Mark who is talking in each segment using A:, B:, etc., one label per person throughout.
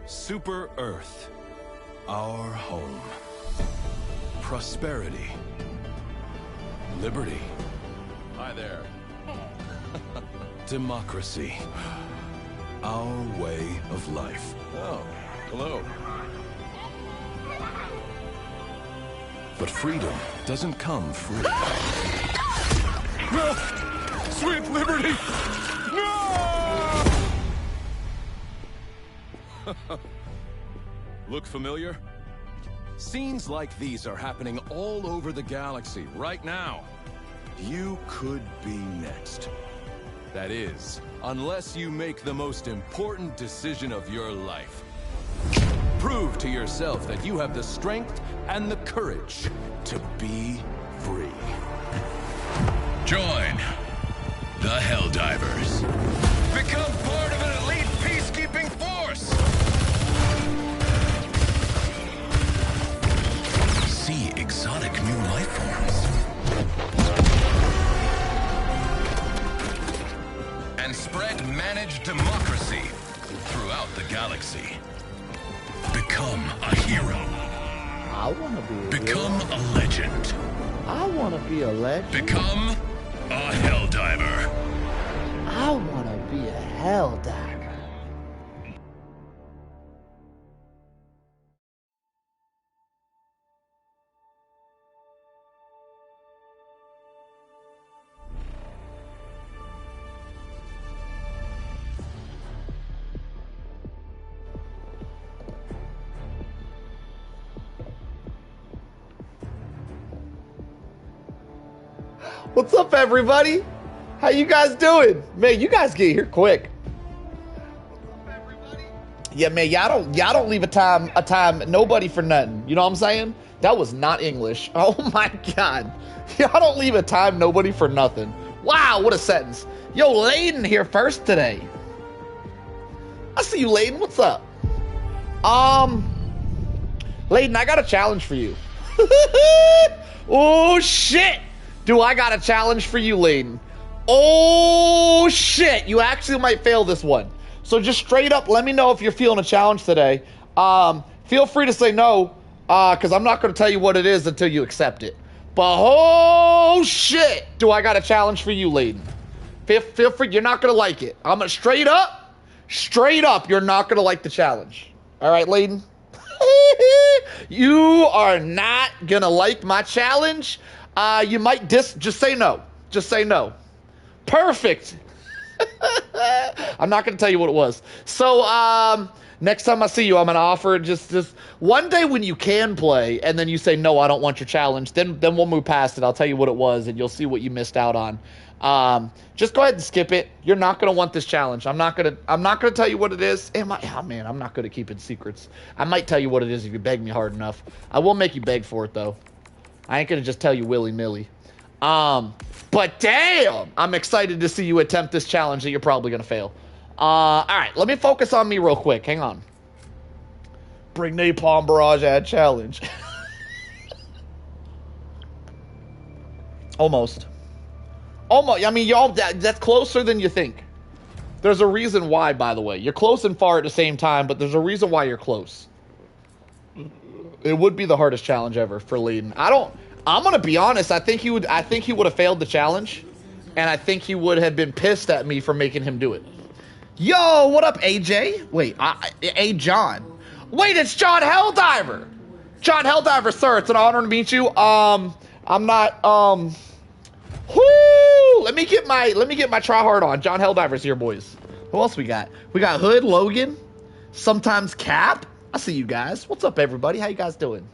A: Super Earth, our home. Prosperity. Liberty.
B: Hi there.
A: Democracy. Our way of life.
B: Oh, hello.
A: But freedom doesn't come free.
B: No! Sweet liberty! No! Look familiar?
A: Scenes like these are happening all over the galaxy right now. You could be next. That is, unless you make the most important decision of your life. Prove to yourself that you have the strength and the courage to be free.
C: Join the Helldivers. Become part of an elite peacekeeping force. See exotic new life forms. And spread managed democracy throughout the galaxy. Become a hero.
D: I want to be a
C: Become
D: hero.
C: a legend.
D: I want to be a legend.
C: Become a Helldiver.
D: I want to be a Helldiver. What's up, everybody? How you guys doing? Man, you guys get here quick. Yeah, man, y'all don't leave a time nobody for nothing. You know what I'm saying? That was not English. Oh my god. Y'all don't leave a time nobody for nothing. Wow, what a sentence. Yo, Layden here first today. I see you, Layden. What's up? Layden, I got a challenge for you. Oh shit. Do I got a challenge for you, Layden? Oh shit, you actually might fail this one. So just straight up, let me know if you're feeling a challenge today. Feel free to say no, because I'm not going to tell you what it is until you accept it. But oh shit, do I got a challenge for you, Layden? Feel free, you're not going to like it. I'm going to straight up, you're not going to like the challenge. All right, Layden? You are not going to like my challenge. You might just say no. Just say no. Perfect. I'm not going to tell you what it was. So, next time I see you, I'm going to offer just one day when you can play, and then you say, no, I don't want your challenge. Then we'll move past it. I'll tell you what it was, and you'll see what you missed out on. Just go ahead and skip it. You're not going to want this challenge. I'm not going to tell you what it is. Oh man, I'm not good at keeping secrets. I might tell you what it is if you beg me hard enough. I will make you beg for it, though. I ain't gonna just tell you willy-nilly. But damn, I'm excited to see you attempt this challenge that you're probably gonna fail. All right, let me focus on me real quick. Hang on. Bring Napalm Barrage ad challenge. Almost. I mean, y'all, that's closer than you think. There's a reason why, by the way. You're close and far at the same time, but there's a reason why you're close. It would be the hardest challenge ever for Layden. I'm gonna be honest, I think he would have failed the challenge, and I think he would have been pissed at me for making him do it. Yo, what up, AJ? Wait, John. Wait, it's John Helldiver. John Helldiver, sir, it's an honor to meet you. I'm not, whoo! Let me get my tryhard on. John Helldiver's here, boys. Who else we got? We got Hood, Logan, sometimes Cap. I see you guys. What's up, everybody? How you guys doing?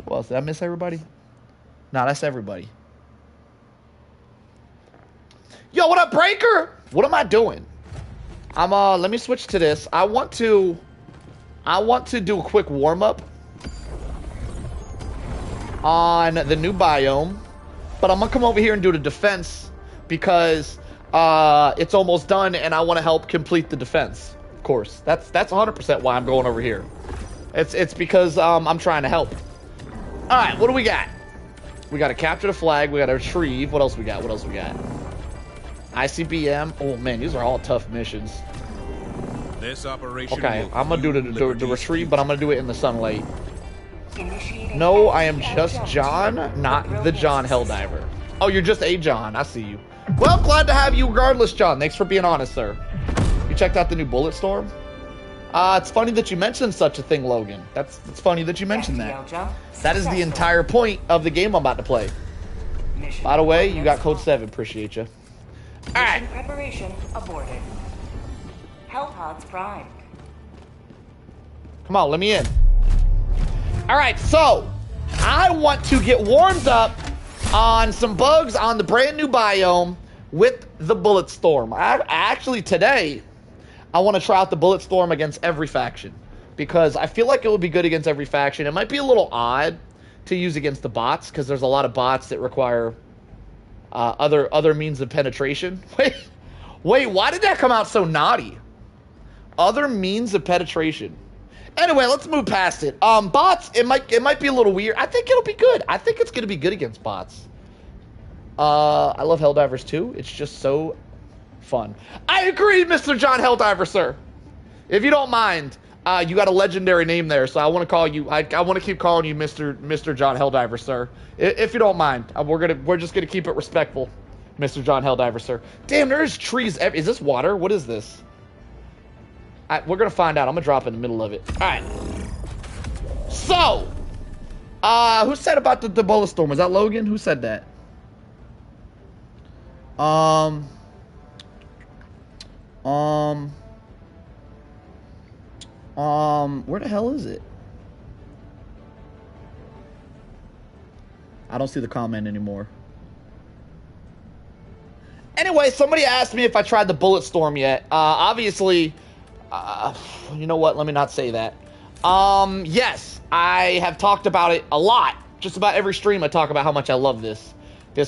D: Who else? Did I miss everybody? Nah, that's everybody. Yo, what up, Breaker? What am I doing? Let me switch to this. I want to do a quick warm-up on the new biome, but I'm gonna come over here and do the defense because it's almost done and I want to help complete the defense. Of course, that's 100% why I'm going over here. It's because I'm trying to help. All right, what do we got? We got to capture the flag. We got to retrieve. What else we got? ICBM. Oh man, these are all tough missions.
B: This operation.
D: Okay,
B: will
D: I'm gonna do
B: yield
D: the
B: Liberty's
D: retrieve, but I'm gonna do it in the sunlight.
E: Initiating
D: No, I am just
E: anti-aircraft
D: John, not the
E: appropriate
D: John
E: system.
D: Helldiver. Oh, you're just a John. I see you. Well, glad to have you regardless, John. Thanks for being honest, sir. You checked out the new Bullet Storm? It's funny that you mentioned such a thing, Logan. It's funny that you mentioned that.
E: FTL jump
D: That is the
E: successful.
D: entire point of the game I'm about to play.
E: Mission
D: By the way, you got
E: coordinates
D: code 7. Appreciate you. All right.
E: Mission preparation aborted. Hell pods primed.
D: Come on, let me in. All right, so I want to get warmed up on some bugs on the brand new biome with the Bullet Storm. Actually, today, I want to try out the Bullet Storm against every faction because I feel like it would be good against every faction. It might be a little odd to use against the bots because there's a lot of bots that require other means of penetration. Wait, why did that come out so naughty? Other means of penetration. Anyway, let's move past it. Bots, it might be a little weird. I think it'll be good. I think it's going to be good against bots. I love Helldivers too. It's just so fun. I agree, Mr. John Helldiver, sir. If you don't mind, you got a legendary name there, so I want to call you. I want to keep calling you Mr. John Helldiver, sir. If you don't mind, we're just gonna keep it respectful, Mr. John Helldiver, sir. Damn, there's trees. Is this water? What is this? We're gonna find out. I'm gonna drop in the middle of it. All right. So, who said about the Bullet Storm? Was that Logan? Who said that? Where the hell is it? I don't see the comment anymore. Anyway, somebody asked me if I tried the Bullet Storm yet. Obviously, you know what? Let me not say that. Yes, I have talked about it a lot. Just about every stream I talk about how much I love this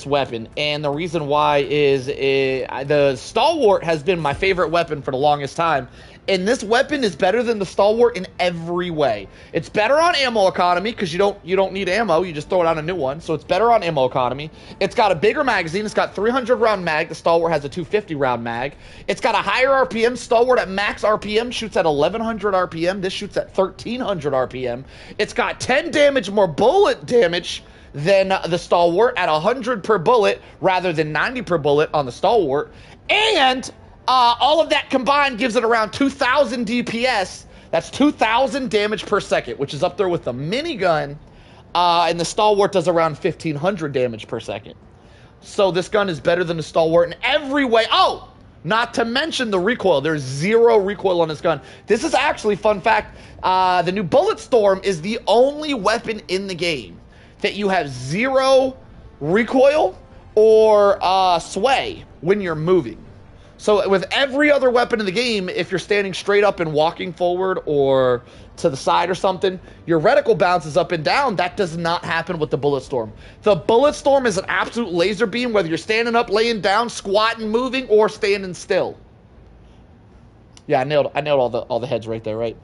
D: weapon. And the reason why is the Stalwart has been my favorite weapon for the longest time. And this weapon is better than the Stalwart in every way. It's better on ammo economy because you don't need ammo. You just throw it on a new one. So it's better on ammo economy. It's got a bigger magazine. It's got 300 round mag. The Stalwart has a 250 round mag. It's got a higher RPM. Stalwart at max RPM shoots at 1100 RPM. This shoots at 1300 RPM. It's got 10 damage more bullet damage than the Stalwart at 100 per bullet rather than 90 per bullet on the Stalwart. And all of that combined gives it around 2,000 DPS. That's 2,000 damage per second, which is up there with the minigun. And the Stalwart does around 1,500 damage per second. So this gun is better than the Stalwart in every way. Oh, not to mention the recoil. There's 0 recoil on this gun. This is actually, fun fact, the new Bullet Storm is the only weapon in the game that you have 0 recoil or sway when you're moving. So with every other weapon in the game, if you're standing straight up and walking forward or to the side or something, your reticle bounces up and down. That does not happen with the Bullet Storm. The Bullet Storm is an absolute laser beam, whether you're standing up, laying down, squatting, moving, or standing still. Yeah, I nailed all the heads right there, right?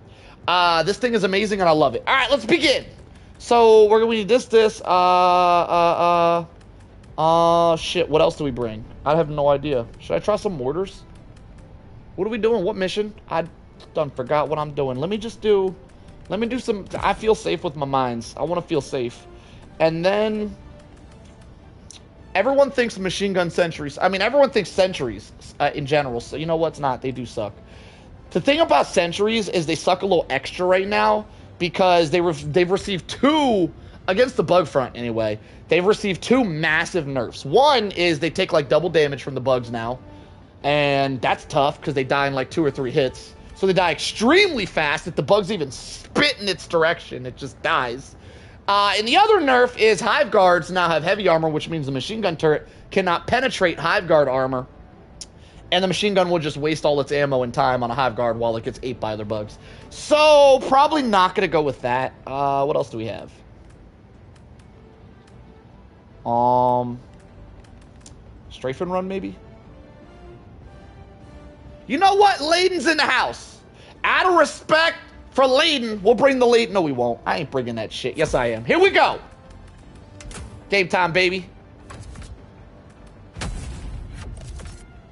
D: This thing is amazing and I love it. All right, let's begin. So we're gonna need this. Shit, what else do we bring? I have no idea. Should I try some mortars? What are we doing? What mission? I done forgot what I'm doing. Let me do some, I feel safe with my mines. I want to feel safe. And then, everyone thinks machine gun sentries. I mean, everyone thinks sentries in general. So you know what's not? They do suck. The thing about sentries is they suck a little extra right now because they've received 2, against the bug front anyway, they've received 2 massive nerfs. One is they take like double damage from the bugs now, and that's tough because they die in like 2 or 3 hits. So they die extremely fast. If the bug's even spit in its direction, it just dies. And the other nerf is Hive Guards now have heavy armor, which means the machine gun turret cannot penetrate Hive Guard armor. And the machine gun will just waste all its ammo and time on a Hive Guard while it gets ate by other bugs. So, probably not going to go with that. What else do we have? Strafe and run, maybe? You know what? Layden's in the house. Out of respect for Layden, we'll bring the Layden. No, we won't. I ain't bringing that shit. Yes, I am. Here we go. Game time, baby.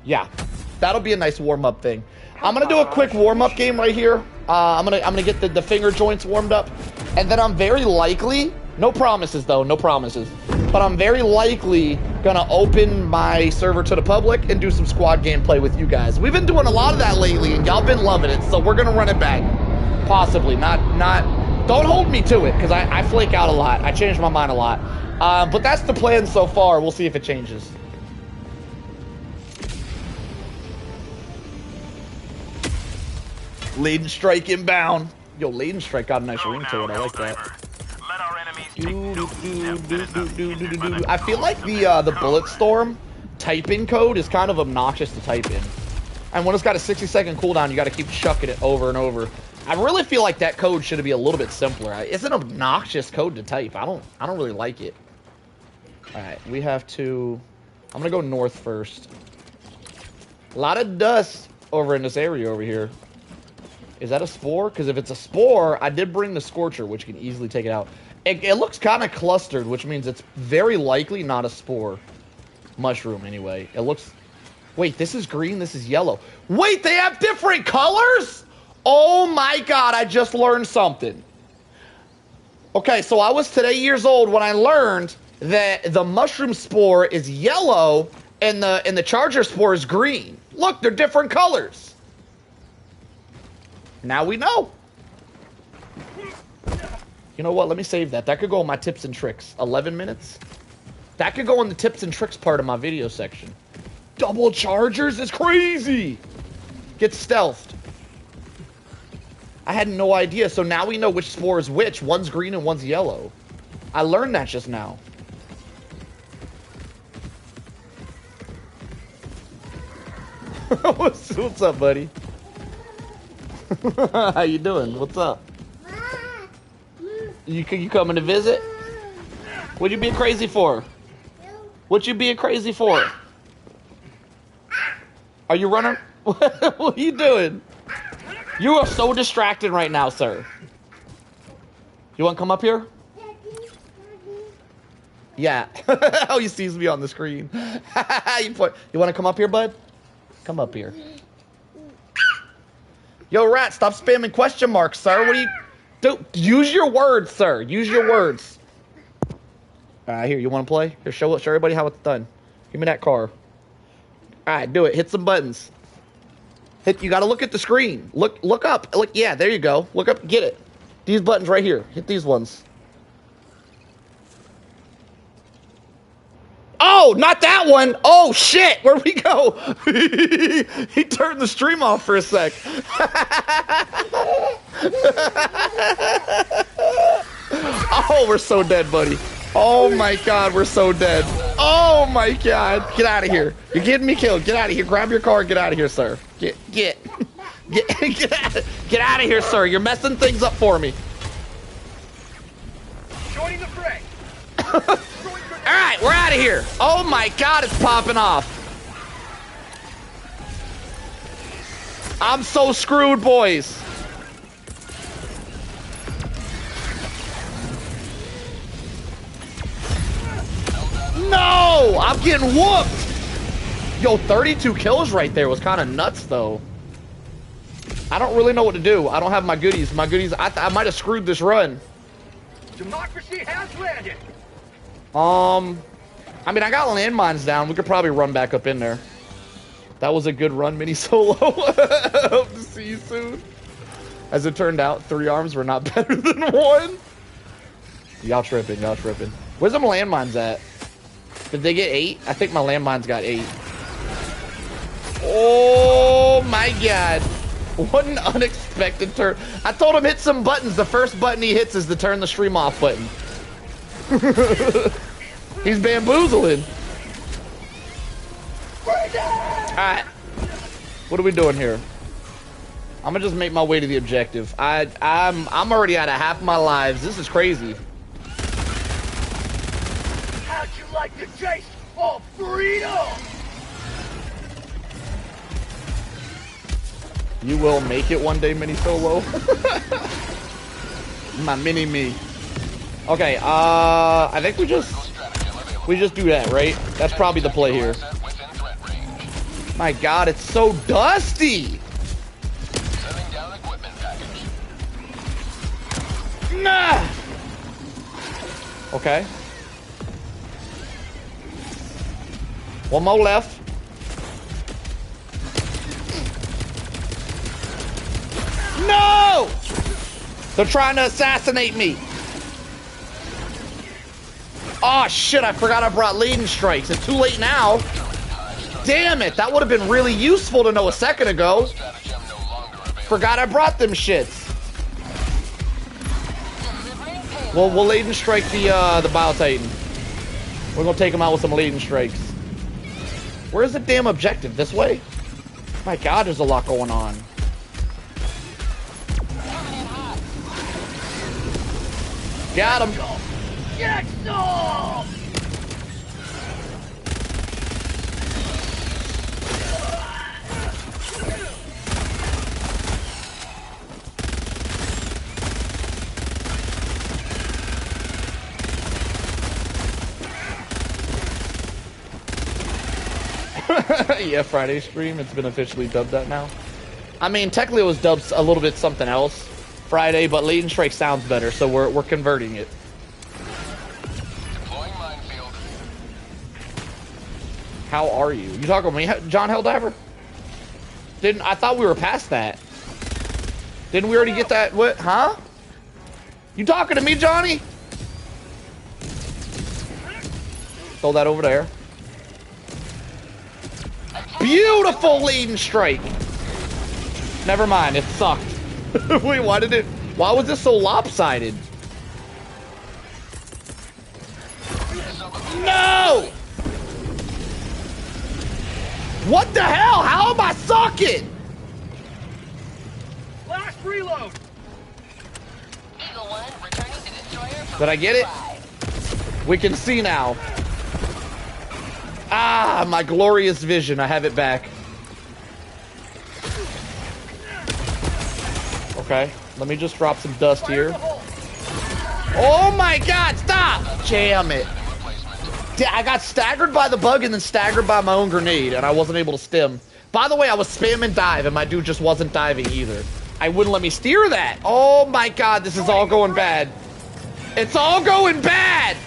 D: Yeah, that'll be a nice warm-up thing. I'm gonna do a quick warm-up game right here. I'm gonna get the finger joints warmed up, and then I'm very likely, no promises though, no promises, but I'm very likely gonna open my server to the public and do some squad gameplay with you guys. We've been doing a lot of that lately, and y'all been loving it, so we're gonna run it back. Possibly, not. Don't hold me to it, because I flake out a lot. I change my mind a lot. But that's the plan so far. We'll see if it changes. Laden strike inbound. Yo, Laden strike got a nice ring to it. I like that. I feel like the bullet storm typing code is kind of obnoxious to type in. And when it's got a 60-second cooldown, you got to keep chucking it over and over. I really feel like that code should be a little bit simpler. It's an obnoxious code to type. I don't really like it. All right, we have to. I'm gonna go north first. A lot of dust over in this area over here. Is that a spore? Because if it's a spore, I did bring the Scorcher, which can easily take it out. It looks kind of clustered, which means it's very likely not a spore. Mushroom, anyway. It looks... Wait, this is green, this is yellow. Wait, they have different colors? Oh my god, I just learned something. Okay, so I was today years old when I learned that the mushroom spore is yellow and the charger spore is green. Look, they're different colors. Now we know. You know what? Let me save that. That could go in my tips and tricks. 11 minutes? That could go in the tips and tricks part of my video section. Double chargers is crazy. Get stealthed. I had no idea. So now we know which spore is which. One's green and one's yellow. I learned that just now. What's up, buddy? How you doing? What's up? You coming to visit? What you being crazy for? What you being crazy for? Are you running? What are you doing? You are so distracted right now, sir. You want to come up here? Yeah. Oh, he sees me on the screen. You want to come up here, bud? Come up here. Yo, Rat, stop spamming question marks, sir. What do you... Use your words, sir. Use your words. Here, you want to play? Here, show everybody how it's done. Give me that car. Alright, do it. Hit some buttons. You gotta look at the screen. Look up. Look, yeah, there you go. Look up, get it. These buttons right here. Hit these ones. Oh, not that one. Oh, shit. Where'd we go? He turned the stream off for a sec. Oh, we're so dead, buddy. Oh, my God. We're so dead. Oh, my God. Get out of here. You're getting me killed. Get out of here. Grab your car and get out of here, sir. Get out of here, sir. You're messing things up for me.
F: Joining the fray.
D: All right, we're out of here. Oh my God, it's popping off. I'm so screwed, boys. No, I'm getting whooped. Yo, 32 kills right there was kind of nuts, though. I don't really know what to do. I don't have my goodies. I might have screwed this run.
F: Democracy has landed.
D: I mean, I got landmines down. We could probably run back up in there. That was a good run, mini solo. Hope to see you soon. As it turned out, 3 arms were not better than 1. Y'all tripping, y'all tripping. Where's them landmines at? Did they get 8? I think my landmines got 8. Oh my God. What an unexpected turn. I told him hit some buttons. The first button he hits is the turn the stream off button. He's bamboozling. Alright. What are we doing here? I'm gonna just make my way to the objective. I'm already out of half my lives. This is crazy.
F: How'd you like the chase of freedom?
D: You will make it one day, mini solo. My mini me. Okay, I think we just do that, right? That's probably the play here. My God, it's so dusty. Nah. Okay. One more left. No! They're trying to assassinate me. Oh shit, I forgot I brought leading strikes. It's too late now. Damn it, that would have been really useful to know a second ago. Forgot I brought them shits. Well, we'll leading strike the Bio Titan. We're gonna take him out with some leading strikes. Where's the damn objective? This way? My god, there's a lot going on. Got him.
F: Get some!
D: Yeah, Friday stream. It's been officially dubbed that now. I mean, technically it was dubbed a little bit something else Friday, but Leading Strike sounds better, so we're converting it.
C: Deploying minefield.
D: How are you? You talking to me, John Helldiver? I thought we were past that. Didn't we already get that? What? Huh? You talking to me, Johnny? Throw that over there. Beautiful leading strike. Never mind, it sucked. Wait, why was this so lopsided? No! What the hell? How am I sucking?
F: Last reload!
E: Eagle 1, returning to destroyer for
D: Did I get it? We can see now. Ah, my glorious vision. I have it back. Okay, let me just drop some dust here. Oh my god, stop! Jam it. I got staggered by the bug and then staggered by my own grenade, and I wasn't able to stem. By the way, I was spamming dive, and my dude just wasn't diving either. I wouldn't let me steer that. Oh my god, this is all going bad. It's all going bad!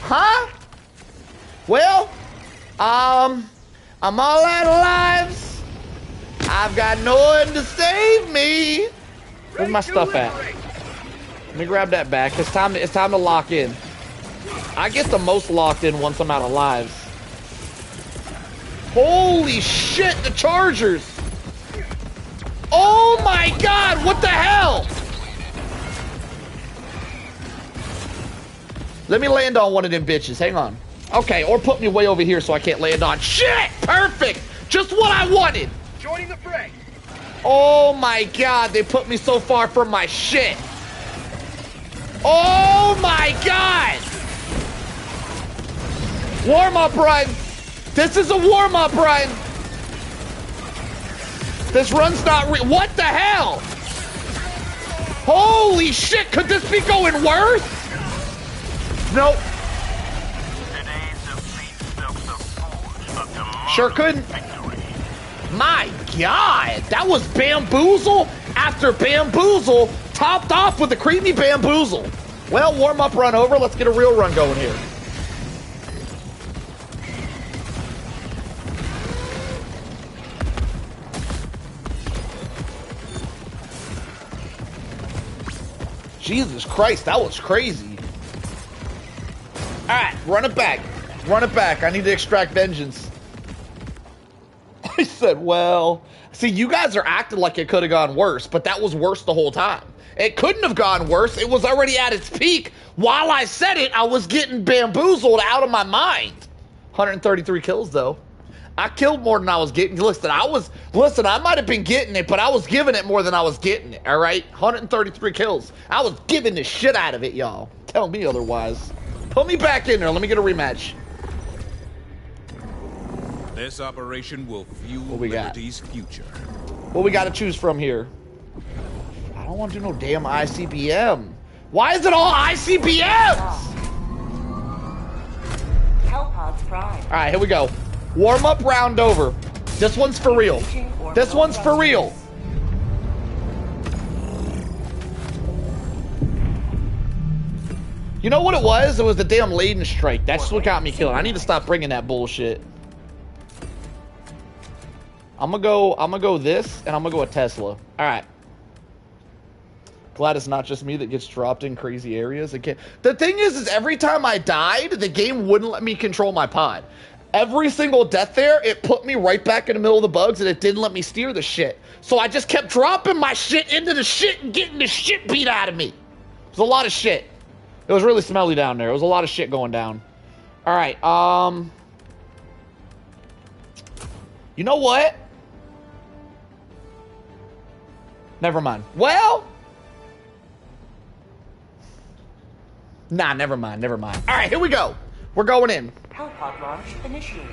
D: Huh? Well, I'm all out of lives. I've got no one to save me. Where's my stuff at? Let me grab that back. It's time to lock in. I get the most locked in once I'm out of lives. Holy shit, the Chargers. Oh my god, what the hell? Let me land on one of them bitches. Hang on. Okay, or put me way over here so I can't land on. Shit! Perfect! Just what I wanted!
F: Joining the fray!
D: Oh my god, they put me so far from my shit. Oh my god! Warm-up run! This is a warm-up run! This run's not what the hell? Holy shit, could this be going worse? Nope. Sure couldn't. My god, that was bamboozle after bamboozle, topped off with a creepy bamboozle. Well, warm up run over. Let's get a real run going here. Jesus Christ, that was crazy. All right, run it back. Run it back. I need to extract vengeance. I said, well, see, you guys are acting like it could have gone worse, but that was worse the whole time. It couldn't have gone worse. It was already at its peak. While I said it, I was getting bamboozled out of my mind. 133 kills, though. I killed more than I was getting. Listen, I might have been getting it, but I was giving it more than I was getting it, all right? 133 kills. I was giving the shit out of it, y'all. Tell me otherwise. Put me back in there. Let me get a rematch.
B: This operation will fuel
D: What we got?
B: Liberty's future.
D: What we got to choose from here? I don't want to do no damn ICBM. Why is it all ICBMs?
E: Hellpods prime.
D: All right, here we go. Warm up round over. This one's for real. This one's for real. You know what it was? It was the damn laden strike. That's what got me killed. I need to stop bringing that bullshit. I'm gonna go this, and I'm gonna go a Tesla. All right. Glad it's not just me that gets dropped in crazy areas. Again, the thing is every time I died, the game wouldn't let me control my pod. Every single death there, it put me right back in the middle of the bugs, and it didn't let me steer the shit. So I just kept dropping my shit into the shit and getting the shit beat out of me. It was a lot of shit. It was really smelly down there. It was a lot of shit going down. All right, you know what? Never mind. Well, nah, never mind, never mind. All right, here we go. We're going in.
E: Hellpod launch initiated.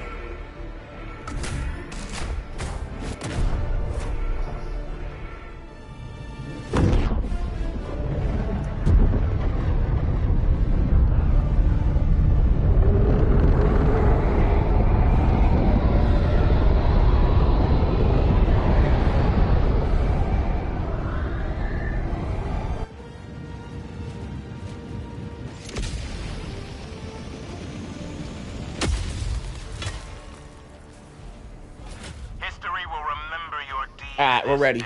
D: Alright, we're ready.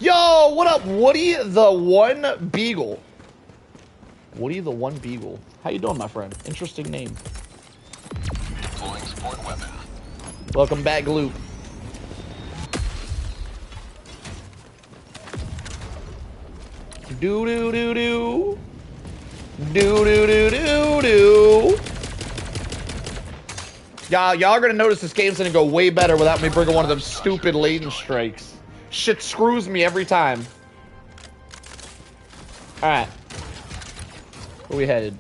D: Yo, what up, Woody the One Beagle? Woody the One Beagle. How you doing, my friend? Interesting name.
C: Deploying support weapon.
D: Welcome back, Gloop. Do do do do. Do do do do do. Y'all are gonna notice this game's gonna go way better without me bringing one of them stupid laden strikes. Shit screws me every time. Alright. Where we headed?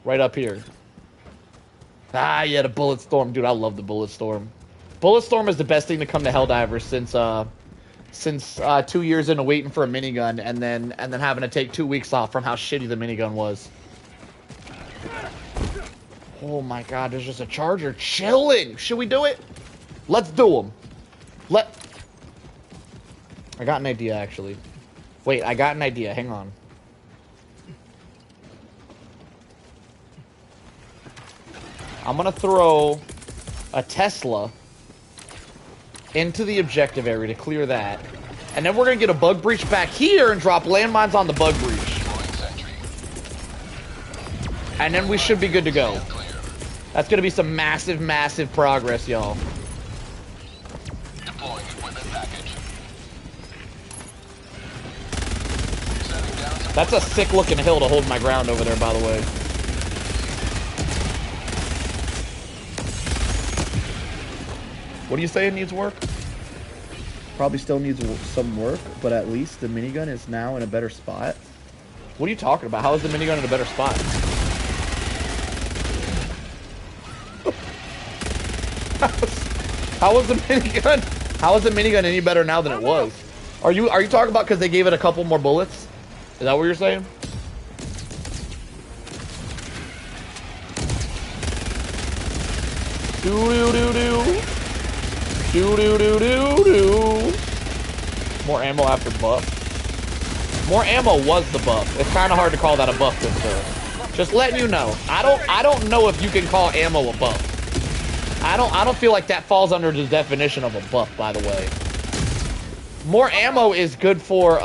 D: Right up here. Ah, yeah, the Bullet Storm. Dude, I love the Bullet Storm. Bullet Storm is the best thing to come to Helldivers since 2 years into waiting for a minigun and then having to take 2 weeks off from how shitty the minigun was. Oh my god, there's just a charger chilling. Should we do it? Let's do them. I got an idea, actually. Wait, I got an idea. Hang on. I'm gonna throw a Tesla into the objective area to clear that. And then we're gonna get a bug breach back here and drop landmines on the bug breach. And then we should be good to go. That's gonna be some massive, massive progress, y'all.
C: Deploying equipment package.
D: That's a sick looking hill to hold my ground over there, by the way. What do you say it needs work? Probably still needs some work, but at least the minigun is now in a better spot. What are you talking about? How is the minigun in a better spot? How was the minigun any better now than it was? Are you talking about because they gave it a couple more bullets? Is that what you're saying? Do-do-do-do. Do-do-do-do-do. More ammo after buff. More ammo was the buff. It's kind of hard to call that a buff this turn. Just letting you know. I don't know if you can call ammo a buff. I don't feel like that falls under the definition of a buff, by the way. More ammo is good for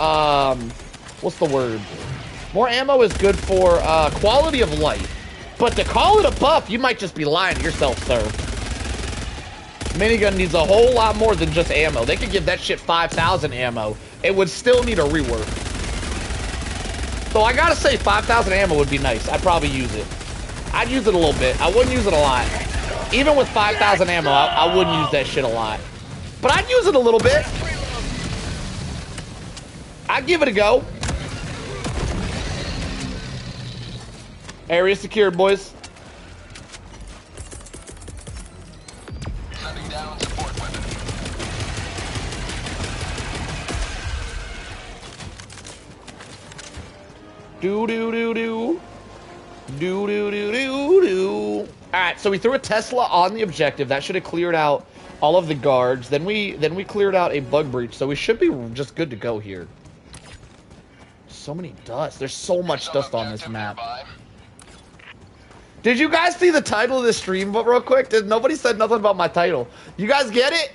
D: what's the word? More ammo is good for quality of life. But to call it a buff, you might just be lying to yourself, sir. Minigun needs a whole lot more than just ammo. They could give that shit 5,000 ammo. It would still need a rework. So I gotta say 5,000 ammo would be nice. I'd probably use it. I'd use it a little bit. I wouldn't use it a lot. Even with 5,000 ammo, I wouldn't use that shit a lot. But I'd use it a little bit. I'd give it a go. Area secured, boys.
C: Sending down support weapon.
D: Do do do do. Do do do do do. Alright, so we threw a Tesla on the objective. That should have cleared out all of the guards. Then we cleared out a bug breach, so we should be just good to go here. So many dust. There's so much dust on this map. Did you guys see the title of the stream, but real quick? Nobody said nothing about my title. You guys get it?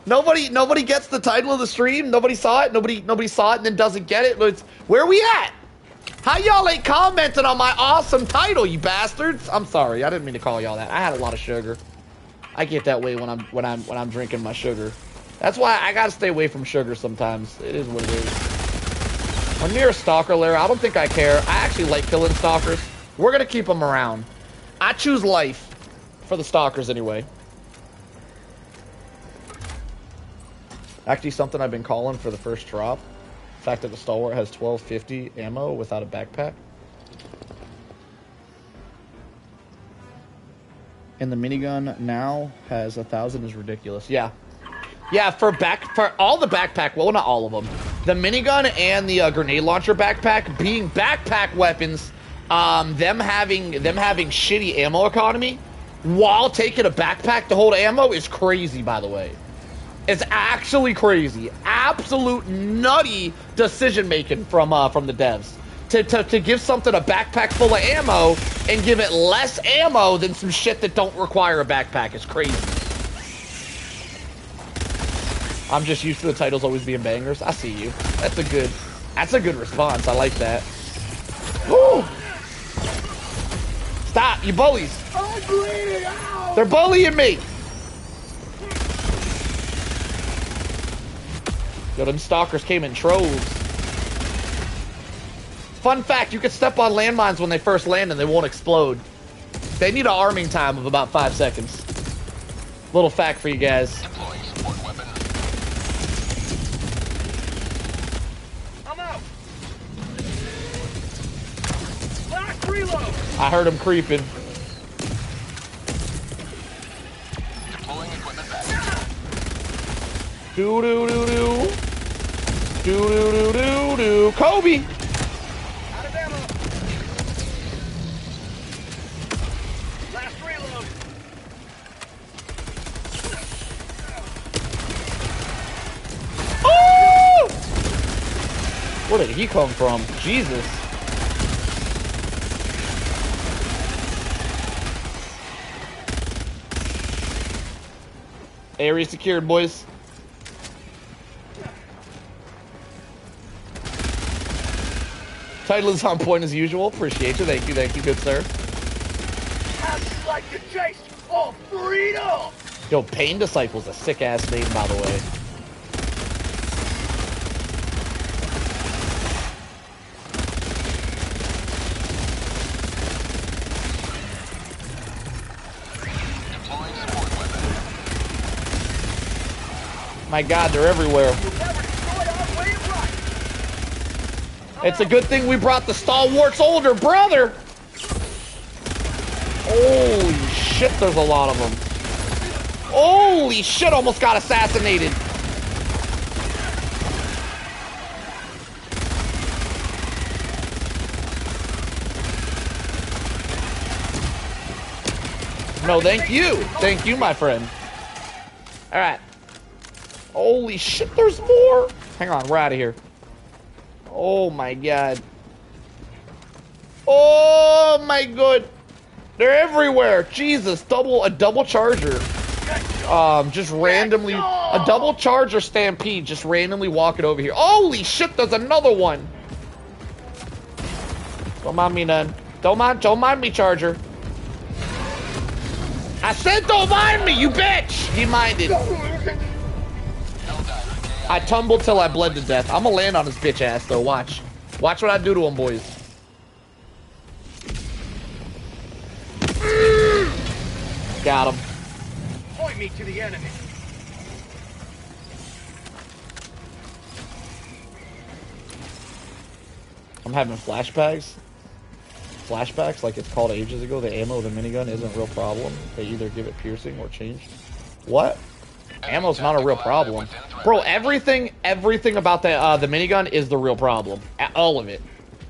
D: Nobody gets the title of the stream? Nobody saw it? Nobody saw it and then doesn't get it? It's, where we at? How y'all ain't commenting on my awesome title, you bastards? I'm sorry, I didn't mean to call y'all that. I had a lot of sugar. I get that way when I'm drinking my sugar. That's why I gotta stay away from sugar sometimes. It is what it is. We're near a stalker lair. I don't think I care. I actually like killing stalkers. We're gonna keep them around. I choose life for the stalkers anyway. Actually, something I've been calling for the first drop. The fact that the stalwart has 1250 ammo without a backpack. And the minigun now has 1,000 is ridiculous. Yeah. Yeah, for all the backpack, well, not all of them. The minigun and the grenade launcher backpack being backpack weapons, them having shitty ammo economy while taking a backpack to hold ammo is crazy, by the way. It's actually crazy. Absolute nutty decision making from the devs. To give something a backpack full of ammo and give it less ammo than some shit that don't require a backpack is crazy. I'm just used to the titles always being bangers. I see you. That's a good response. I like that. Woo! Stop, you bullies. They're bullying me. Yo, them stalkers came in troves. Fun fact, you can step on landmines when they first land and they won't explode. They need an arming time of about 5 seconds. Little fact for you guys.
F: I'm out. Last reload.
D: I heard him creeping. Do do do do. Do do do do do. Kobe.
F: Out of ammo. Last reload.
D: Oh! Where did he come from? Jesus. Area secured, boys. Title is on point as usual. Appreciate you. Thank you, good sir.
F: How'd you like to chase all freedom?
D: Yo, Pain Disciple's a sick ass name, by the way. My God, they're everywhere. It's a good thing we brought the stalwart's older brother. Holy shit, there's a lot of them. Holy shit, almost got assassinated. No, thank you. Thank you, my friend. All right. Holy shit, there's more. Hang on, we're out of here. Oh my God. Oh my God. They're everywhere. Jesus, a double charger. Just randomly, a double charger stampede, just randomly walking over here. Holy shit, there's another one. Don't mind me none. Don't mind me, charger. I said don't mind me, you bitch. He minded. I tumbled till I bled to death. I'm gonna land on his bitch ass though, watch. Watch what I do to him, boys. Got him.
F: Point me to the enemy.
D: I'm having flashbacks. Flashbacks, like it's called ages ago. The ammo of the minigun isn't a real problem. They either give it piercing or change. What? Ammo's not a real problem. Bro, everything about the minigun is the real problem. All of it.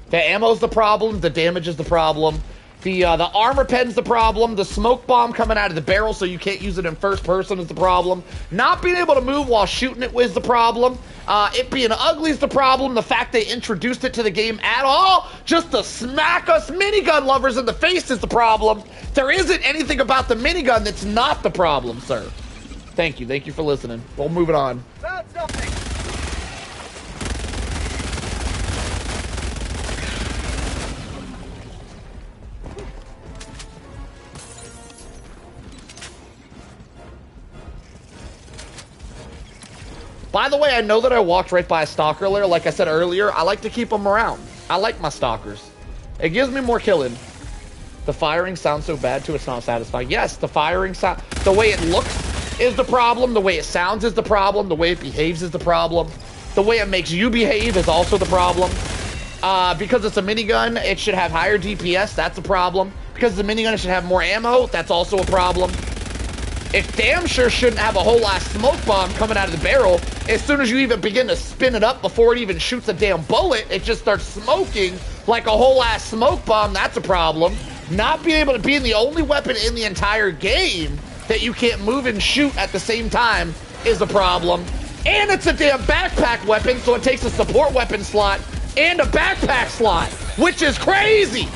D: The ammo's the problem, the damage is the problem. The armor pen's the problem. The smoke bomb coming out of the barrel so you can't use it in first person is the problem. Not being able to move while shooting it was the problem. It being ugly is the problem. The fact they introduced it to the game at all just to smack us minigun lovers in the face is the problem. There isn't anything about the minigun that's not the problem, sir. Thank you. Thank you for listening. We'll move it on.
F: Found something.
D: By the way, I know that I walked right by a stalker earlier. Like I said earlier, I like to keep them around. I like my stalkers. It gives me more killing. The firing sounds so bad too, it's not satisfying. Yes, the firing sound, the way it looks is the problem. The way it sounds is the problem. The way it behaves is the problem. The way it makes you behave is also the problem. Because it's a minigun, it should have higher DPS. That's a problem. Because it's a minigun, it should have more ammo. That's also a problem. It damn sure shouldn't have a whole ass smoke bomb coming out of the barrel. As soon as you even begin to spin it up before it even shoots a damn bullet, it just starts smoking like a whole ass smoke bomb. That's a problem. Not being able to be the only weapon in the entire game that you can't move and shoot at the same time is a problem. And it's a damn backpack weapon, so it takes a support weapon slot and a backpack slot, which is crazy.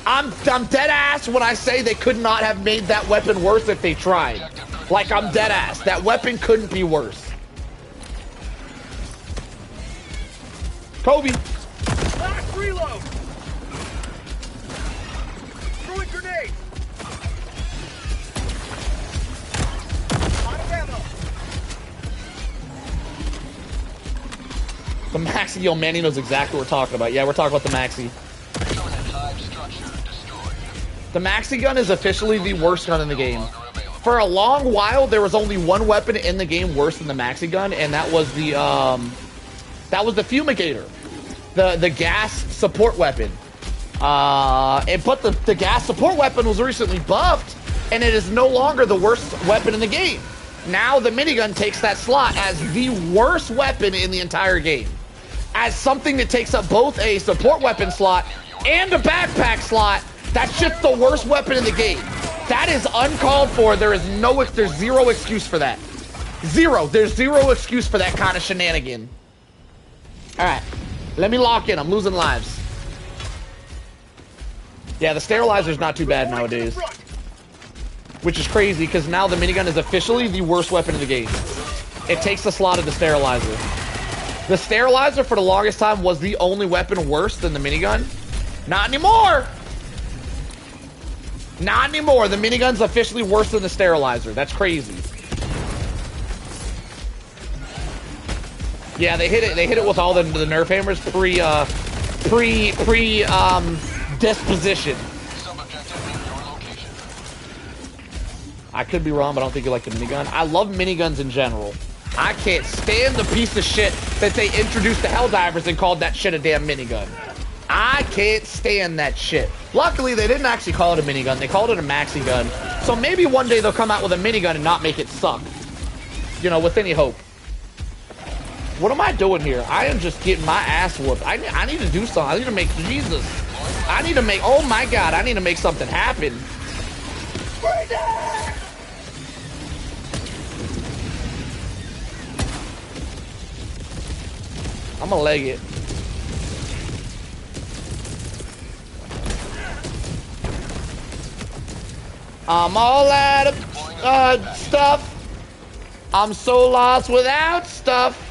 D: I'm dead ass when I say they could not have made that weapon worse if they tried. Like, I'm dead ass. That weapon couldn't be worse. Kobe.
F: Last reload. Throwing grenade. Out of ammo.
D: The Maxi, yo, Manny knows exactly what we're talking about. Yeah, we're talking about the Maxi. The Maxi gun is officially the worst gun in the game. For a long while, there was only one weapon in the game worse than the Maxi gun, and that was the Fumigator, the gas support weapon. But the gas support weapon was recently buffed, and it is no longer the worst weapon in the game. Now the minigun takes that slot as the worst weapon in the entire game, as something that takes up both a support weapon slot and a backpack slot. That's just the worst weapon in the game. That is uncalled for. There's zero excuse for that. There's zero excuse for that kind of shenanigan. All right, let me lock in. I'm losing lives. Yeah, the sterilizer's not too bad nowadays, which is crazy because now the minigun is officially the worst weapon in the game. It takes the slot of the sterilizer. The sterilizer for the longest time was the only weapon worse than the minigun. Not anymore. Not anymore. The minigun's officially worse than the sterilizer. That's crazy. Yeah, they hit it with all the nerf hammers disposition. I could be wrong, but I don't think you like the minigun. I love miniguns in general. I can't stand the piece of shit that they introduced to Helldivers and called that shit a damn minigun. I can't stand that shit. Luckily, they didn't actually call it a minigun. They called it a maxi gun. So maybe one day they'll come out with a minigun and not make it suck. You know, with any hope. What am I doing here? I am just getting my ass whooped. I need to do something. I need to make Jesus. I need to make, oh my God, I need to make something happen. I'm gonna leg it. I'm all out of stuff. I'm so lost without stuff.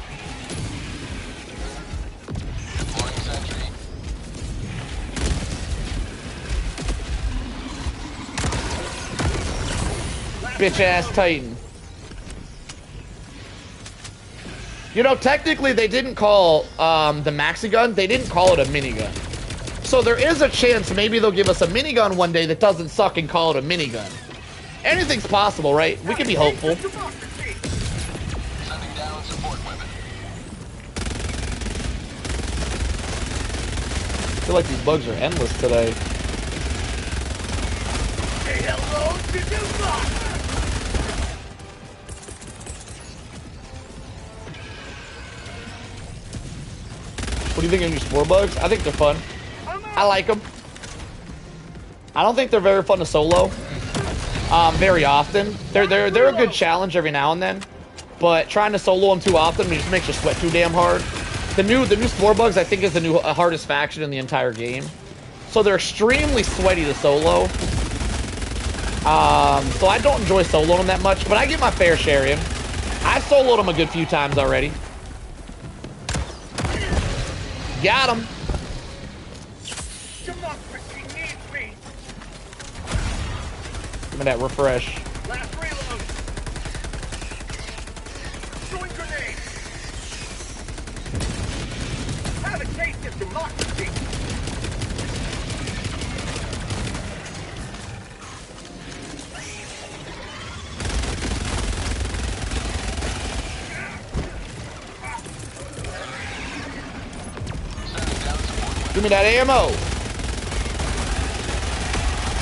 D: Bitch ass Titan. You know, technically they didn't call the maxi gun, they didn't call it a minigun. So there is a chance maybe they'll give us a minigun one day that doesn't suck and call it a minigun. Anything's possible, right? We can be hopeful.
F: Sending down support weapon.
D: I feel like these bugs are endless today.
F: Say hello to Dumas.
D: What do you think of new spore bugs? I think they're fun. I like them. I don't think they're very fun to solo. Very often. They're a good challenge every now and then, but trying to solo them too often just makes you sweat too damn hard. The new Spore Bugs I think is the new hardest faction in the entire game, so they're extremely sweaty to solo. So I don't enjoy soloing them that much, but I get my fair share in. I've soloed them a good few times already. Got him.
F: Democracy needs me.
D: Give me that refresh.
F: Last reload. Throwing grenade. Have a taste of democracy.
D: Give me that ammo.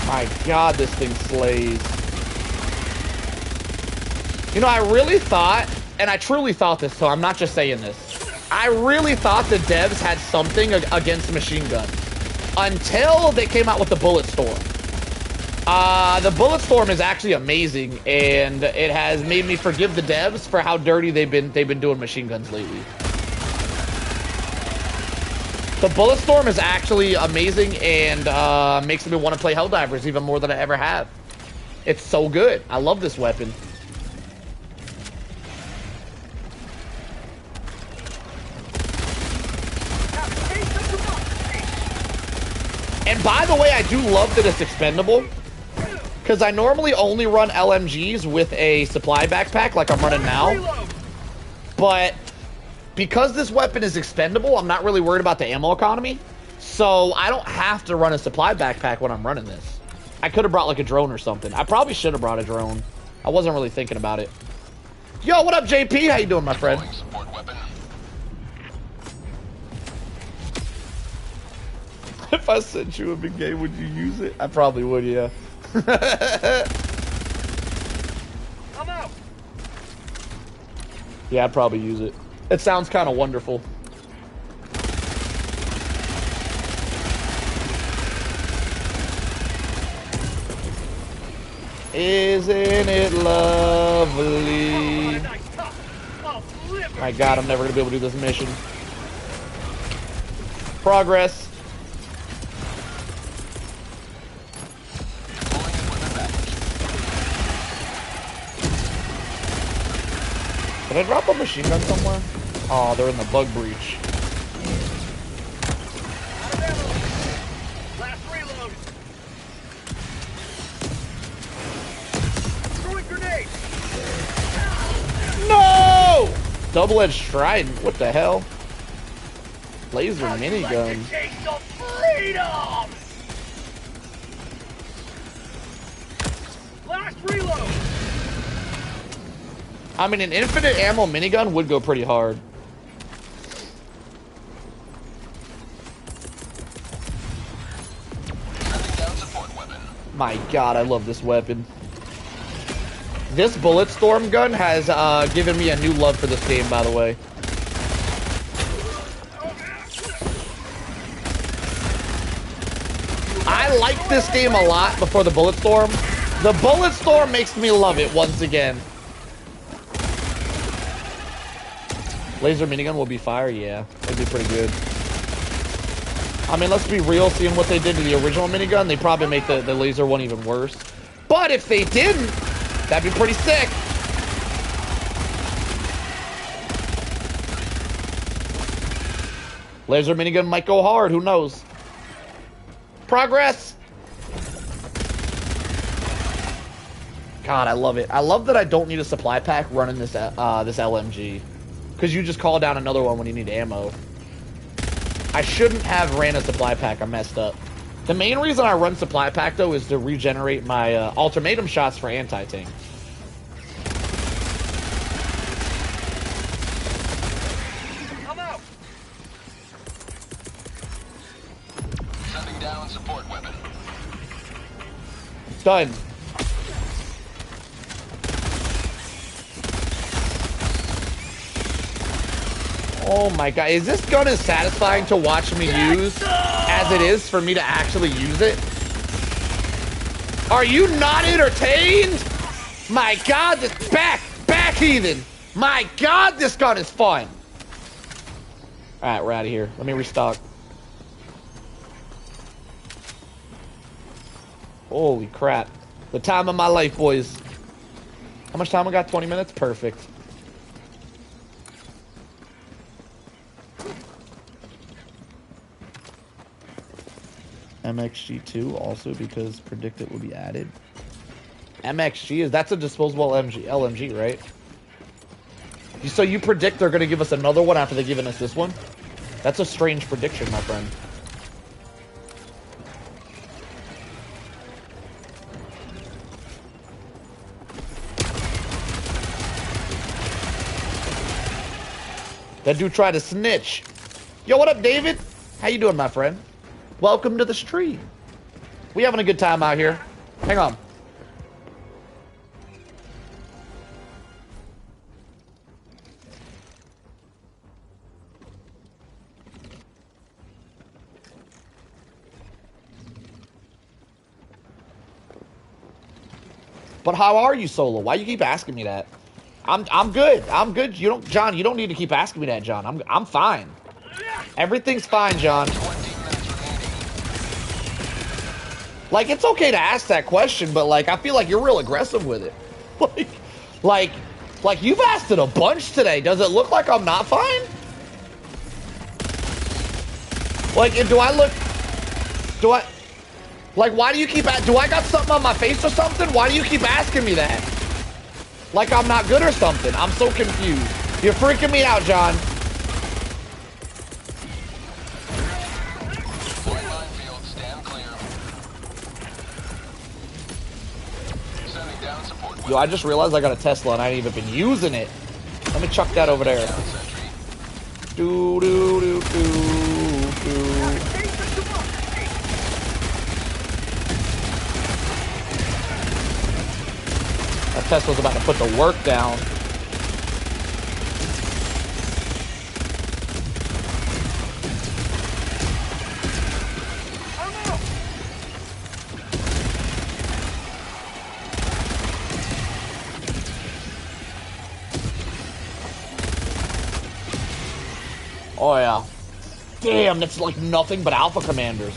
D: My God, this thing slays. You know, I really thought, and I truly thought this, so I'm not just saying this. I really thought the devs had something against machine guns until they came out with the Bulletstorm. The Bulletstorm is actually amazing, and it has made me forgive the devs for how dirty they've been doing machine guns lately. The Bulletstorm is actually amazing and makes me want to play Helldivers even more than I ever have. It's so good. I love this weapon. And by the way, I do love that it's expendable, because I normally only run LMGs with a supply backpack like I'm running now. But because this weapon is expendable, I'm not really worried about the ammo economy. So I don't have to run a supply backpack when I'm running this. I could have brought like a drone or something. I probably should have brought a drone. I wasn't really thinking about it. Yo, what up, JP? How you doing, my friend? If I sent you a big game, would you use it? I probably would, yeah.
F: I'm out.
D: Yeah, I'd probably use it. It sounds kind of wonderful. Isn't it lovely? My God, I'm never gonna be able to do this mission. Progress. Did I drop a machine gun somewhere? Oh, they're in the bug breach.
F: Last reload. Throwing grenade.
D: No! Double-edged trident. What the hell? Laser minigun.
F: Taste of freedom. Last reload.
D: I mean, an infinite ammo minigun would go pretty hard. My God, I love this weapon. This Bulletstorm gun has given me a new love for this game, by the way. I liked this game a lot before the Bulletstorm. The Bulletstorm makes me love it once again. Laser minigun will be fire, yeah. That'd be pretty good. I mean, let's be real, seeing what they did to the original minigun, they probably make the laser one even worse. But if they didn't, that'd be pretty sick. Laser minigun might go hard, who knows? Progress! God, I love it. I love that I don't need a supply pack running this this LMG. Because you just call down another one when you need ammo. I shouldn't have ran a supply pack. I messed up. The main reason I run supply pack, though, is to regenerate my ultimatum shots for anti-tank.
F: I'm out.
C: Sending down support weapon.
D: Done. Oh my God, is this gun as satisfying to watch me use as it is for me to actually use it? Are you not entertained? My God, this back heathen. My God, this gun is fun. All right, we're out of here. Let me restock. Holy crap. The time of my life, boys. How much time I got? 20 minutes? Perfect. MXG2 also because predict it will be added. MXG that's a disposable LMG, right? So you predict they're gonna give us another one after they've given us this one? That's a strange prediction, my friend. That dude tried to snitch. Yo, what up, David? How you doing, my friend? Welcome to the stream. We having a good time out here. Hang on. But how are you, Solo? Why you keep asking me that? I'm good. I'm good. You don't, John. You don't need to keep asking me that, John. I'm fine. Everything's fine, John. Like, it's okay to ask that question, but like, I feel like you're real aggressive with it. Like you've asked it a bunch today. Does it look like I'm not fine? Like, like, why do you keep, do I got something on my face or something? Why do you keep asking me that? Like I'm not good or something. I'm so confused. You're freaking me out, John. Yo, I just realized I got a Tesla and I ain't even been using it. Let me chuck that over there. Do do do do do. That Tesla's about to put the work down. Oh yeah. Damn, that's like nothing but alpha commanders.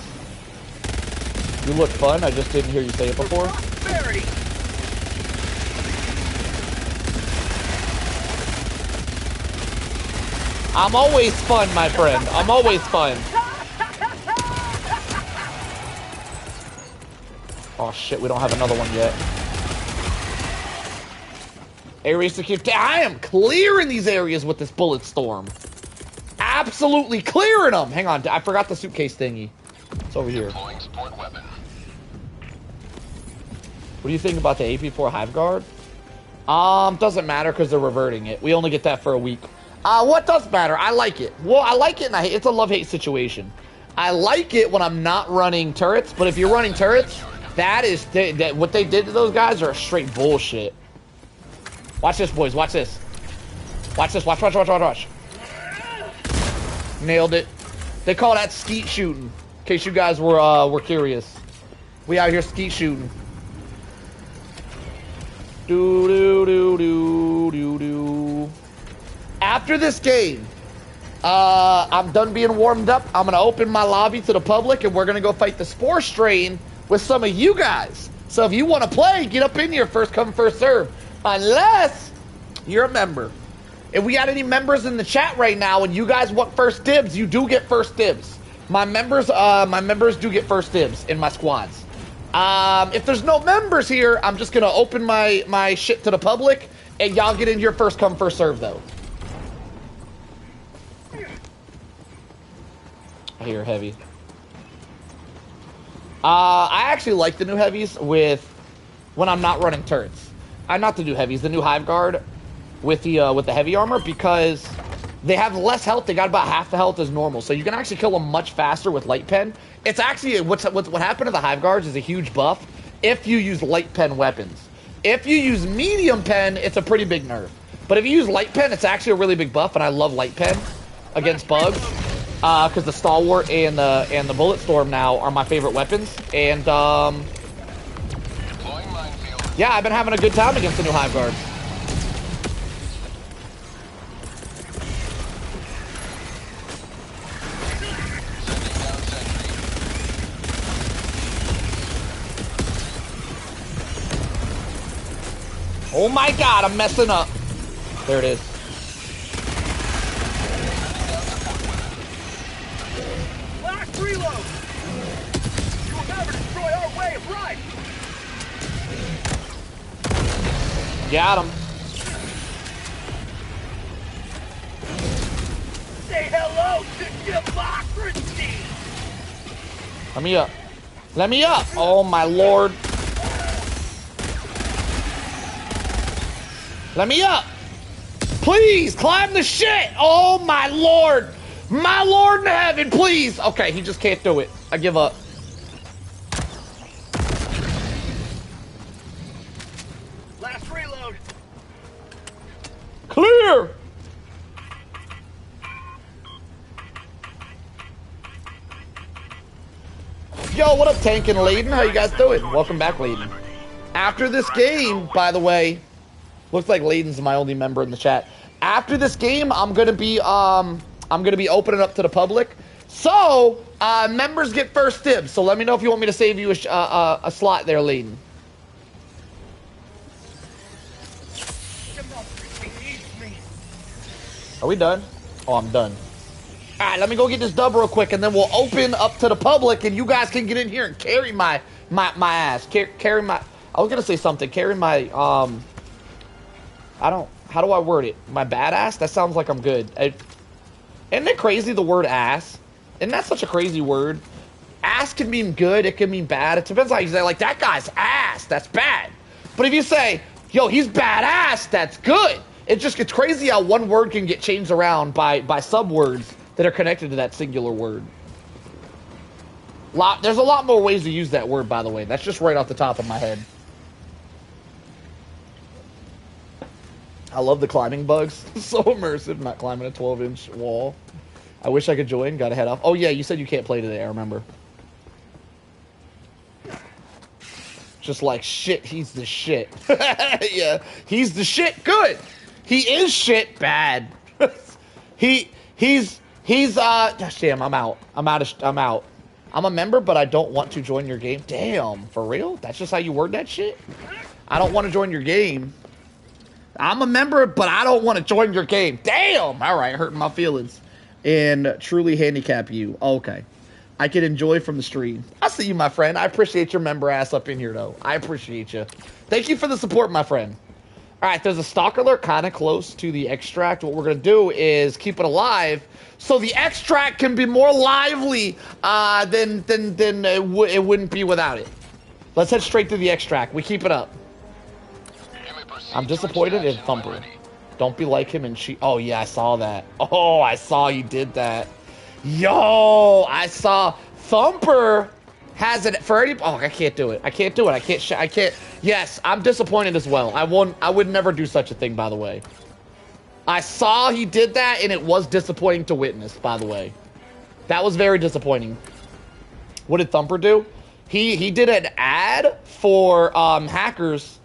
D: You look fun, I just didn't hear you say it before. I'm always fun, my friend. I'm always fun. Oh shit, we don't have another one yet. Areas to keep. I am clearing these areas with this bullet storm. Absolutely clearing them. Hang on, I forgot the suitcase thingy. It's over here. What do you think about the AP4 Hive Guard? Doesn't matter because they're reverting it. We only get that for a week. What does matter? I like it. Well, I like it, and it's a love-hate situation. I like it when I'm not running turrets, but if you're running turrets, what they did to those guys are straight bullshit. Watch this, boys. Watch this. Watch this. Watch. Nailed it. They call that skeet shooting. In case you guys were curious. We out here skeet shooting. Do. After this game, I'm done being warmed up. I'm gonna open my lobby to the public, and we're gonna go fight the Spore Strain with some of you guys. So if you want to play, get up in here. First come, first serve. Unless you're a member. If we got any members in the chat right now, and you guys want first dibs, you do get first dibs. My members do get first dibs in my squads. If there's no members here, I'm just gonna open my shit to the public, and y'all get in here first come, first serve though. I hear heavy. I actually like the new heavies when I'm not running turrets. Not the new heavies, the new Hive Guard with the heavy armor, because they have less health. They got about half the health as normal, so you can actually kill them much faster with light pen. It's actually what happened to the Hive Guards is a huge buff if you use light pen weapons. If you use medium pen, it's a pretty big nerf. But if you use light pen, it's actually a really big buff, and I love light pen against bugs. Because the Stalwart and the Bullet Storm now are my favorite weapons, and Yeah, I've been having a good time against the new Hive Guards. Oh my god, I'm messing up. There it is.
F: Last reload! You'll never destroy our way of life!
D: Got him.
F: Say hello to democracy!
D: Let me up. Let me up. Oh my lord. Let me up. Please climb the shit. Oh my lord. My lord in heaven, please. Okay, he just can't do it. I give up.
F: Last reload!
D: Clear. Yo, what up, Tank and Layden? How you guys doing? Welcome back, Layden. After this game, by the way, looks like Layden's my only member in the chat. After this game, I'm gonna be opening up to the public. So members get first dibs. So let me know if you want me to save you a slot there, Layden.
F: Democracy needs me.
D: Are we done? Oh, I'm done. All right, let me go get this dub real quick, and then we'll open up to the public, and you guys can get in here and carry my ass. Carry my. I was gonna say something. Carry my I don't. How do I word it? My badass? That sounds like I'm good. Isn't it crazy, the word ass? Isn't that such a crazy word? Ass can mean good. It can mean bad. It depends how you say. Like, that guy's ass. That's bad. But if you say, yo, he's badass, that's good. It just gets crazy how one word can get changed around by subwords that are connected to that singular word. There's a lot more ways to use that word, by the way. That's just right off the top of my head. I love the climbing bugs. So immersive, not climbing a 12-inch wall. I wish I could join. Gotta head off. Oh, yeah, you said you can't play today. I remember. Just like, shit, he's the shit. Yeah, he's the shit. Good. He is shit. Bad. He's gosh damn, I'm out. I'm out. I'm a member, but I don't want to join your game. Damn, for real? That's just how you word that shit? I don't want to join your game. I'm a member, but I don't want to join your game. Damn! All right, hurting my feelings. And truly handicap you. Okay. I can enjoy from the stream. I see you, my friend. I appreciate your member ass up in here, though. I appreciate you. Thank you for the support, my friend. All right, there's a stock alert kind of close to the extract. What we're going to do is keep it alive so the extract can be more lively than it wouldn't be without it. Let's head straight to the extract. We keep it up. I'm disappointed in Thumper. Don't be like him and she. Oh, yeah, I saw that. Oh, I saw you did that. Yo, I saw Thumper has it for any. Oh, I can't do it. I can't do it. I can't. Yes, I'm disappointed as well. I would never do such a thing, by the way. I saw he did that, and it was disappointing to witness, by the way. That was very disappointing. What did Thumper do? He did an ad for hackers.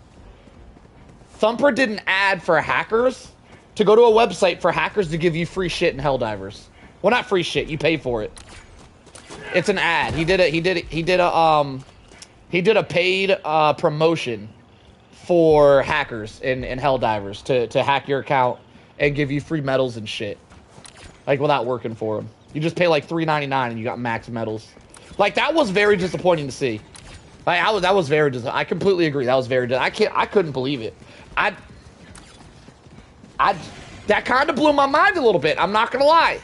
D: Thumper did an ad for hackers to go to a website for hackers to give you free shit in Helldivers. Well, not free shit. You pay for it. It's an ad. He did a paid promotion for hackers in Helldivers to hack your account and give you free medals and shit. Like, without working for them. You just pay like $3.99 and you got max medals. Like, that was very disappointing to see. Like, that was very disappointing. I completely agree. That was very I couldn't believe it. That kind of blew my mind a little bit. I'm not gonna lie.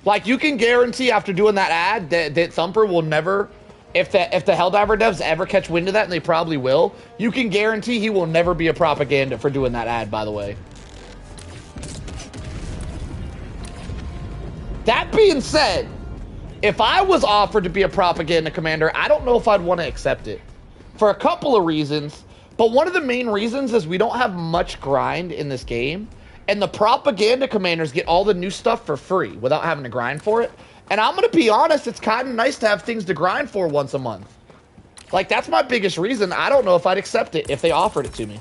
D: Like, you can guarantee after doing that ad that Thumper will never, if the Helldiver devs ever catch wind of that, and they probably will, you can guarantee he will never be a propaganda for doing that ad, by the way. That being said, if I was offered to be a propaganda commander, I don't know if I'd want to accept it. For a couple of reasons, but one of the main reasons is we don't have much grind in this game. And the propaganda commanders get all the new stuff for free without having to grind for it. And I'm going to be honest, it's kind of nice to have things to grind for once a month. Like, that's my biggest reason. I don't know if I'd accept it if they offered it to me.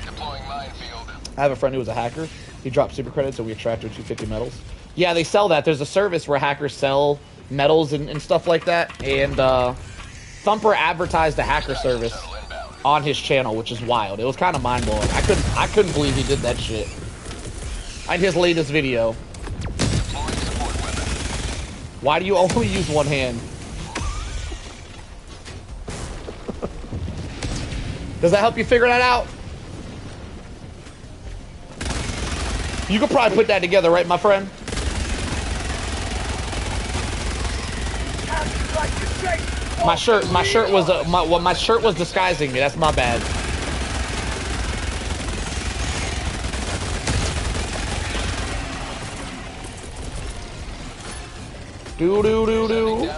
C: Deploying minefield.
D: I have a friend who was a hacker. He dropped super credits and we extracted 250 medals. Yeah, they sell that. There's a service where hackers sell medals and stuff like that. And Thumper advertised a hacker service on his channel, which is wild. It was kind of mind-blowing. I couldn't believe he did that shit. And his latest video. Why do you only use one hand? Does that help you figure that out? You could probably put that together, right, my friend? My shirt was disguising me. That's my bad. Do do do do.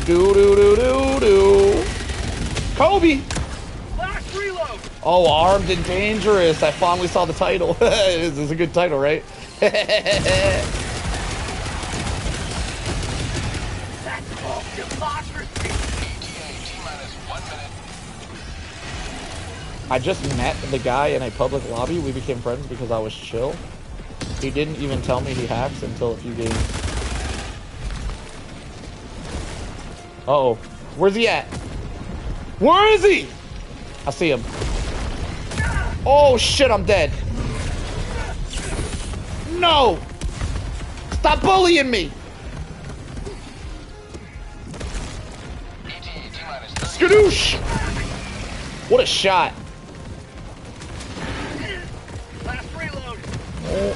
D: Do do do do do. Kobe. Oh, Armed and Dangerous. I finally saw the title. This is a good title, right?
F: That's called democracy.
D: I just met the guy in a public lobby. We became friends because I was chill. He didn't even tell me he hacks until a few games. Uh-oh. Where's he at? Where is he? I see him. Oh shit, I'm dead. No! Stop bullying me! Skadoosh! What a shot.
F: Last reload.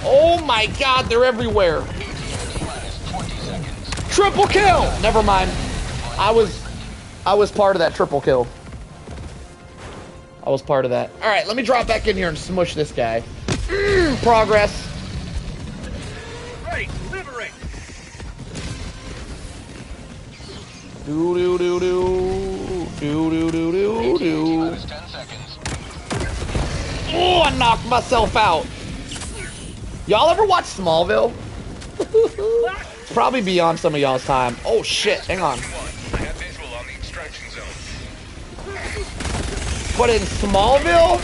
D: Oh my god, they're everywhere. Triple kill! Never mind. I was part of that triple kill. I was part of that. Alright, let me drop back in here and smush this guy. Progress.
F: Ready, liberate.
D: Do do do do. Do do do do do. Oh, I knocked myself out. Y'all ever watch Smallville? It's probably beyond some of y'all's time. Oh shit, hang on. But in Smallville,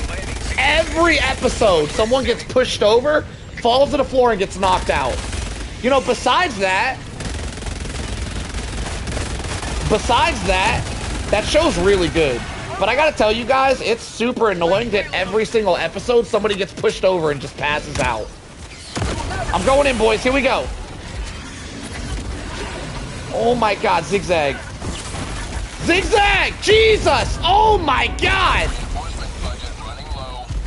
D: every episode, someone gets pushed over, falls to the floor, and gets knocked out. You know, besides that, that show's really good. But I gotta tell you guys, it's super annoying that every single episode, somebody gets pushed over and just passes out. I'm going in, boys. Here we go. Oh my god, zigzag. Zigzag! Jesus! Oh my god!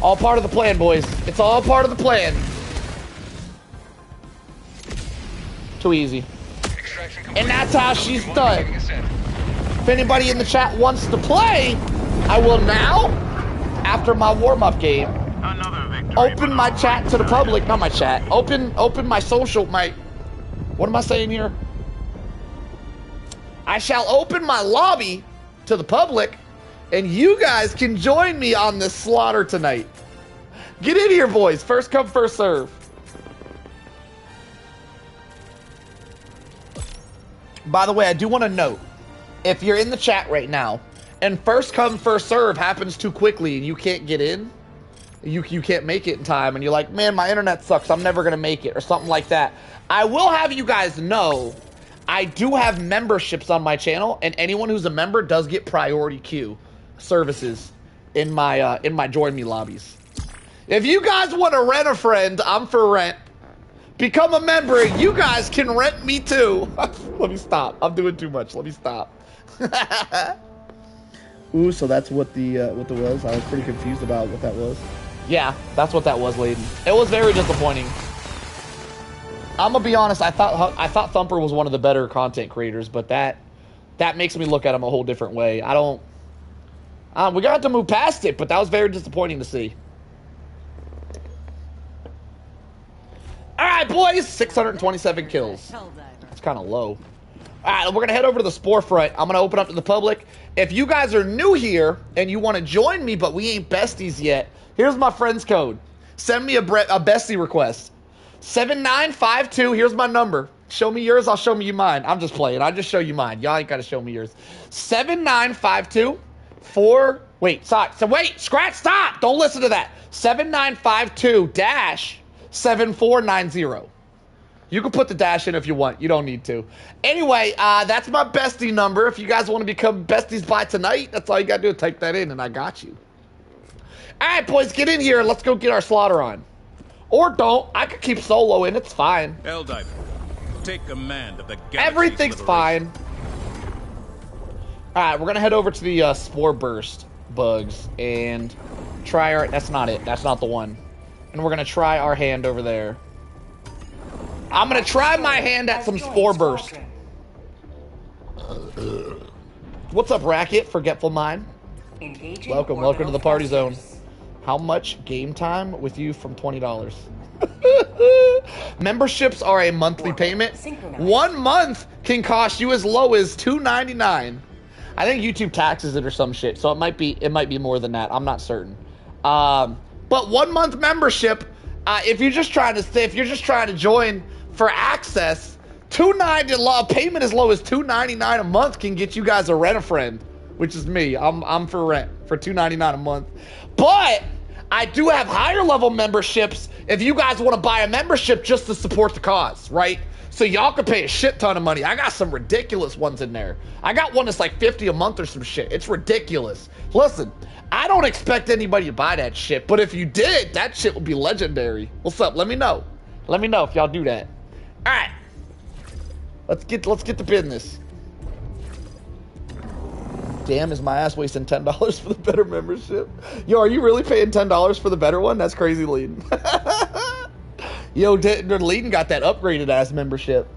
D: All part of the plan, boys. It's all part of the plan. Too easy. And that's how she's done. If anybody in the chat wants to play, I will now, after my warm-up game, open my chat to the public. Not my chat. Open my social, what am I saying here? I shall open my lobby to the public, and you guys can join me on this slaughter tonight. Get in here, boys. First come, first serve. By the way, I do want to note, if you're in the chat right now, and first come, first serve happens too quickly and you can't get in, you can't make it in time, and you're like, man, my internet sucks, I'm never going to make it, or something like that, I will have you guys know I do have memberships on my channel, and anyone who's a member does get priority queue services in my join me lobbies. If you guys want to rent a friend, I'm for rent. Become a member, you guys can rent me too. Let me stop. I'm doing too much. Let me stop. Ooh, so that's what the was. I was pretty confused about what that was. Yeah, that's what that was, Layden. It was very disappointing. I'm gonna be honest. I thought Thumper was one of the better content creators, but that makes me look at him a whole different way. We got to move past it, but that was very disappointing to see. All right, boys, 627 kills. It's kind of low. All right, we're gonna head over to the Spore front. I'm gonna open up to the public. If you guys are new here and you want to join me, but we ain't besties yet, here's my friend's code. Send me a bestie request. 7952, here's my number. Show me yours, I'll show me mine. I'm just playing. I'll just show you mine. Y'all ain't got to show me yours. 7952 4. Wait, stop. So wait, scratch, stop. Don't listen to that. 7952-7490. You can put the dash in if you want. You don't need to. Anyway, that's my bestie number. If you guys want to become besties by tonight, that's all you got to do. Type that in, and I got you. All right, boys, get in here. Let's go get our slaughter on. Or don't. I could keep solo in. It's fine.
B: Helldiver, take command of the galaxy's
D: Everything's
B: liberation.
D: fine. All right, we're going to head over to the Spore Burst bugs and try our... That's not it. That's not the one. And we're going to try our hand over there. I'm going to try my hand at some Spore Burst. What's up, Racket? Forgetful Mind. Welcome to the party zone. How much game time with you from $20? Memberships are a monthly payment. 1 month can cost you as low as $2.99. I think YouTube taxes it or some shit, so it might be more than that. I'm not certain. But 1 month membership, if you're just trying to join for access, a payment as low as $2.99 a month can get you guys a Rent-A-Friend, which is me. I'm for rent for $2.99 a month. But I do have higher level memberships if you guys want to buy a membership just to support the cause, right? So y'all can pay a shit ton of money. I got some ridiculous ones in there. I got one that's like $50 a month or some shit. It's ridiculous. Listen, I don't expect anybody to buy that shit, but if you did, that shit would be legendary. What's up? Let me know. Let me know if y'all do that. All right. Let's get to business. Damn, is my ass wasting $10 for the better membership? Yo, are you really paying $10 for the better one? That's crazy, Leadin. Yo, Leadin got that upgraded ass membership.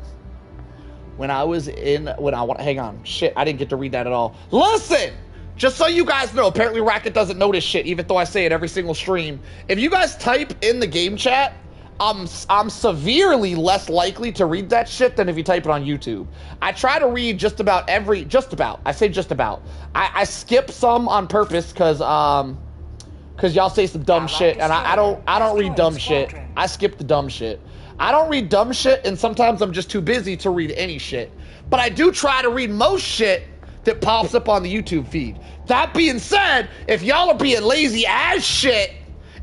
D: Hang on. Shit, I didn't get to read that at all. Listen! Just so you guys know, apparently Racket doesn't know this shit, even though I say it every single stream. If you guys type in the game chat, I'm severely less likely to read that shit than if you type it on YouTube. I try to read just about. I say just about. I skip some on purpose because y'all say some dumb shit, and I don't read dumb shit. I skip the dumb shit. I don't read dumb shit, and sometimes I'm just too busy to read any shit. But I do try to read most shit that pops up on the YouTube feed. That being said, if y'all are being lazy as shit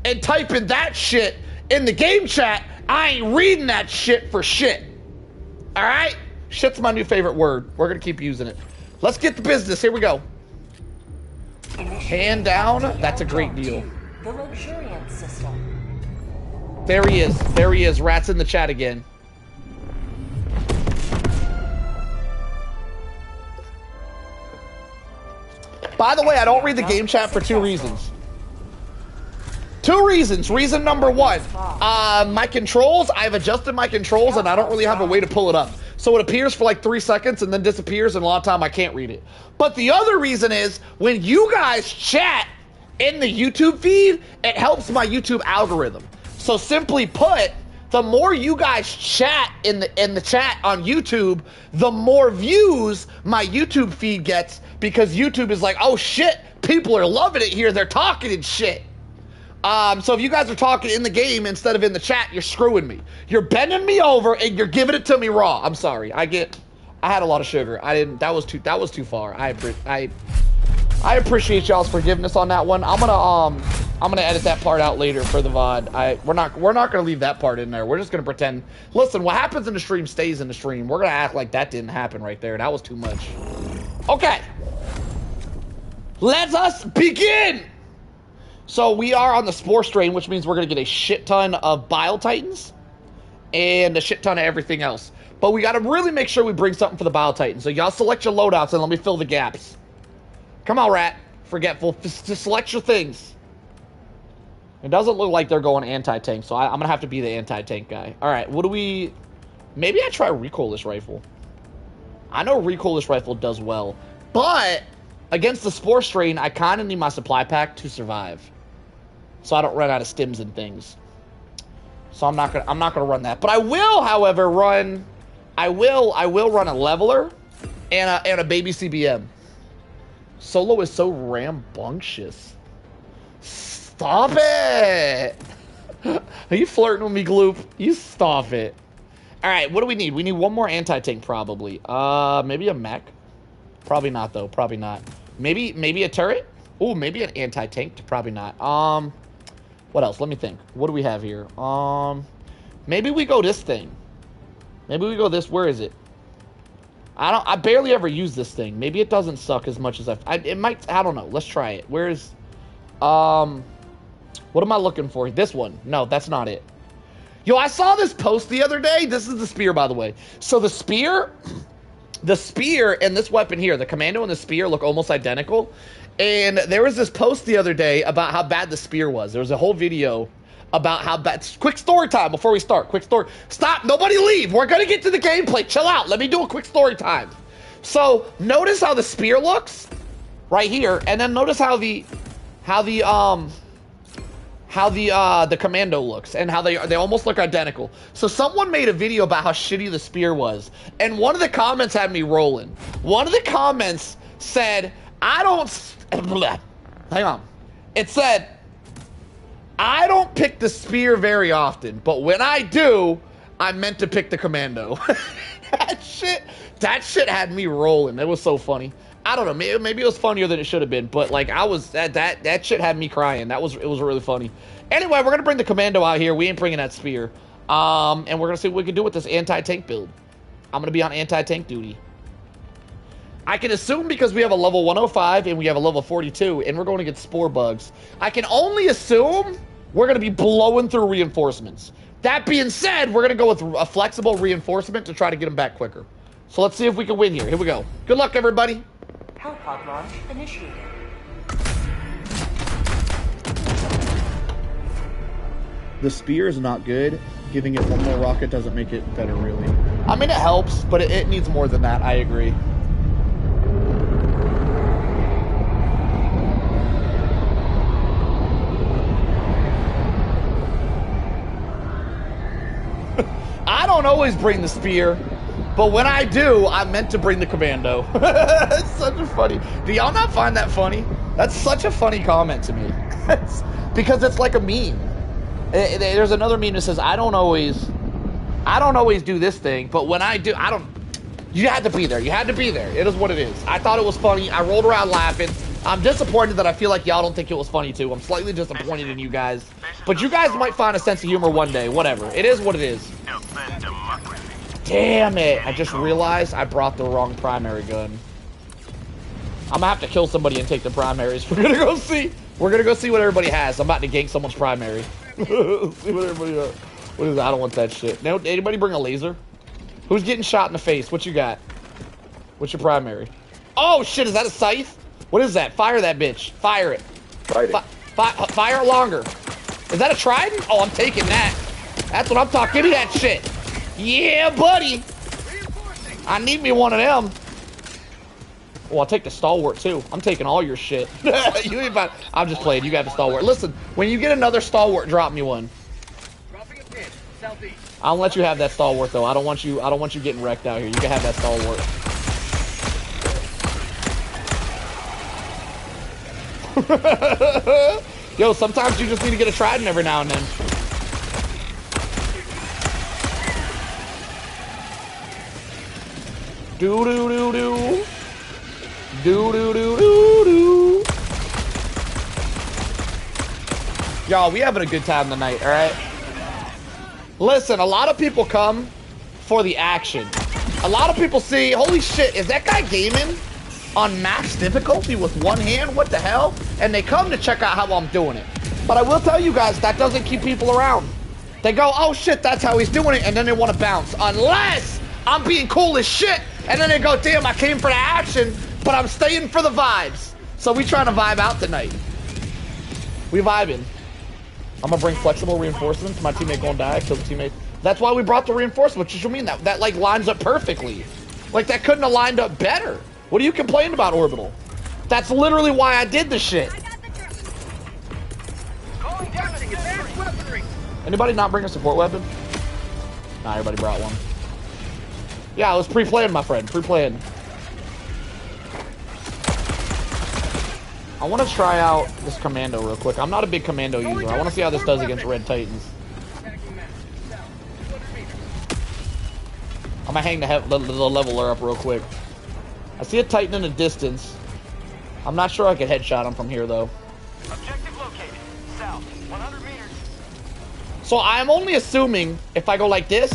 D: and typing that shit in the game chat, I ain't reading that shit for shit. All right? Shit's my new favorite word. We're going to keep using it. Let's get to business. Here we go. Hand down. That's a great deal.
E: The luxuriance system.
D: There he is. There he is. Rat's in the chat again. By the way, I don't read the game chat for 2 reasons. 2 reasons. Reason number 1, my controls, I've adjusted my controls and I don't really have a way to pull it up. So it appears for like 3 seconds and then disappears, and a lot of time I can't read it. But the other reason is when you guys chat in the YouTube feed, it helps my YouTube algorithm. So simply put, the more you guys chat in the chat on YouTube, the more views my YouTube feed gets, because YouTube is like, oh shit, people are loving it here, they're talking and shit. So if you guys are talking in the game instead of in the chat, you're screwing me. You're bending me over and you're giving it to me raw. I'm sorry. I had a lot of sugar. That was too far. I appreciate y'all's forgiveness on that one. I'm gonna edit that part out later for the VOD. We're not gonna leave that part in there. We're just gonna pretend. Listen, what happens in the stream stays in the stream. We're gonna act like that didn't happen right there. That was too much. Okay. Let us begin. So we are on the Spore strain, which means we're going to get a shit ton of Bile Titans and a shit ton of everything else. But we got to really make sure we bring something for the Bile Titans. So y'all select your loadouts and let me fill the gaps. Come on, Rat. Forgetful. Just select your things. It doesn't look like they're going anti-tank, so I'm going to have to be the anti-tank guy. All right, what do we... Maybe I try recoilless rifle. I know recoilless rifle does well, but against the Spore strain, I kind of need my supply pack to survive, so I don't run out of stims and things. So I'm not gonna run that. But I will, however, run. I will run a leveler and a baby CBM. Solo is so rambunctious. Stop it! Are you flirting with me, Gloop? You stop it. All right, what do we need? We need one more anti-tank, probably. Maybe a mech. Probably not, though. Probably not. Maybe a turret. Oh, maybe an anti-tank. Probably not. What else? Let me think. What do we have here? Maybe we go this thing. Maybe we go this. Where is it? I barely ever use this thing. Maybe it doesn't suck as much as it might. I don't know. Let's try it. Where's what am I looking for? This one. No, that's not it. Yo, I saw this post the other day. This is the spear, by the way. So the spear and this weapon here, the commando and the spear, look almost identical. And there was this post the other day about how bad the spear was. There was a whole video about how bad. Quick story time before we start. Quick story. Stop. Nobody leave. We're going to get to the gameplay. Chill out. Let me do a quick story time. So notice how the spear looks right here. And then notice how the commando looks and how they almost look identical. So someone made a video about how shitty the spear was. And one of the comments had me rolling. One of the comments said, hang on. It said, I don't pick the spear very often, but when I do, I meant to pick the commando. That shit had me rolling. It was so funny. I don't know. Maybe it was funnier than it should have been, but like that shit had me crying. It was really funny. Anyway, we're gonna bring the commando out here. We ain't bringing that spear. And we're gonna see what we can do with this anti-tank build. I'm gonna be on anti-tank duty. I can assume because we have a level 105 and we have a level 42 and we're going to get spore bugs. I can only assume we're going to be blowing through reinforcements. That being said, we're going to go with a flexible reinforcement to try to get them back quicker. So let's see if we can win here. Here we go. Good luck, everybody.
E: Hellpod launch initiated.
D: The spear is not good. Giving it one more rocket doesn't make it better, really. I mean, it helps, but it needs more than that. I agree. I don't always bring the spear, but when I do, I meant to bring the commando. It's such a funny. Do y'all not find that funny? That's such a funny comment to me. Because it's like a meme. There's another meme that says, I don't always do this thing, but when I do, you had to be there. You had to be there. It is what it is. I thought it was funny. I rolled around laughing. I'm disappointed that I feel like y'all don't think it was funny too. I'm slightly disappointed in you guys. But you guys might find a sense of humor one day. Whatever. It is what it is. Damn it. I just realized I brought the wrong primary gun. I'm gonna have to kill somebody and take the primaries. We're gonna go see what everybody has. I'm about to gank someone's primary. See what everybody got. What is that? I don't want that shit. No, anybody bring a laser? Who's getting shot in the face? What you got? What's your primary? Oh shit, is that a scythe? What is that? Fire that bitch. Fire it. Fire it longer. Is that a trident? Oh, I'm taking that. That's what I'm talking. Give me that shit. Yeah, buddy. I need me one of them. Oh, I'll take the stalwart too. I'm taking all your shit. I'm just playing. You got the stalwart. Listen, when you get another stalwart, drop me one.
F: Dropping a pin, southeast.
D: I'll let you have that stalwart though. I don't want you getting wrecked out here. You can have that stalwart. Yo, sometimes you just need to get a trident every now and then. Do do do do. Do do do do do. Y'all, we having a good time tonight, all right? Listen, a lot of people come for the action. A lot of people see, holy shit, is that guy gaming on max difficulty with one hand? What the hell? And they come to check out how I'm doing it. But I will tell you guys, that doesn't keep people around. They go, oh shit, that's how he's doing it, and then they want to bounce. Unless I'm being cool as shit, and then they go, damn, I came for the action, but I'm staying for the vibes. So we trying to vibe out tonight. We vibing. I'm gonna bring flexible reinforcements. My teammate gonna die, kill the teammate. That's why we brought the reinforcements. What you mean? That like lines up perfectly. Like that couldn't have lined up better. What are you complaining about, Orbital? That's literally why I did the shit.
F: Calling down advanced weaponry.
D: Anybody not bring a support weapon? Nah, everybody brought one. Yeah, I was pre-playing, my friend. Pre-playing. I want to try out this commando real quick. I'm not a big commando user. I want to see how this does against Red Titans. I'm gonna hang the leveler up real quick. I see a Titan in the distance. I'm not sure I can headshot him from here though.
F: Objective located. South, 100 meters.
D: So I'm only assuming if I go like this.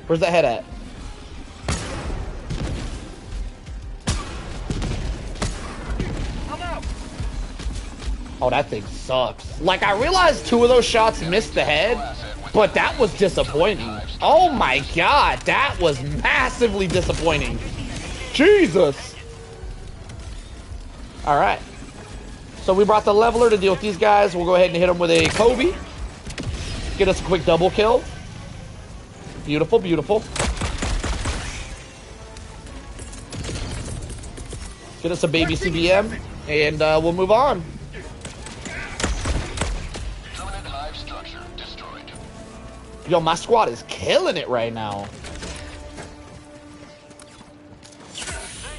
D: Where's that head at?
F: I'm out.
D: Oh, that thing sucks. Like, I realized 2 of those shots missed the head, but that was disappointing. Oh my god, that was massively disappointing. Jesus. Alright. So we brought the leveler to deal with these guys. We'll go ahead and hit them with a Kobe. Get us a quick double kill. Beautiful, beautiful. Get us a baby CBM, and we'll move on. Yo, my squad is killing it right now.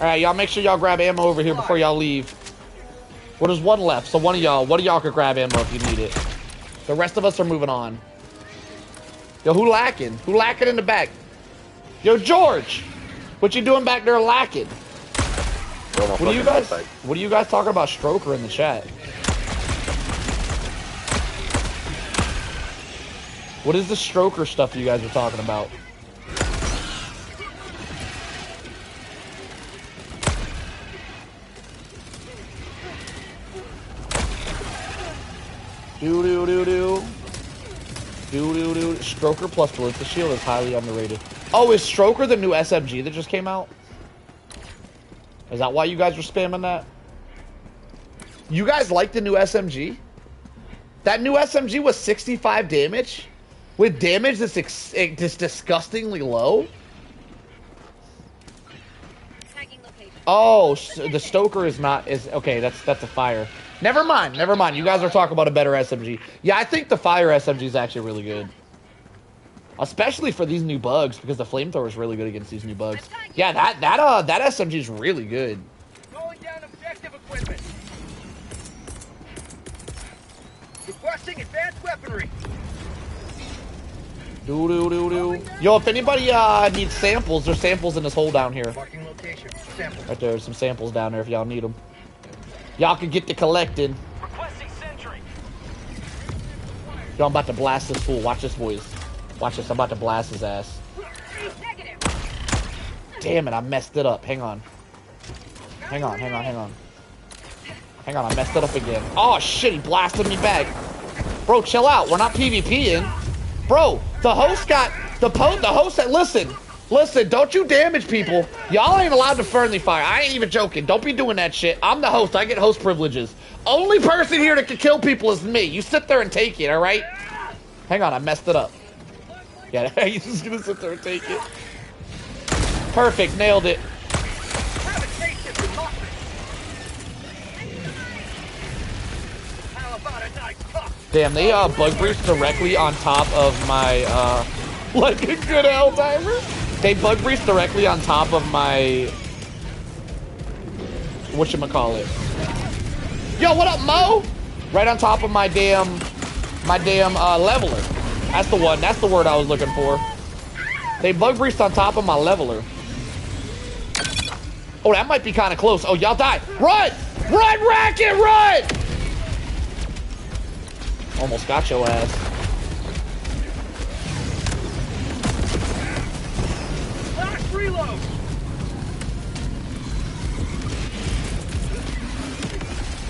D: Alright, y'all make sure y'all grab ammo over here before y'all leave. Well, there's 1 left, so one of y'all could grab ammo if you need it. The rest of us are moving on. Yo, who lacking? Who lacking in the back? Yo, George! What you doing back there lacking? What do you guys talking about Stroker in the chat? What is the Stroker stuff you guys are talking about? Do-do-do-do. Do-do-do. Stroker plus Ballista Shield is highly underrated. Oh, is Stroker the new SMG that just came out? Is that why you guys are spamming that? You guys like the new SMG? That new SMG was 65 damage? With damage that's disgustingly low? Oh, the Stoker is not... Okay, that's a fire. Never mind. You guys are talking about a better SMG. Yeah, I think the fire SMG is actually really good. Especially for these new bugs, because the flamethrower is really good against these new bugs. Yeah, that SMG is really good.
F: Rolling down objective equipment. Requesting advanced weaponry.
D: Yo, if anybody needs samples, there's samples in this hole down here.
F: Marking location. Sample.
D: Right there's some samples down there if y'all need them. Y'all can get to collecting.
F: Requesting sentry.
D: Yo, I'm about to blast this fool. Watch this, boys. Watch this. I'm about to blast his ass. Damn it, I messed it up. Hang on. Hang on. I messed it up again. Oh, shit, he blasted me back. Bro, chill out. We're not PvPing. Bro, the host got... The host said, listen, don't you damage people. Y'all ain't allowed to friendly fire. I ain't even joking. Don't be doing that shit. I'm the host. I get host privileges. Only person here that can kill people is me. You sit there and take it, all right? Hang on, I messed it up. Yeah, he's just gonna sit there and take it. Perfect, nailed it. Damn, they bug breached directly on top of my like a good Helldiver. They bug breached directly on top of my whatchamacallit. Yo, what up, Mo? Right on top of my damn leveler. That's the one. That's the word I was looking for. They bug breached on top of my leveler. Oh, that might be kind of close. Oh, y'all died. Run! Run, Racket, run! Almost got your ass.
F: Last reload.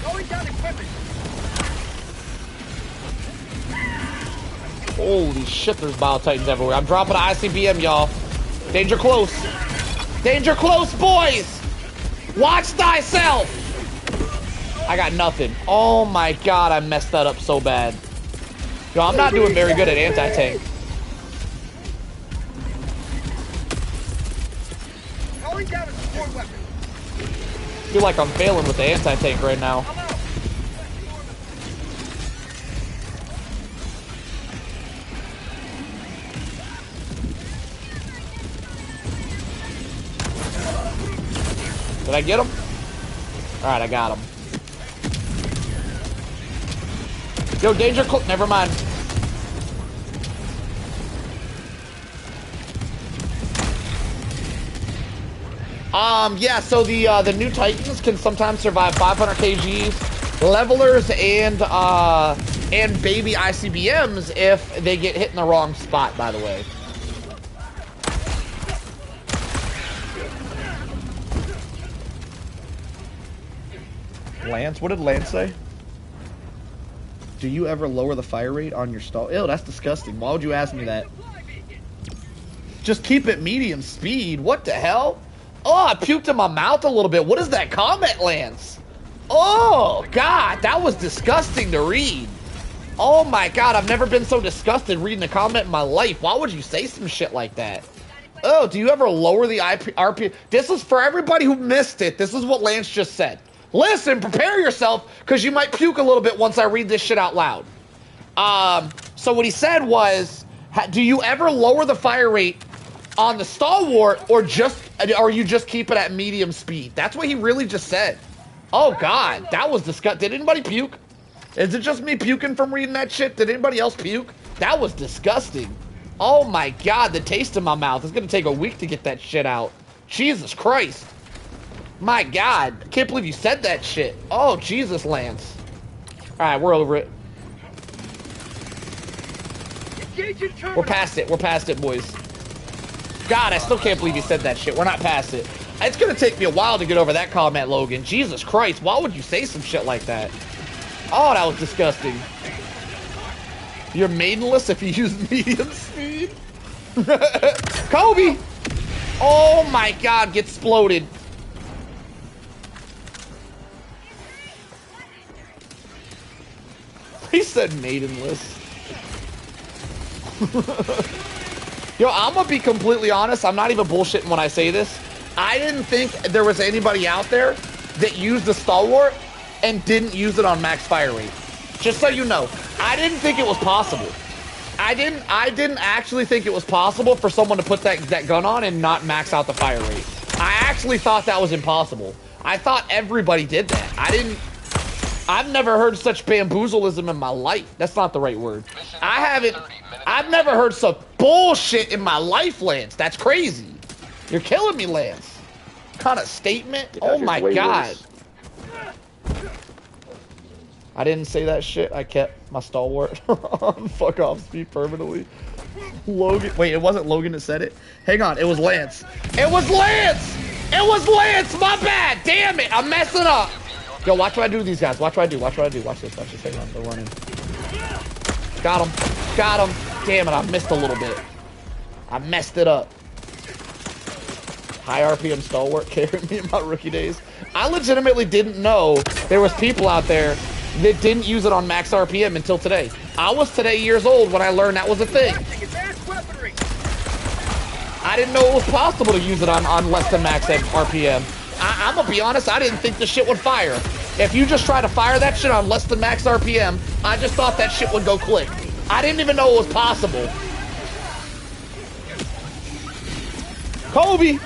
F: Going down equipment.
D: Holy shit, there's Bio Titans everywhere. I'm dropping an ICBM, y'all. Danger close. Danger close, boys! Watch thyself! I got nothing. Oh my god, I messed that up so bad. Yo, I'm not doing very good at anti-tank.
F: Calling down a support weapon.
D: I feel like I'm failing with the anti-tank right now. Did I get him? Alright, I got him. Yo, danger close. Never mind. Yeah, so the new Titans can sometimes survive 500 kgs, levelers, and baby ICBMs if they get hit in the wrong spot, by the way. Lance? What did Lance say? Do you ever lower the fire rate on your stall? Ew, that's disgusting. Why would you ask me that? Just keep it medium speed. What the hell? Oh, I puked in my mouth a little bit. What is that comment, Lance? Oh, God, that was disgusting to read. Oh, my God, I've never been so disgusted reading a comment in my life. Why would you say some shit like that? Oh, do you ever lower the RP? This is for everybody who missed it. This is what Lance just said. Listen, prepare yourself, because you might puke a little bit once I read this shit out loud. So what he said was, do you ever lower the fire rate on the stalwart, or you just keep it at medium speed? That's what he really just said. Oh, God, that was disgusting. Did anybody puke? Is it just me puking from reading that shit? Did anybody else puke? That was disgusting. Oh, my God, the taste in my mouth. It's going to take a week to get that shit out. Jesus Christ. My God, I can't believe you said that shit. Oh, Jesus, Lance. All right, we're over it. We're past it. We're past it, boys. God, I still can't believe you said that shit. We're not past it. It's going to take me a while to get over that comment, Logan. Jesus Christ, why would you say some shit like that? Oh, that was disgusting. You're maidenless if you use medium speed? Kobe! Oh, my God, get exploded. He said maidenless. Yo, I'm gonna be completely honest. I'm not even bullshitting when I say this. I didn't think there was anybody out there that used the stalwart and didn't use it on max fire rate. Just so you know, I didn't think it was possible. I didn't actually think it was possible for someone to put that gun on and not max out the fire rate. I actually thought that was impossible. I thought everybody did that. I've never heard such bamboozleism in my life. That's not the right word. I've never heard such bullshit in my life, Lance. That's crazy. You're killing me, Lance. What kind of statement? Oh my God. I didn't say that shit. I kept my stalwart on fuck off speed permanently. Logan. Wait, it wasn't Logan that said it? Hang on. It was Lance. It was Lance! It was Lance! My bad! Damn it! I'm messing up. Yo, watch what I do to these guys. Watch what I do. Watch what I do. Watch this. Watch this. Hang on. They're running. Got him. Got him. Damn it. I missed a little bit. I messed it up. High RPM stalwart carried me in my rookie days. I legitimately didn't know there was people out there that didn't use it on max RPM until today. I was today years old when I learned that was a thing. I didn't know it was possible to use it on less than max RPM. I'm gonna be honest, I didn't think the shit would fire. If you just try to fire that shit on less than max RPM, I just thought that shit would go click. I didn't even know it was possible. Kobe!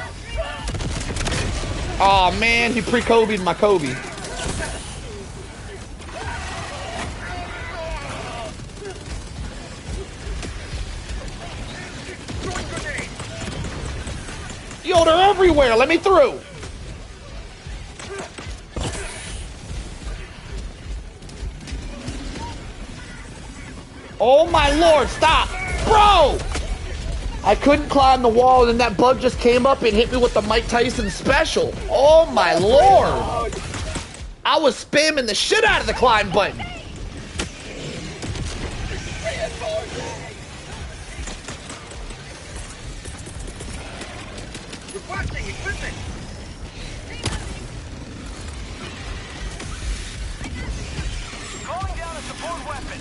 D: Oh man, he pre-Kobe'd my Kobe. Yo, they're everywhere. Let me through. Oh my Lord, stop. Bro! I couldn't climb the wall and then that bug just came up and hit me with the Mike Tyson special. Oh my Lord. I was spamming the shit out of the climb button.
F: Requesting equipment. Calling down a support weapon.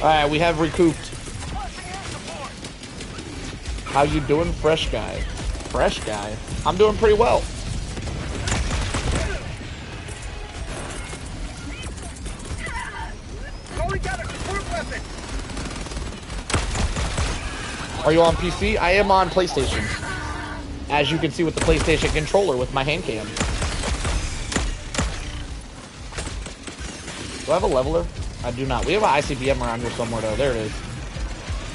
D: Alright, we have recouped. How you doing, fresh guy? Fresh guy? I'm doing pretty well.
F: Calling down a support weapon.
D: Are you on PC? I am on PlayStation. As you can see with the PlayStation controller with my hand cam. Do I have a leveler? I do not. We have an ICBM around here somewhere though. There it is.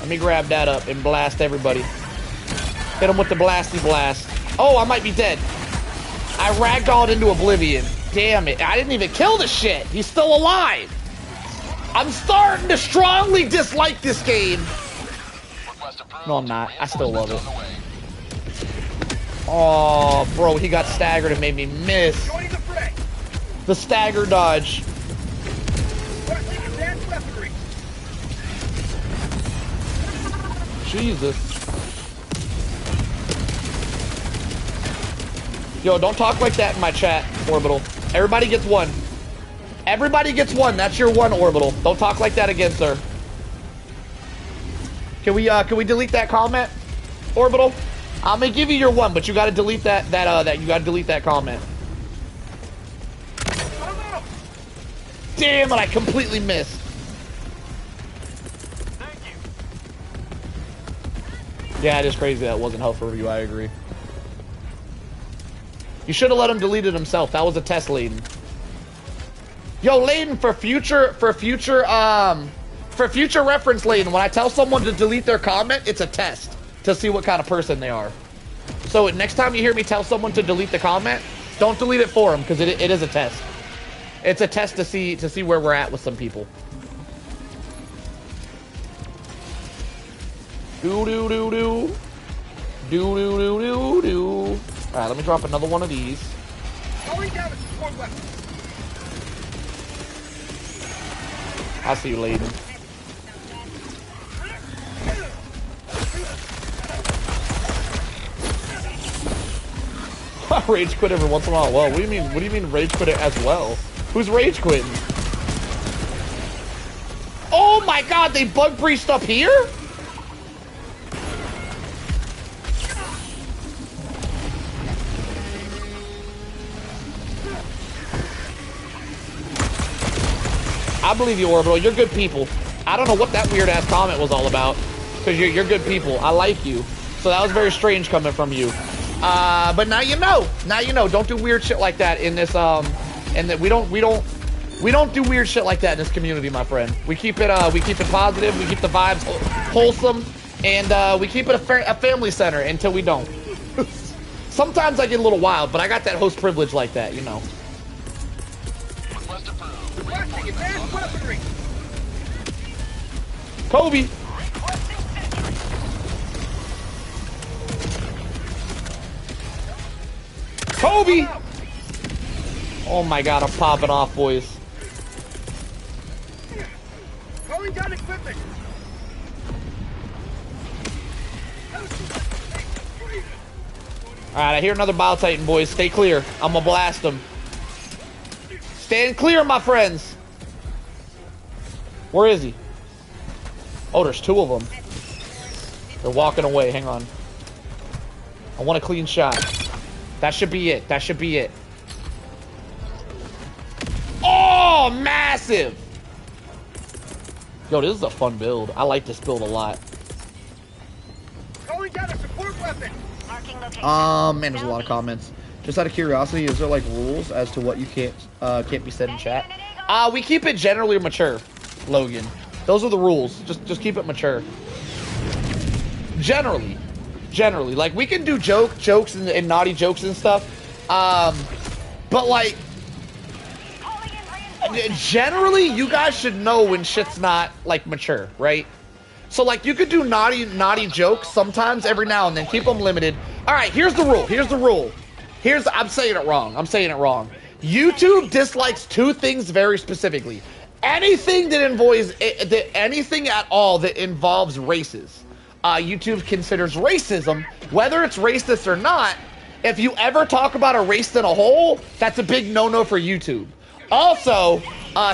D: Let me grab that up and blast everybody. Hit him with the blasty blast. Oh, I might be dead. I ragdolled into oblivion. Damn it. I didn't even kill the shit. He's still alive. I'm starting to strongly dislike this game. No, I'm not. I still love it. Oh, bro, he got staggered and made me miss. The stagger dodge. Jesus. Yo, don't talk like that in my chat, Orbital. Everybody gets one. Everybody gets one. That's your one, Orbital. Don't talk like that again, sir. Can we delete that comment, Orbital? I'm gonna give you your one, but you gotta delete that you gotta delete that comment. Damn it, I completely missed.
F: Thank you.
D: Yeah, it is crazy that wasn't health review, I agree. You should have let him delete it himself. That was a test, Layden. Yo, Layden, for future reference, Layden, when I tell someone to delete their comment, it's a test to see what kind of person they are. So next time you hear me tell someone to delete the comment, don't delete it for them, because it is a test. It's a test to see where we're at with some people. Do. Alright, let me drop another one of these. I see you, Layden. I rage quit every once in a while. Well, what do you mean rage quit it as well? Who's rage quitting? Oh my god, they bug breached up here? I believe you, Orbital. You're good people. I don't know what that weird ass comment was all about, because you're good people. I like you. So that was very strange coming from you. But now you know. Now you know. Don't do weird shit like that in this and that we don't do weird shit like that in this community, my friend. We keep it positive. We keep the vibes wholesome, and we keep it a family center until we don't. Sometimes I get a little wild, but I got that host privilege like that, you know. Kobe. Kobe. Oh my god, I'm popping off, boys.
F: Calling down equipment.
D: Alright, I hear another Bile Titan, boys. Stay clear. I'm gonna blast them. Stand clear, my friends. Where is he? Oh, there's two of them. They're walking away. Hang on. I want a clean shot. That should be it. That should be it. Oh, massive! Yo, this is a fun build. I like this build a lot.
F: Calling down a support weapon.
D: Man, there's a lot of comments. Just out of curiosity, is there like rules as to what you can't be said in chat? We keep it generally mature, Logan. Those are the rules. Just keep it mature. Generally, like we can do jokes and naughty jokes and stuff. But like, generally, you guys should know when shit's not like mature, right? So like, you could do naughty jokes sometimes, every now and then. Keep them limited. All right, here's the rule. Here's the rule. I'm saying it wrong. YouTube dislikes two things very specifically. Anything that involves anything at all that involves races. YouTube considers racism, whether it's racist or not. If you ever talk about a race in a whole, that's a big no-no for YouTube. Also,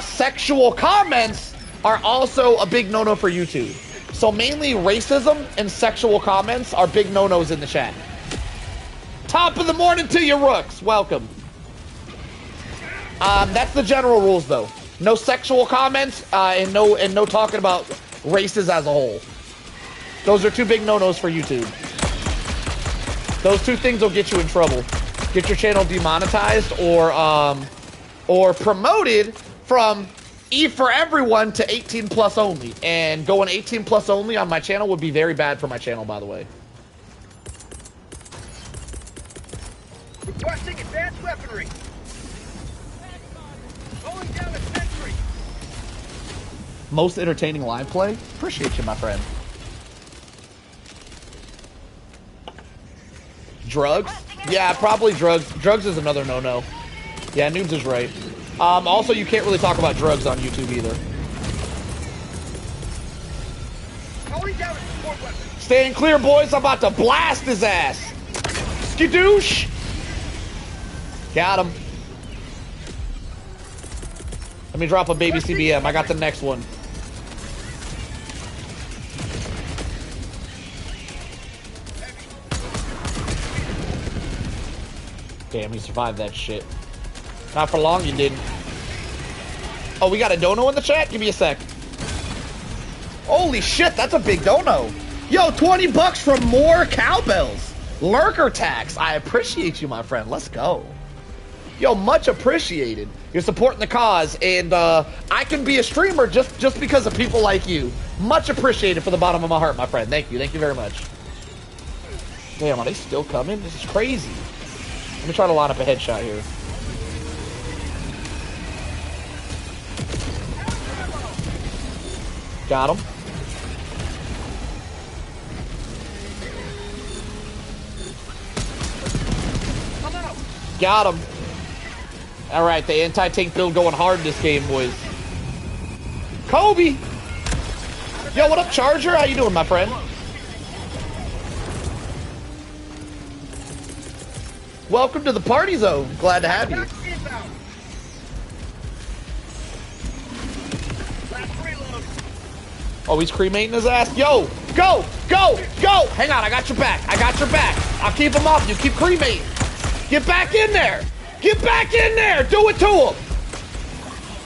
D: sexual comments are also a big no-no for YouTube. So mainly racism and sexual comments are big no-nos in the chat. Top of the morning to you, Rooks. Welcome. That's the general rules, though. No sexual comments, and no talking about races as a whole. Those are two big no-nos for YouTube. Those two things will get you in trouble. Get your channel demonetized or promoted from E for everyone to 18 plus only. And going 18 plus only on my channel would be very bad for my channel, by the way.
F: Requesting advanced weaponry. Calling down a sentry.
D: Most entertaining live play? Appreciate you, my friend. Drugs? Yeah, probably drugs. Drugs is another no-no. Yeah, Noobs is right. Also, you can't really talk about drugs on YouTube either.
F: Calling down a support weapon.
D: Staying clear, boys. I'm about to blast his ass. Skadoosh. Got him. Let me drop a baby CBM. I got the next one. Damn, you survived that shit. Not for long, you didn't. Oh, we got a dono in the chat? Give me a sec. Holy shit, that's a big dono. Yo, 20 bucks from more cowbells. Lurker tax. I appreciate you, my friend. Let's go. Yo, much appreciated. You're supporting the cause, and I can be a streamer just because of people like you. Much appreciated from the bottom of my heart, my friend. Thank you. Thank you very much. Damn, are they still coming? This is crazy. Let me try to line up a headshot here. Got him. Got him. All right, the anti-tank build going hard in this game, boys. Kobe. Yo, what up, Charger? How you doing, my friend? Welcome to the party zone. Glad to have you. Oh, he's cremating his ass. Yo, go, go, go. Hang on, I got your back. I got your back. I'll keep him off you. Keep cremating. Get back in there. Get back in there. Do it to him.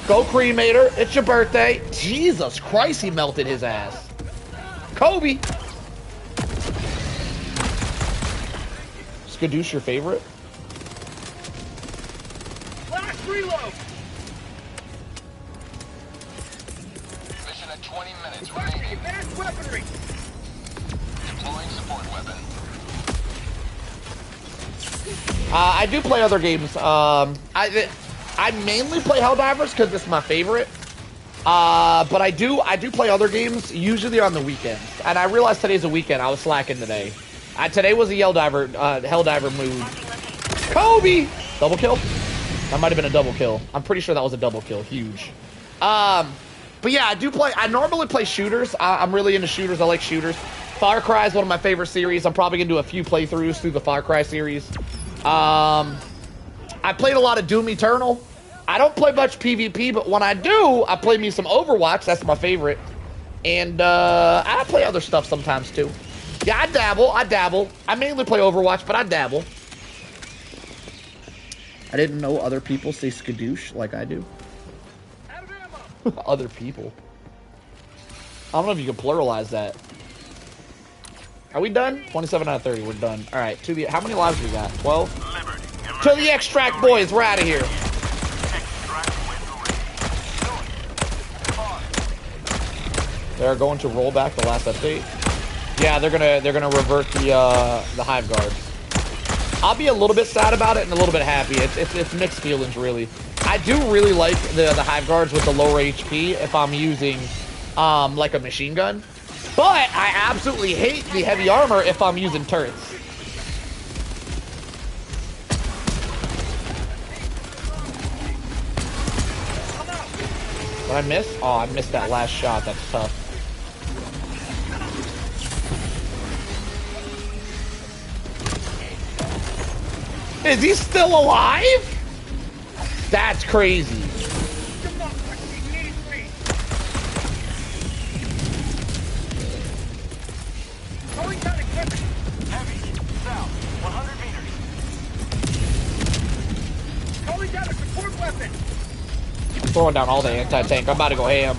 D: Go, cremator. It's your birthday. Jesus Christ, he melted his ass. Kobe. Skadoosh your favorite?
F: Last reload.
C: Mission at 20 minutes
F: Requesting
C: remaining.
F: advanced weaponry.
C: Deploying support weapon.
D: I do play other games. I mainly play Helldivers because it's my favorite. But I do play other games usually on the weekends. And I realized today's a weekend. I was slacking today. Today was a Helldiver mood. Kobe! Double kill? That might have been a double kill. I'm pretty sure that was a double kill. Huge. But yeah, I normally play shooters. I'm really into shooters. I like shooters. Far Cry is one of my favorite series. I'm probably going to do a few playthroughs through the Far Cry series. I played a lot of Doom Eternal. I don't play much PvP, but when I do, I play me some Overwatch. That's my favorite. And I play other stuff sometimes too. Yeah, I dabble. I mainly play Overwatch, but I dabble. I didn't know other people say skadoosh like I do. Other people. I don't know if you can pluralize that. Are we done? 27 out of 30, we're done. All right, how many lives we got? 12? To the extract, boys, we're out of here. They're going to roll back the last update. Yeah, they're gonna revert the hive guards. I'll be a little bit sad about it and a little bit happy. It's mixed feelings, really. I do really like the hive guards with the lower HP if I'm using like a machine gun. But I absolutely hate the heavy armor if I'm using turrets. Did I miss? Oh, I missed that last shot. That's tough. Is he still alive? That's crazy. Throwing down all the anti-tank. I'm about to go ham.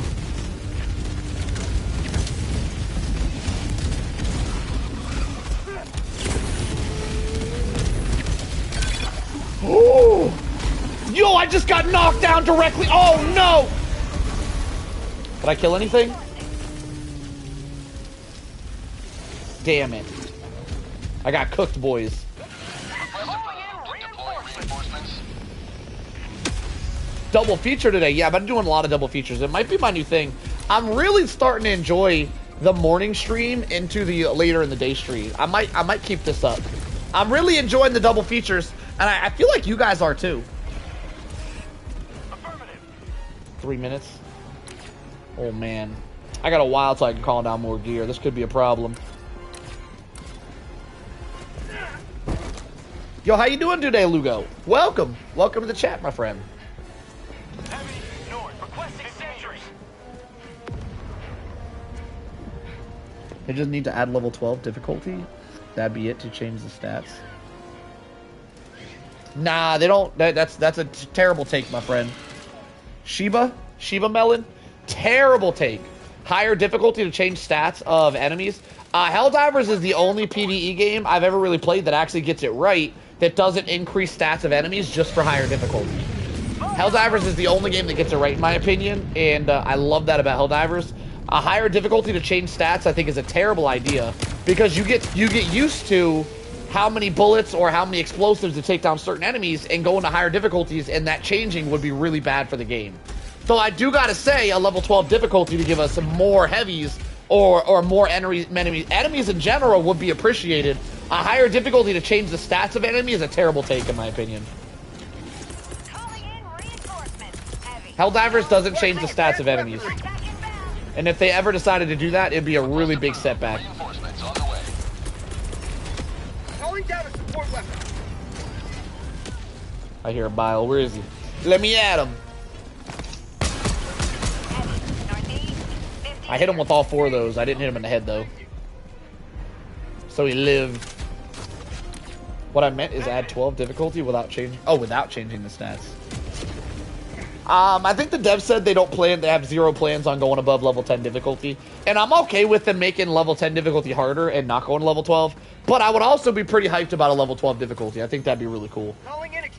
D: Oh! Yo, I just got knocked down directly. Oh no! Did I kill anything? Damn it. I got cooked, boys. double feature today. Yeah, I've been doing a lot of double features. It might be my new thing. I'm really starting to enjoy the morning stream into the later in the day stream. I might keep this up. I'm really enjoying the double features, and I feel like you guys are too. 3 minutes. Oh man, I got a while till I can call down more gear. This could be a problem. Yo, how you doing today, Lugo? Welcome to the chat, my friend. They just need to add level 12 difficulty. That'd be it to change the stats. Nah, they don't. That's a terrible take, my friend. Shiba Melon, terrible take. Higher difficulty to change stats of enemies. Helldivers is the only PvE game I've ever really played that actually gets it right, that doesn't increase stats of enemies just for higher difficulty. Helldivers is the only game that gets it right, in my opinion, and I love that about Helldivers. A higher difficulty to change stats, I think, is a terrible idea, because you get used to how many bullets or how many explosives to take down certain enemies and go into higher difficulties, and that changing would be really bad for the game. So I do gotta say, a level 12 difficulty to give us some more heavies or more enemies in general would be appreciated. A higher difficulty to change the stats of enemies is a terrible take, in my opinion. Helldivers doesn't change the stats of enemies. And if they ever decided to do that, it'd be a really big setback. I hear a bile. Where is he? Let me at him. I hit him with all 4 of those. I didn't hit him in the head, though. So he lived. What I meant is add 12 difficulty without changing. Oh, without changing the stats. I think the devs said they have 0 plans on going above level 10 difficulty. And I'm okay with them making level 10 difficulty harder and not going to level 12. But I would also be pretty hyped about a level 12 difficulty. I think that'd be really cool.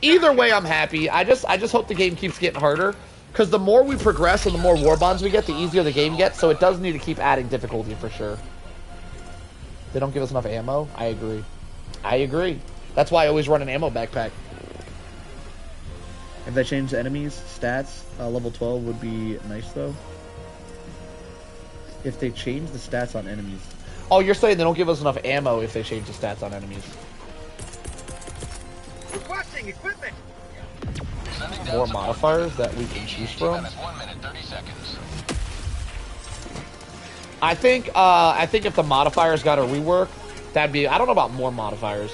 D: Either way, I'm happy. I just hope the game keeps getting harder. Because the more we progress and the more war bonds we get, the easier the game gets. So it does need to keep adding difficulty for sure. They don't give us enough ammo? I agree. I agree. That's why I always run an ammo backpack. If they change the enemies' stats, level 12 would be nice, though. If they change the stats on enemies. Oh, you're saying they don't give us enough ammo if they change the stats on enemies.
F: Requesting equipment.
D: More modifiers that we can choose from. I think if the modifiers got a rework, that'd be. I don't know about more modifiers,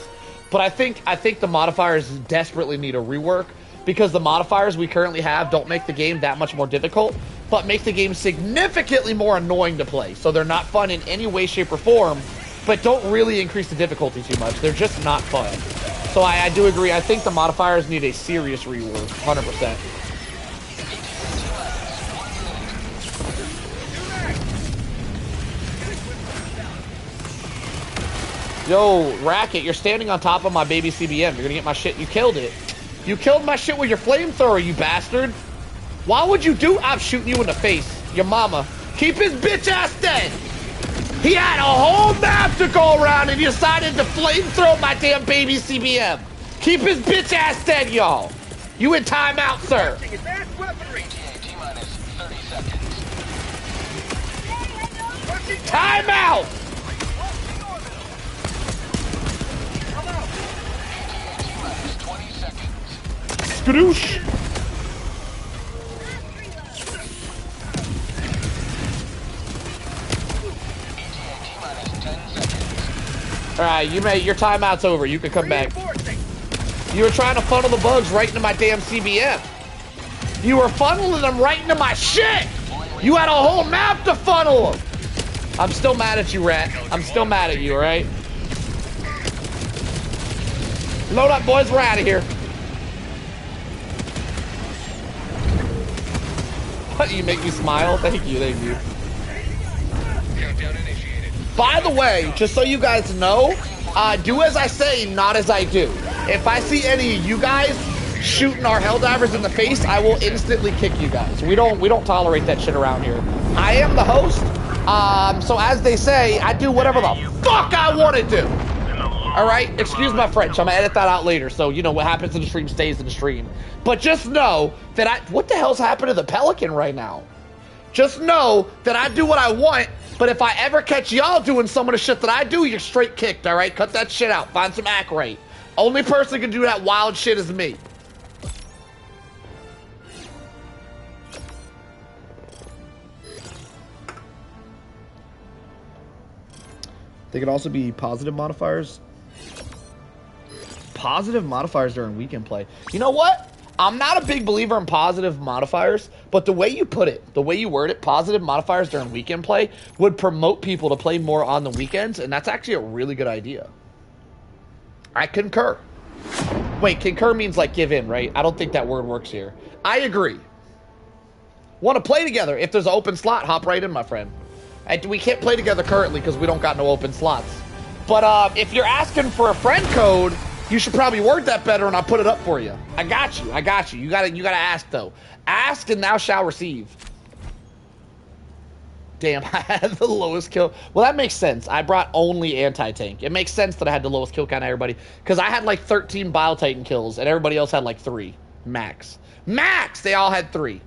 D: but I think the modifiers desperately need a rework. Because the modifiers we currently have don't make the game that much more difficult, but make the game significantly more annoying to play. So they're not fun in any way, shape, or form, but don't really increase the difficulty too much. They're just not fun. So I do agree. I think the modifiers need a serious rework, 100%. Yo, Racket, you're standing on top of my baby CBM. You're gonna get my shit. You killed it. You killed my shit with your flamethrower, you bastard. Why would you do? I'm shooting you in the face. Your mama. Keep his bitch ass dead. He had a whole map to go around and he decided to flamethrow my damn baby CBM. Keep his bitch ass dead, y'all. You in timeout, sir. Timeout. Skadoosh! Alright, your timeout's over. You can come back. You were trying to funnel the bugs right into my damn CBM. You were funneling them right into my shit! You had a whole map to funnel them! I'm still mad at you, Rat. I'm still mad at you, alright? Load up, boys. We're out of here. You make me smile. Thank you, thank you. By the way, just so you guys know, do as I say, not as I do. If I see any of you guys shooting our Helldivers in the face, I will instantly kick you guys. We don't tolerate that shit around here. I am the host, so as they say, I do whatever the fuck I want to do. All right? Excuse my French. I'm gonna edit that out later. So, you know, what happens in the stream stays in the stream. But just know that what the hell's happened to the Pelican right now? Just know that I do what I want, but if I ever catch y'all doing some of the shit that I do, you're straight kicked, all right? Cut that shit out. Find some act right. Only person can do that wild shit is me. They could also be positive modifiers. Positive modifiers during weekend play. You know what? I'm not a big believer in positive modifiers, but the way you put it, the way you word it, positive modifiers during weekend play would promote people to play more on the weekends, and that's actually a really good idea. I concur. Wait, concur means like give in, right? I don't think that word works here. I agree. Want to play together? If there's an open slot, hop right in, my friend. We can't play together currently because we don't got no open slots. But if you're asking for a friend code, you should probably word that better, and I'll put it up for you. I got you. I got you. You gotta ask though. Ask and thou shalt receive. Damn, I had the lowest kill. Well, that makes sense. I brought only anti-tank. It makes sense that I had the lowest kill count of everybody because I had like 13 Bile Titan kills, and everybody else had like 3 max. Max. They all had 3.
E: We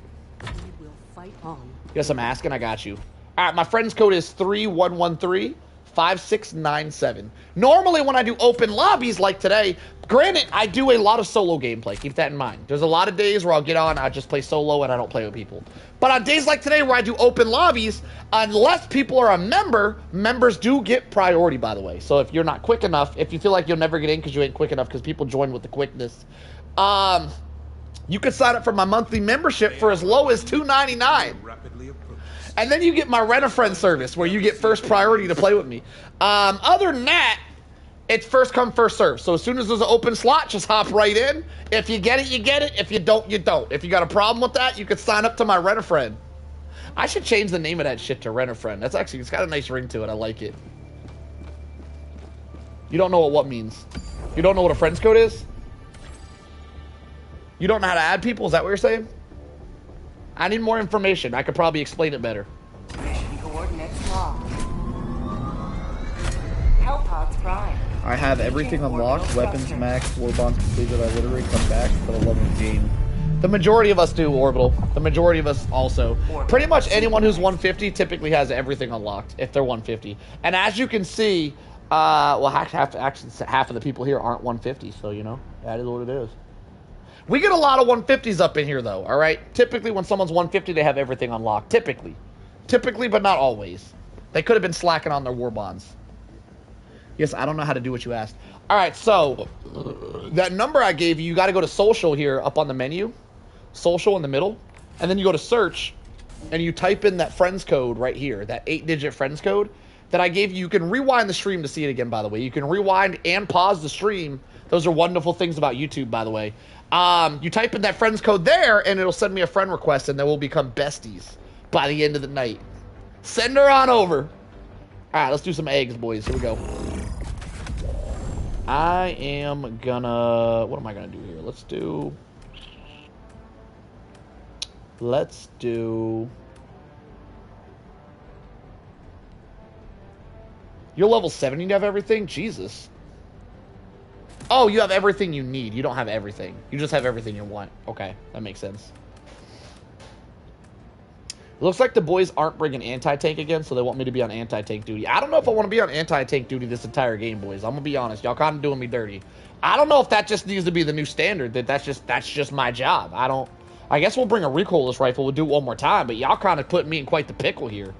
E: will fight on.
D: Guess I'm asking. I got you. All right, my friend's code is 3113-5697. Normally, when I do open lobbies like today, granted, I do a lot of solo gameplay. Keep that in mind. There's a lot of days where I'll get on, I just play solo, and I don't play with people. But on days like today where I do open lobbies, unless people are a member, members do get priority, by the way. So if you're not quick enough, if you feel like you'll never get in because you ain't quick enough because people join with the quickness, you could sign up for my monthly membership for as low as $2.99. And then you get my Rent-A-Friend service where you get first priority to play with me. Other than that, it's first come, first serve. So as soon as there's an open slot, just hop right in. If you get it, you get it. If you don't, you don't. If you got a problem with that, you could sign up to my Rent-A-Friend. I should change the name of that shit to Rent-A-Friend. That's actually, it's got a nice ring to it. I like it. You don't know what means. You don't know what a friend's code is? You don't know how to add people? Is that what you're saying? I need more information. I could probably explain it better.
E: Mission coordinates locked. Hellpods prime.
D: I have everything unlocked. Weapons max, war bonds completed. I literally come back for the love of the game. The majority of us do, Orbital. The majority of us also. Pretty much anyone who's 150 typically has everything unlocked if they're 150. And as you can see, well, actually, half of the people here aren't 150, so, you know, that is what it is. We get a lot of 150s up in here, though, all right? Typically, when someone's 150, they have everything unlocked. Typically. Typically, but not always. They could have been slacking on their war bonds. Yes, I don't know how to do what you asked. All right, so that number I gave you, you got to go to social here up on the menu. Social in the middle. And then you go to search, and you type in that friends code right here, that 8-digit friends code that I gave you. You can rewind the stream to see it again, by the way. You can rewind and pause the stream. Those are wonderful things about YouTube, by the way. You type in that friends code there, and it'll send me a friend request, and then we'll become besties by the end of the night. Send her on over. All right, let's do some eggs, boys. Here we go. I am gonna... What am I gonna do here? Let's do... You're level 70, you have everything? Jesus. Oh, you have everything you need. You don't have everything. You just have everything you want. Okay, that makes sense. It looks like the boys aren't bringing anti-tank again, so they want me to be on anti-tank duty. I don't know if I want to be on anti-tank duty this entire game, boys. I'm going to be honest. Y'all kind of doing me dirty. I don't know if that just needs to be the new standard, that's just my job. I guess we'll bring a recoilless rifle. We'll do it one more time, but y'all kind of put me in quite the pickle here.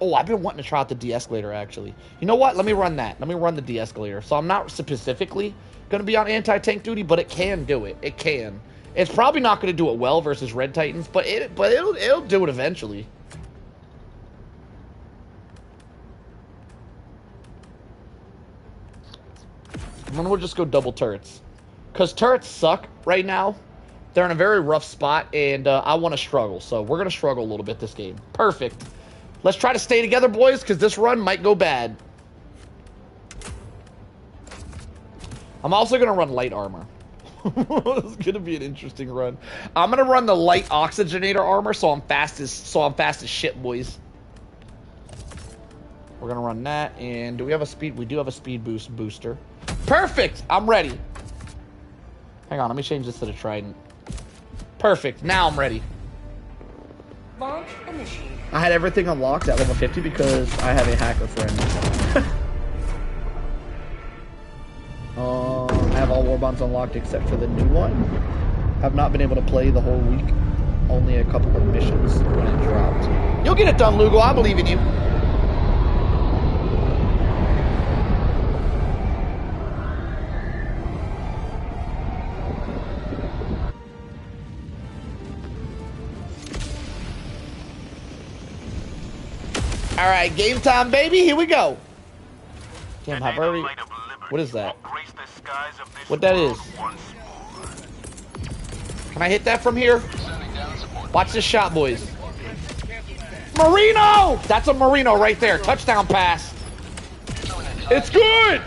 D: Oh, I've been wanting to try out the de-escalator, actually. You know what? Let me run that. Let me run the de-escalator. So I'm not specifically going to be on anti-tank duty, but it can do it. It can. It's probably not going to do it well versus Red Titans, but it'll do it eventually. And then we'll just go double turrets. Because turrets suck right now. They're in a very rough spot, and I want to struggle. So we're going to struggle a little bit this game. Perfect. Let's try to stay together, boys, because this run might go bad. I'm also going to run light armor. It's going to be an interesting run. I'm going to run the light oxygenator armor, so I'm fast as shit, boys. We're gonna run that, and do we have a speed? We do have a speed booster. Perfect! I'm ready. Hang on, let me change this to the Trident. Perfect, now I'm ready.
E: Launch initiated.
D: I had everything unlocked at level 50 because I have a hacker friend. I have all war bonds unlocked except for the new one. I've not been able to play the whole week. Only a couple of missions when it dropped. You'll get it done, Lugo. I believe in you. All right, game time, baby. Here we go. Damn, I've already... What is that? What that is? Can I hit that from here? Watch this shot, boys. Marino! That's a Marino right there. Touchdown pass. It's good!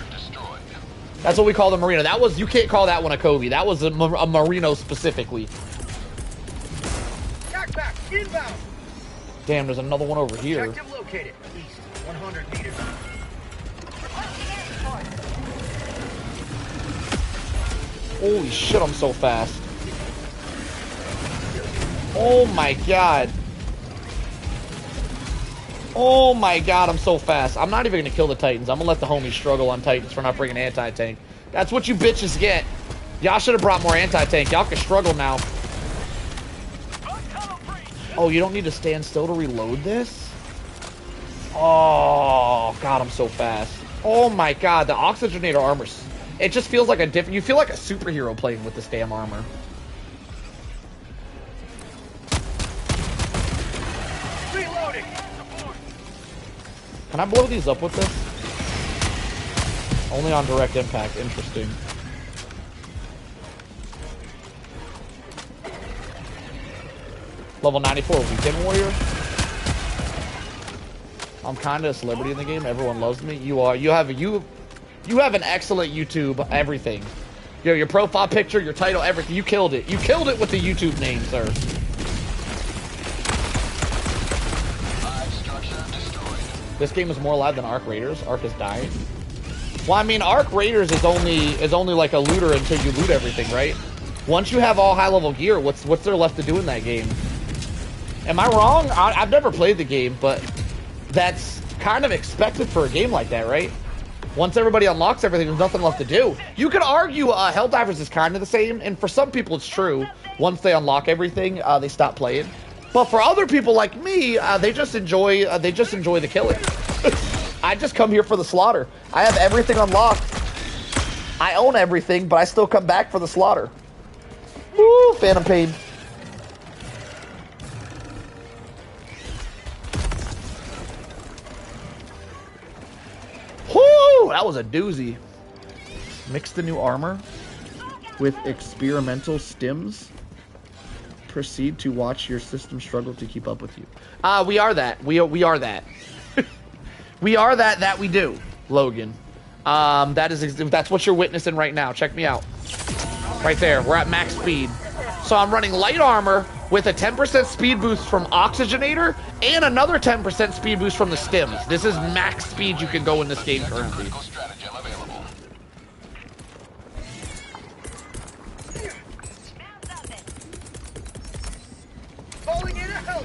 D: That's what we call the Marino. That was... You can't call that one a Kobe. That was a Marino specifically.
F: Inbound.
D: Damn, there's another one over here.
F: Objective located. East, 100 meters.
D: Holy shit, I'm so fast. Oh my god. Oh my god, I'm so fast. I'm not even gonna kill the Titans. I'm gonna let the homies struggle on Titans for not bringing anti-tank. That's what you bitches get. Y'all should have brought more anti-tank. Y'all can struggle now. Oh, you don't need to stand still to reload this? Oh, God, I'm so fast. Oh, my God. The oxygenator armor, it just feels like a different... You feel like a superhero playing with this damn armor.
F: Reloading.
D: Can I blow these up with this? Only on direct impact. Interesting. Level 94 Weekend Warrior. I'm kind of a celebrity in the game. Everyone loves me. You are. You have an excellent YouTube. Everything. Your profile picture, your title, everything. You killed it. You killed it with the YouTube name, sir. This game is more alive than Arc Raiders. Arc is dying. Well, I mean, Arc Raiders is only like a looter until you loot everything, right? Once you have all high level gear, what's there left to do in that game? Am I wrong? I've never played the game, but that's kind of expected for a game like that, right? Once everybody unlocks everything, there's nothing left to do. You could argue Helldivers is kind of the same, and for some people it's true. Once they unlock everything, they stop playing. But for other people like me, they just enjoy the killing. I just come here for the slaughter. I have everything unlocked. I own everything, but I still come back for the slaughter. Woo, Phantom Pain. Whoo! That was a doozy. Mix the new armor with experimental stims. Proceed to watch your system struggle to keep up with you. We are that. We are that. We are that we do, Logan. That's what you're witnessing right now. Check me out. Right there. We're at max speed. So I'm running light armor with a 10% speed boost from Oxygenator and another 10% speed boost from the stims. This is max speed you can go in this game currently.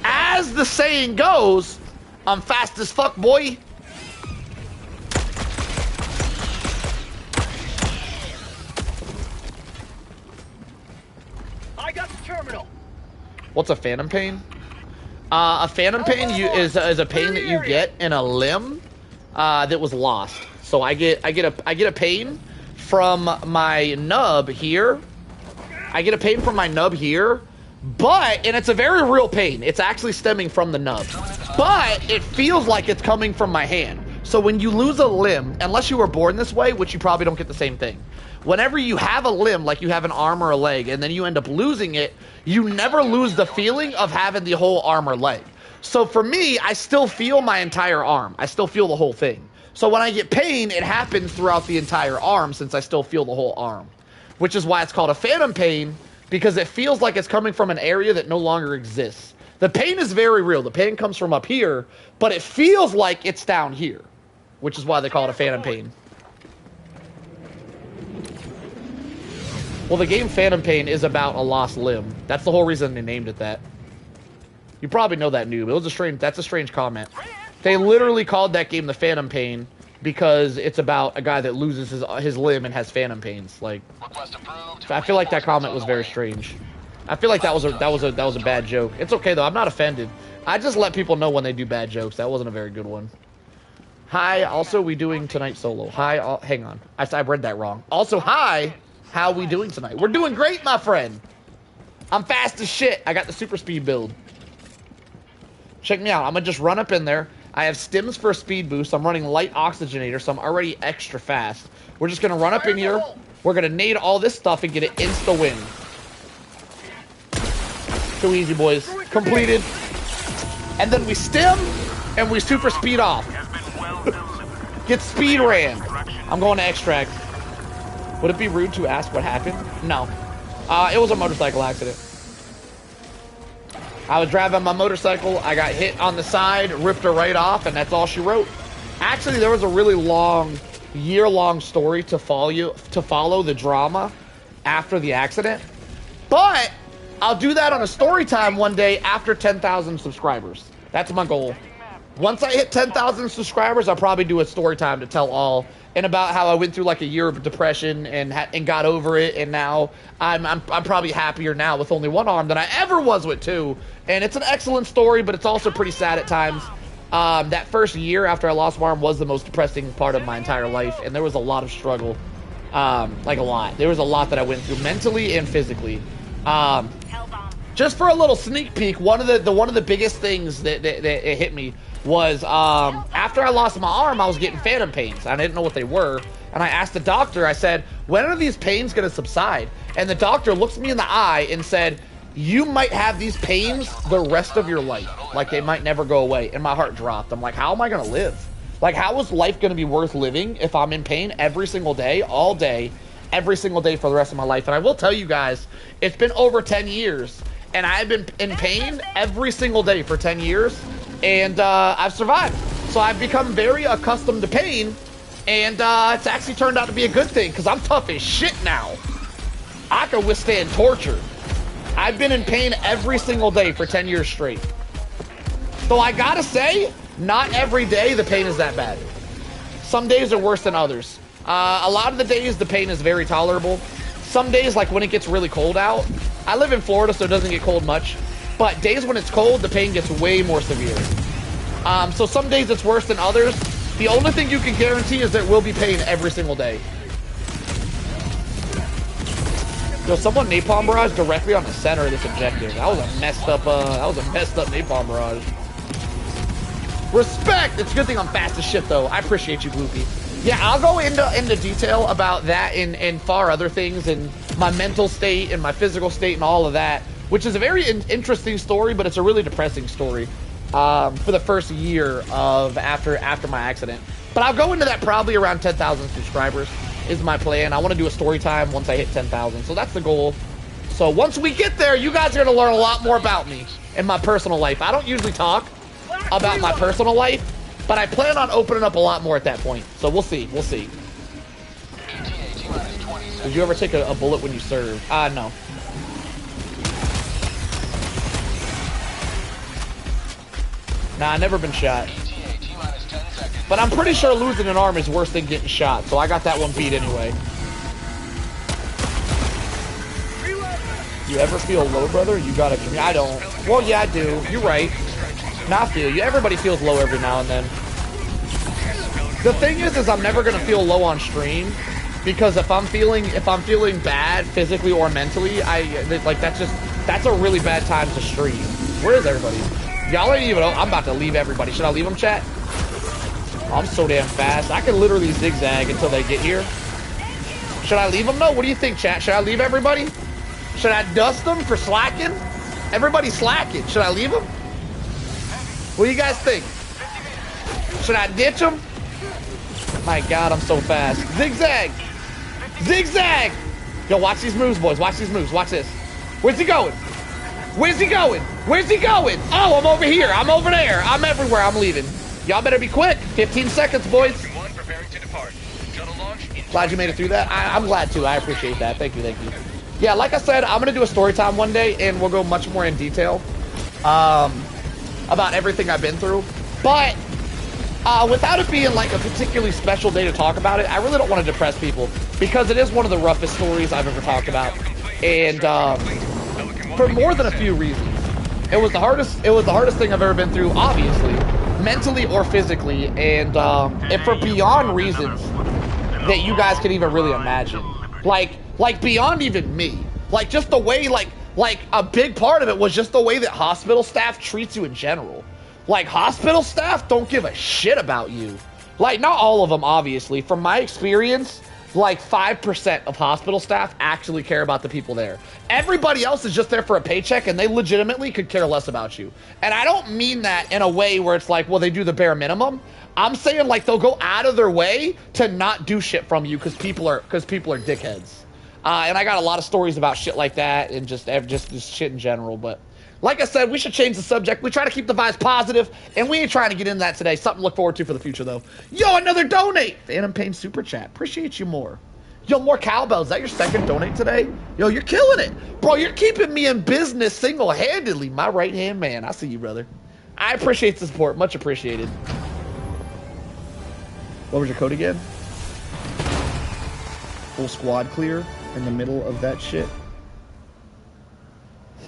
D: As the saying goes, I'm fast as fuck, boy.
F: I got the terminal.
D: What's a Phantom Pain? A Phantom Pain is a pain that you get in a limb that was lost. So I get a pain from my nub here. I get a pain from my nub here. And it's a very real pain. It's actually stemming from the nub. But it feels like it's coming from my hand. So when you lose a limb, unless you were born this way, which you probably don't get the same thing. Whenever you have a limb, like you have an arm or a leg, and then you end up losing it, you never lose the feeling of having the whole arm or leg. So for me, I still feel my entire arm. I still feel the whole thing. So when I get pain, it happens throughout the entire arm since I still feel the whole arm. Which is why it's called a Phantom Pain, because it feels like it's coming from an area that no longer exists. The pain is very real. The pain comes from up here, but it feels like it's down here. which is why they call it a Phantom Pain. Well, the game Phantom Pain is about a lost limb. That's the whole reason they named it that. You probably know that, noob. It was a strange. That's a strange comment. They literally called that game the Phantom Pain because it's about a guy that loses his limb and has phantom pains. Like, I feel like that comment was very strange. I feel like that was a bad joke. It's okay though. I'm not offended. I just let people know when they do bad jokes. That wasn't a very good one. Hi. Also, we doing tonight solo. Hi. Hang on. I read that wrong. Also, hi. How we doing tonight? We're doing great, my friend. I'm fast as shit. I got the super speed build. Check me out. I'm gonna just run up in there. I have stims for a speed boost. I'm running light oxygenator, so I'm already extra fast. We're just gonna run up in here. We're gonna nade all this stuff and get an insta win. Too easy, boys. Completed. And then we stim and we super speed off. Get speed ran. I'm going to extract. Would it be rude to ask what happened? No. It was a motorcycle accident. I was driving my motorcycle. I got hit on the side, ripped her right off, and that's all she wrote. Actually, there was a really long, year-long story to follow the drama after the accident. But I'll do that on a story time one day after 10,000 subscribers. That's my goal. Once I hit 10,000 subscribers, I'll probably do a story time to tell all and about how I went through like a year of depression and got over it, and now I'm probably happier now with only one arm than I ever was with two. And it's an excellent story, but it's also pretty sad at times. That first year after I lost my arm was the most depressing part of my entire life, and there was a lot of struggle, like a lot. There was a lot that I went through mentally and physically. Just for a little sneak peek, one of the biggest things that it hit me was after I lost my arm, I was getting phantom pains. I didn't know what they were, and I asked the doctor. I said, "When are these pains going to subside?" And the doctor looks me in the eye and said, "You might have these pains the rest of your life. Like, they might never go away." And my heart dropped. I'm like, how am I going to live? Like, how is life going to be worth living if I'm in pain every single day, all day, every single day for the rest of my life? And I will tell you guys, it's been over 10 years, and I've been in pain every single day for 10 years, and I've survived. So I've become very accustomed to pain, and it's actually turned out to be a good thing, because I'm tough as shit now. I can withstand torture. I've been in pain every single day for 10 years straight. So I gotta say, not every day the pain is that bad. Some days are worse than others. A lot of the days the pain is very tolerable. Some days, like when it gets really cold out, I live in Florida, so it doesn't get cold much, but days when it's cold, the pain gets way more severe. So some days it's worse than others. The only thing you can guarantee is there will be pain every single day. Yo, someone napalm barrage directly on the center of this objective. That was a messed up napalm barrage. Respect! It's a good thing I'm fast as shit, though. I appreciate you, Bloopy. Yeah, I'll go into detail about that and far other things, and my mental state and my physical state and all of that, which is a very interesting story, but it's a really depressing story for the first year of after my accident. But I'll go into that probably around 10,000 subscribers is my plan. I want to do a story time once I hit 10,000, so that's the goal. So once we get there, you guys are going to learn a lot more about me and my personal life. I don't usually talk about my personal life, but I plan on opening up a lot more at that point. So we'll see. We'll see. Did you ever take a bullet when you served? No. Nah, I've never been shot. But I'm pretty sure losing an arm is worse than getting shot, so I got that one beat anyway. You ever feel low, brother? You gotta... I don't. Well, yeah, I do. You're right. Now I feel you. Everybody feels low every now and then. The thing is I'm never gonna feel low on stream, because if I'm feeling bad physically or mentally, that's a really bad time to stream. Where is everybody? Y'all ain't even. I'm about to leave everybody. Should I leave them, chat? Oh, I'm so damn fast. I can literally zigzag until they get here. Should I leave them? No. What do you think, chat? Should I leave everybody? Should I dust them for slacking? Everybody's slacking. Should I leave them? What do you guys think? Should I ditch them? My God, I'm so fast. Zigzag! Zigzag! Yo, watch these moves, boys. Watch these moves. Watch this. Where's he going? Where's he going? Where's he going? Oh, I'm over here. I'm over there. I'm everywhere. I'm leaving. Y'all better be quick. 15 seconds, boys.
C: to depart. Shuttle launch in
D: Glad you made it through that. I'm glad too. I appreciate that. Thank you, thank you. Yeah, like I said, I'm gonna do a story time one day, and we'll go much more in detail about everything I've been through. But without it being like a particularly special day to talk about it, I really don't want to depress people because it is one of the roughest stories I've ever talked about, and for more than a few reasons. It was the hardest thing I've ever been through, obviously, mentally or physically, and for beyond reasons that you guys can even really imagine. Like beyond even me. Like just the way, like a big part of it was just the way that hospital staff treats you in general. Like hospital staff don't give a shit about you. Like not all of them, obviously. From my experience, like 5% of hospital staff actually care about the people there. Everybody else is just there for a paycheck, and they legitimately could care less about you. And I don't mean that in a way where it's like, well, they do the bare minimum. I'm saying like they'll go out of their way to not do shit from you because people are dickheads. And I got a lot of stories about shit like that and just shit in general. But like I said, we should change the subject. We try to keep the vibes positive, and we ain't trying to get into that today. Something to look forward to for the future, though. Yo, another donate! Phantom Pain Super Chat. Appreciate you more. Yo, more cowbell. Is that your second donate today? Yo, you're killing it. Bro, you're keeping me in business single-handedly. My right-hand man. I see you, brother. I appreciate the support. Much appreciated. What was your code again? Full squad clear in the middle of that shit.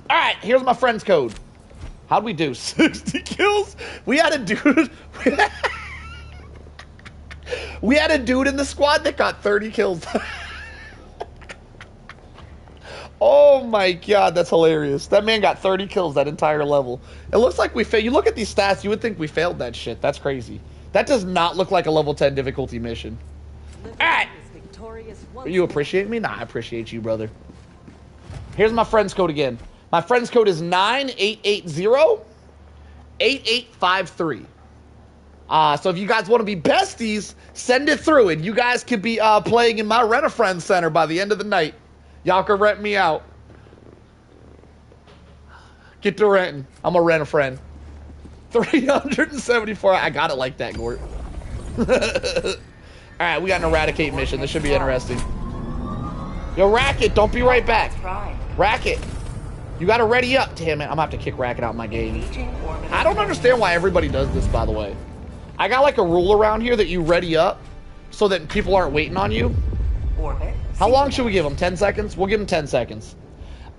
D: All right, here's my friend's code. How'd we do? 60 kills? We had a dude. We had a dude in the squad that got 30 kills. Oh my god, that's hilarious. That man got 30 kills that entire level. It looks like we failed. You look at these stats, you would think we failed that shit. That's crazy. That does not look like a level 10 difficulty mission. All right. You appreciate me? Nah, I appreciate you, brother. Here's my friend's code again. My friend's code is 9880-8853. So if you guys want to be besties, send it through, and you guys could be playing in my Rent-A-Friend Center by the end of the night. Y'all can rent me out. Get to renting. I'm a Rent-A-Friend. 374. I got it like that, Gort. Alright, we got an eradicate mission. This should be interesting. Yo, Racket, don't be right back. Racket, you gotta ready up. Damn it, I'm gonna have to kick Racket out of my game. I don't understand why everybody does this, by the way. I got like a rule around here that you ready up so that people aren't waiting on you. How long should we give them? 10 seconds? We'll give them 10 seconds.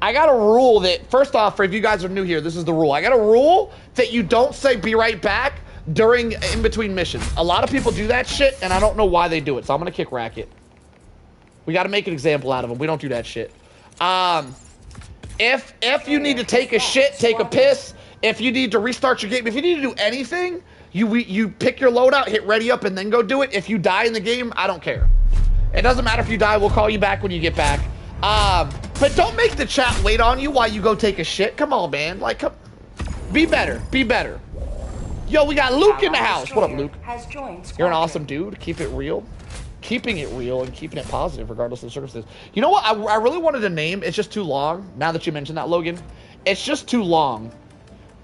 D: I got a rule that, first off, for if you guys are new here, this is the rule. I got a rule that you don't say be right back during in between missions. A lot of people do that shit, and I don't know why they do it, so I'm gonna kick Racket. We gotta make an example out of them. We don't do that shit. If you need to take a shit, take a piss, if you need to restart your game, if you need to do anything, you pick your loadout, hit ready up, and then go do it. If you die in the game, I don't care. It doesn't matter if you die. We'll call you back when you get back. But don't make the chat wait on you while you go take a shit. Come on, man. Like, come, be better. Be better. Yo, we got Luke in the house. What up, Luke? You're an awesome dude. Keep it real. Keeping it real and keeping it positive regardless of the circumstances. You know what? I really wanted to name. It's just too long. Now that you mentioned that, Logan. It's just too long.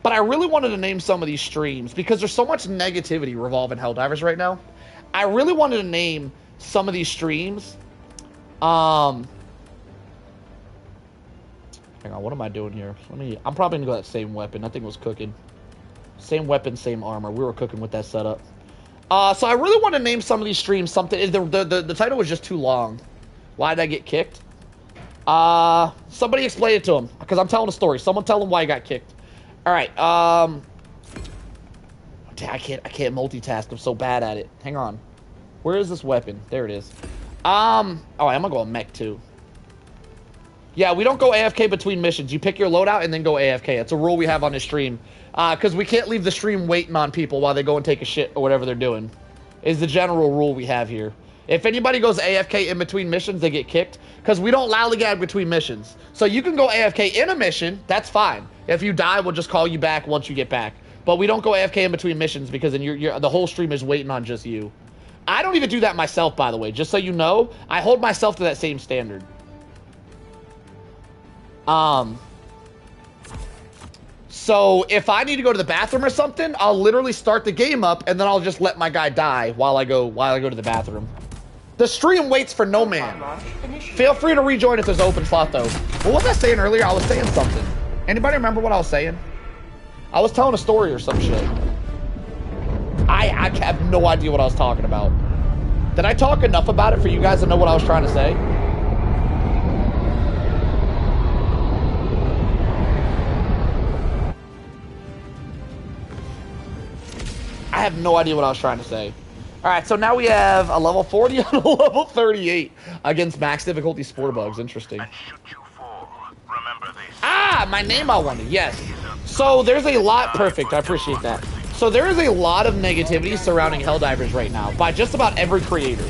D: But I really wanted to name some of these streams because there's so much negativity revolving Helldivers right now. I really wanted to name some of these streams. Hang on, what am I doing here? I'm probably gonna go that same weapon. I think it was cooking. Same weapon, same armor. We were cooking with that setup. So I really want to name some of these streams something. The title was just too long. Why did I get kicked? Somebody explain it to him because I'm telling a story. Someone tell him why he got kicked. All right. I can't multitask. I'm so bad at it. Hang on. Where is this weapon? There it is. Oh, I'm gonna go mech too. Yeah, we don't go AFK between missions. You pick your loadout and then go AFK. It's a rule we have on this stream. Because we can't leave the stream waiting on people while they go and take a shit or whatever they're doing. Is the general rule we have here. If anybody goes AFK in between missions, they get kicked. Because we don't lollygag between missions. So you can go AFK in a mission. That's fine. If you die, we'll just call you back once you get back. But we don't go AFK in between missions because then the whole stream is waiting on just you. I don't even do that myself, by the way. Just so you know, I hold myself to that same standard. So if I need to go to the bathroom or something, I'll literally start the game up and then I'll just let my guy die while I go to the bathroom. The stream waits for no man. Feel free to rejoin if there's an open slot though. What was I saying earlier? I was saying something. Anybody remember what I was saying? I was telling a story or some shit. I have no idea what I was talking about. Did I talk enough about it for you guys to know what I was trying to say? I have no idea what I was trying to say. All right, so now we have a level 40 and a level 38 against max difficulty spore bugs. Interesting. Ah, my name I wanted. Yes. So there's a lot. Perfect. I appreciate that. So there is a lot of negativity surrounding Helldivers right now by just about every creator.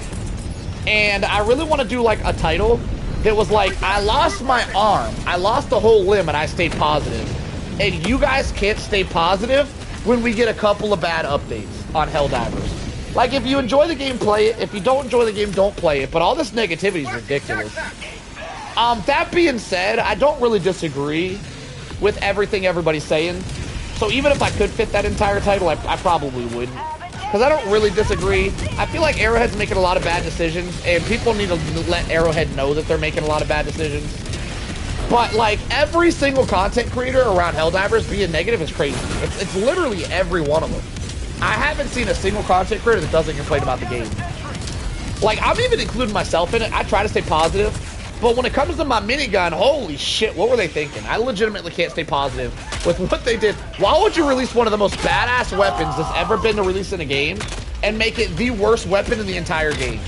D: And I really want to do like a title that was like, I lost my arm, I lost a whole limb, and I stayed positive. And you guys can't stay positive when we get a couple of bad updates on Helldivers. Like, if you enjoy the game, play it. If you don't enjoy the game, don't play it. But all this negativity is ridiculous. That being said, I don't really disagree with everything everybody's saying. So even if I could fit that entire title, I probably wouldn't. Because I don't really disagree. I feel like Arrowhead's making a lot of bad decisions, and people need to let Arrowhead know that they're making a lot of bad decisions. But, like, every single content creator around Helldivers being negative is crazy. It's literally every one of them. I haven't seen a single content creator that doesn't complain about the game. Like, I'm even including myself in it. I try to stay positive. But when it comes to my minigun, holy shit, what were they thinking? I legitimately can't stay positive with what they did. Why would you release one of the most badass weapons that's ever been released in a game and make it the worst weapon in the entire game?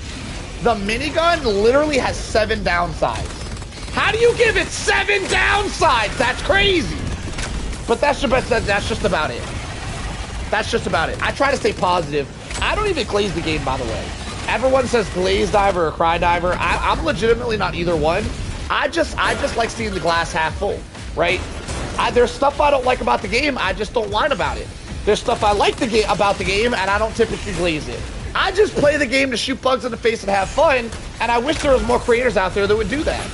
D: The minigun literally has 7 downsides. How do you give it 7 downsides? That's crazy. But that's just about it. That's just about it. I try to stay positive. I don't even glaze the game, by the way. Everyone says glaze diver or cry diver. I'm legitimately not either one. I just like seeing the glass half full, right? There's stuff I don't like about the game. I just don't whine about it. There's stuff I like about the game, and I don't typically glaze it. I just play the game to shoot bugs in the face and have fun, and I wish there was more creators out there that would do that.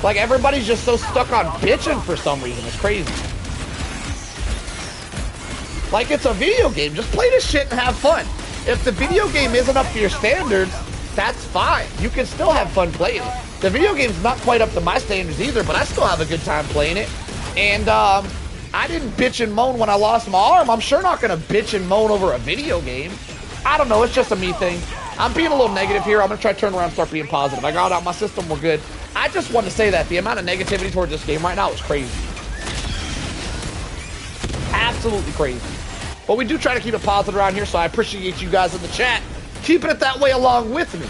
D: Like, everybody's just so stuck on bitching for some reason. It's crazy. Like, it's a video game. Just play this shit and have fun. If the video game isn't up to your standards, that's fine. You can still have fun playing it. The video game's not quite up to my standards either, but I still have a good time playing it. And I didn't bitch and moan when I lost my arm. I'm sure not going to bitch and moan over a video game. I don't know. It's just a me thing. I'm being a little negative here. I'm going to try to turn around and start being positive. I got it out my system. We're good. I just want to say that the amount of negativity towards this game right now is crazy. Absolutely crazy. But we do try to keep it positive around here, so I appreciate you guys in the chat keeping it that way along with me.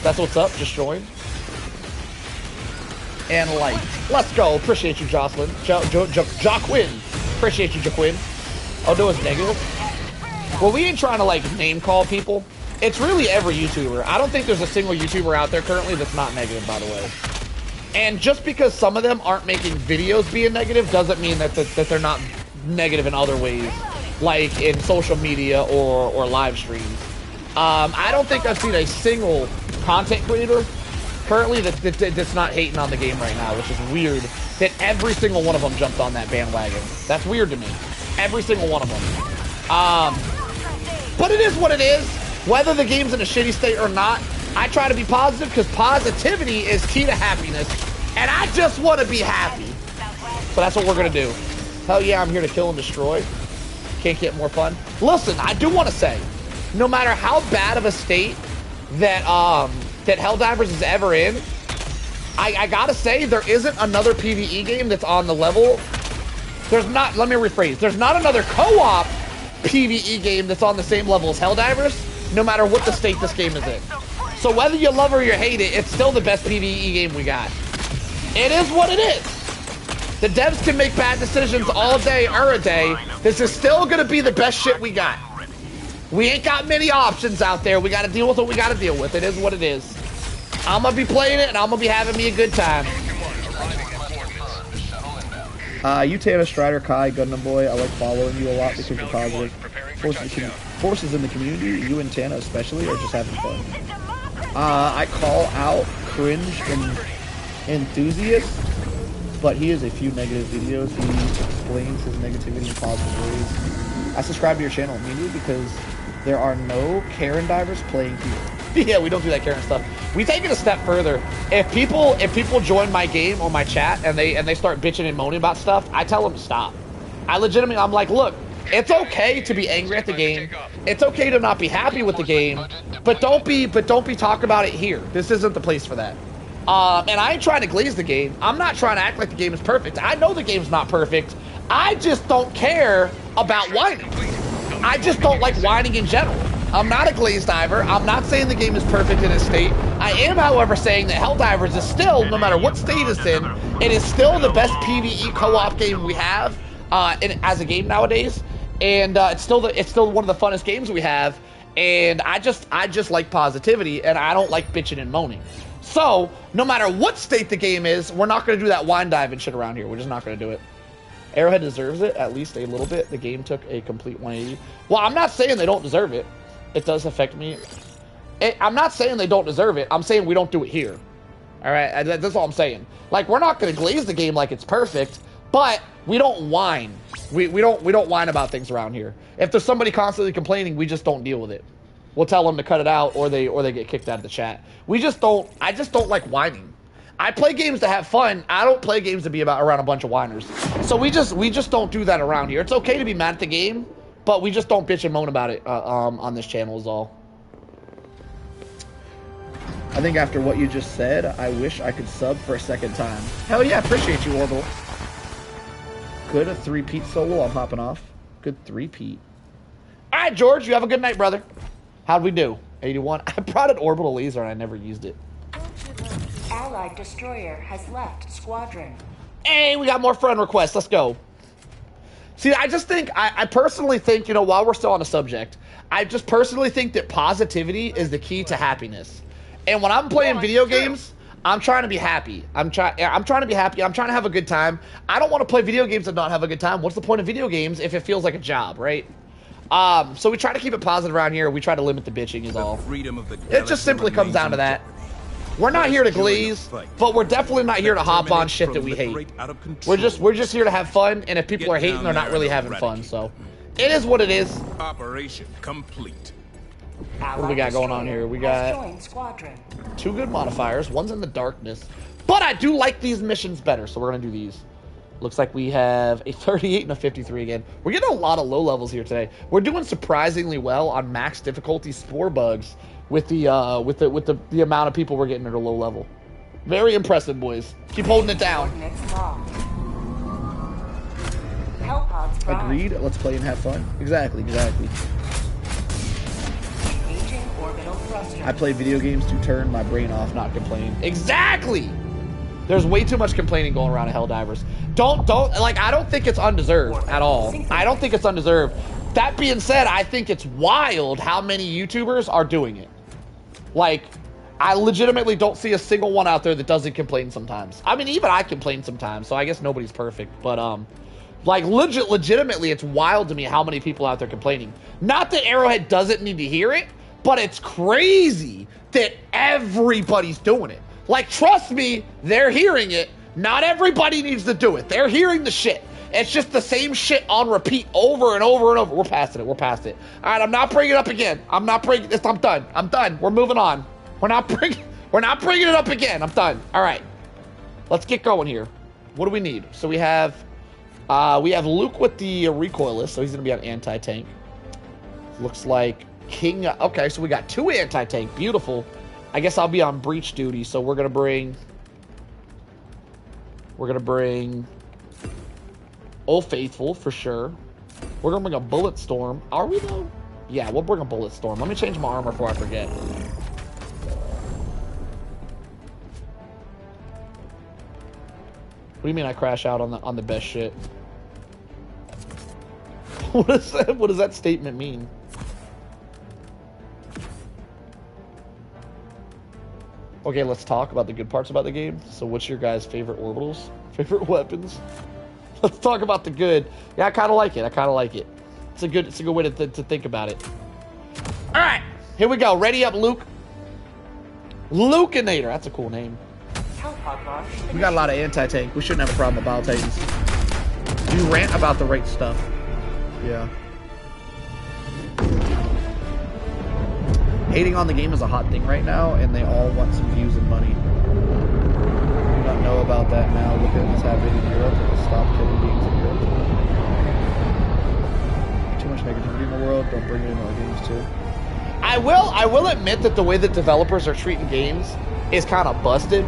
D: That's what's up. Just joined. And like, let's go. Appreciate you, Jocelyn. Jaquin. Appreciate you, Jaquin. Oh, no, it's negative. Well, we ain't trying to like name call people. It's really every YouTuber. I don't think there's a single YouTuber out there currently that's not negative, by the way. And just because some of them aren't making videos being negative doesn't mean that they're not negative in other ways, like in social media or live streams. I don't think I've seen a single content creator currently that's not hating on the game right now, which is weird that every single one of them jumped on that bandwagon. That's weird to me. Every single one of them. But it is what it is. Whether the game's in a shitty state or not, I try to be positive because positivity is key to happiness. And I just want to be happy. So that's what we're going to do. Hell yeah, I'm here to kill and destroy. Can't get more fun. Listen, I do want to say, no matter how bad of a state that Helldivers is ever in, I got to say, there isn't another PvE game that's on the level. There's not, let me rephrase. There's not another co-op PvE game that's on the same level as Helldivers, no matter what the state this game is in. So whether you love or you hate it, it's still the best PvE game we got. It is what it is. The devs can make bad decisions all day or a day. This is still going to be the best shit we got. We ain't got many options out there. We got to deal with what we got to deal with. It is what it is. I'm going to be playing it, and I'm going to be having me a good time.
G: You Tana Strider, Kai, Gundam Boy, I like following you a lot because you're positive. Forces in the community, you and Tana especially, are just having fun. I call out cringe and enthusiasts but he has a few negative videos. He explains his negativity in positive ways. I subscribe to your channel immediately because there are no Karen divers playing here. Yeah, we don't do that Karen stuff. We take it a step further. If people join my game or my chat and they start bitching and moaning about stuff, I tell them to stop. I'm like, look, it's okay to be angry at the game. It's okay to not be happy with the game, but don't be talking about it here. This isn't the place for that. And I ain't trying to glaze the game. I'm not trying to act like the game is perfect. I know the game's not perfect. I just don't care about whining. I just don't like whining in general. I'm not a glaze diver. I'm not saying the game is perfect in its state. I am, however, saying that Helldivers is still, no matter what state it's in, it is still the best PvE co-op game we have as a game nowadays. And it's still one of the funnest games we have. And I just like positivity, and I don't like bitching and moaning. So, no matter what state the game is, we're not going to do that wine dive and shit around here. We're just not going to do it. Arrowhead deserves it, at least a little bit. The game took a complete 180. Well, I'm not saying they don't deserve it. It does affect me. I'm not saying they don't deserve it. I'm saying we don't do it here. All right? That's all I'm saying. Like, we're not going to glaze the game like it's perfect, but we don't whine. We don't whine about things around here. If there's somebody constantly complaining, we just don't deal with it. We'll tell them to cut it out, or they get kicked out of the chat. I just don't like whining. I play games to have fun. I don't play games to be around a bunch of whiners. So we just don't do that around here. It's okay to be mad at the game, but we just don't bitch and moan about it on this channel is all. I think after what you just said, I wish I could sub for a second time. Hell yeah, appreciate you, Orbital. Good, a 3-peat solo. I'm hopping off. Good 3-peat. All right, George, you have a good night, brother. How'd we do? 81. I brought an orbital laser and I never used it.
E: Allied destroyer has left squadron.
G: Hey, we got more friend requests. Let's go. See, I personally think, you know, while we're still on the subject, I just personally think that positivity is the key to happiness. And when I'm playing video games, I'm trying to be happy. I'm trying to be happy. I'm trying to have a good time. I don't want to play video games and not have a good time. What's the point of video games if it feels like a job, right? So we try to keep it positive around here. We try to limit the bitching is all. It just simply comes down to that. We're not here to glaze, but we're definitely not here to hop on shit that we hate. We're just here to have fun, and if people are hating, they're not really having fun, so. It is what it is.
B: Operation complete.
G: What do we got going on here? We got 2 good modifiers. One's in the darkness. But I do like these missions better, so we're going to do these. Looks like we have a 38 and a 53 again. We're getting a lot of low levels here today. We're doing surprisingly well on max difficulty spore bugs with the amount of people we're getting at a low level. Very impressive, boys. Keep holding it down. Agreed. Let's play and have fun. Exactly. I play video games to turn my brain off, not complain. Exactly! There's way too much complaining going around at Helldivers. I don't think it's undeserved at all. I don't think it's undeserved. That being said, I think it's wild how many YouTubers are doing it. Like, I legitimately don't see a single one out there that doesn't complain sometimes. I mean, even I complain sometimes, so I guess nobody's perfect. But, like, legitimately, it's wild to me how many people out there complaining. Not that Arrowhead doesn't need to hear it, but it's crazy that everybody's doing it. Like, trust me, they're hearing it. Not everybody needs to do it. They're hearing the shit. It's just the same shit on repeat over and over and over. We're past it. All right, I'm not bringing it up again. I'm done. We're moving on. We're not bringing it up again. I'm done. All right. Let's get going here. What do we need? So we have Luke with the recoilless, so he's going to be on anti-tank. Looks like King. Okay, so we got 2 anti-tank. Beautiful. I guess I'll be on breach duty, so we're gonna bring Old Faithful for sure. We're gonna bring a bullet storm. Are we though? Yeah, we'll bring a bullet storm. Let me change my armor before I forget. What do you mean I crash out on the best shit? What does that statement mean? Okay, let's talk about the good parts about the game. So what's your guys' favorite orbitals? Favorite weapons? Let's talk about the good. Yeah, I kind of like it. It's a good way to think about it. All right, here we go. Ready up, Luke. Lukinator. That's a cool name.
E: Hellpod launch.
G: We got a lot of anti-tank. We shouldn't have a problem with Battle Titans. You rant about the right stuff. Yeah. Hating on the game is a hot thing right now, and they all want some views and money. Do not know about that now. Look at what's happening in Europe. Stop killing games in Europe. Too much negativity in the world. Don't bring it in our games too. I will admit that the way that developers are treating games is kind of busted.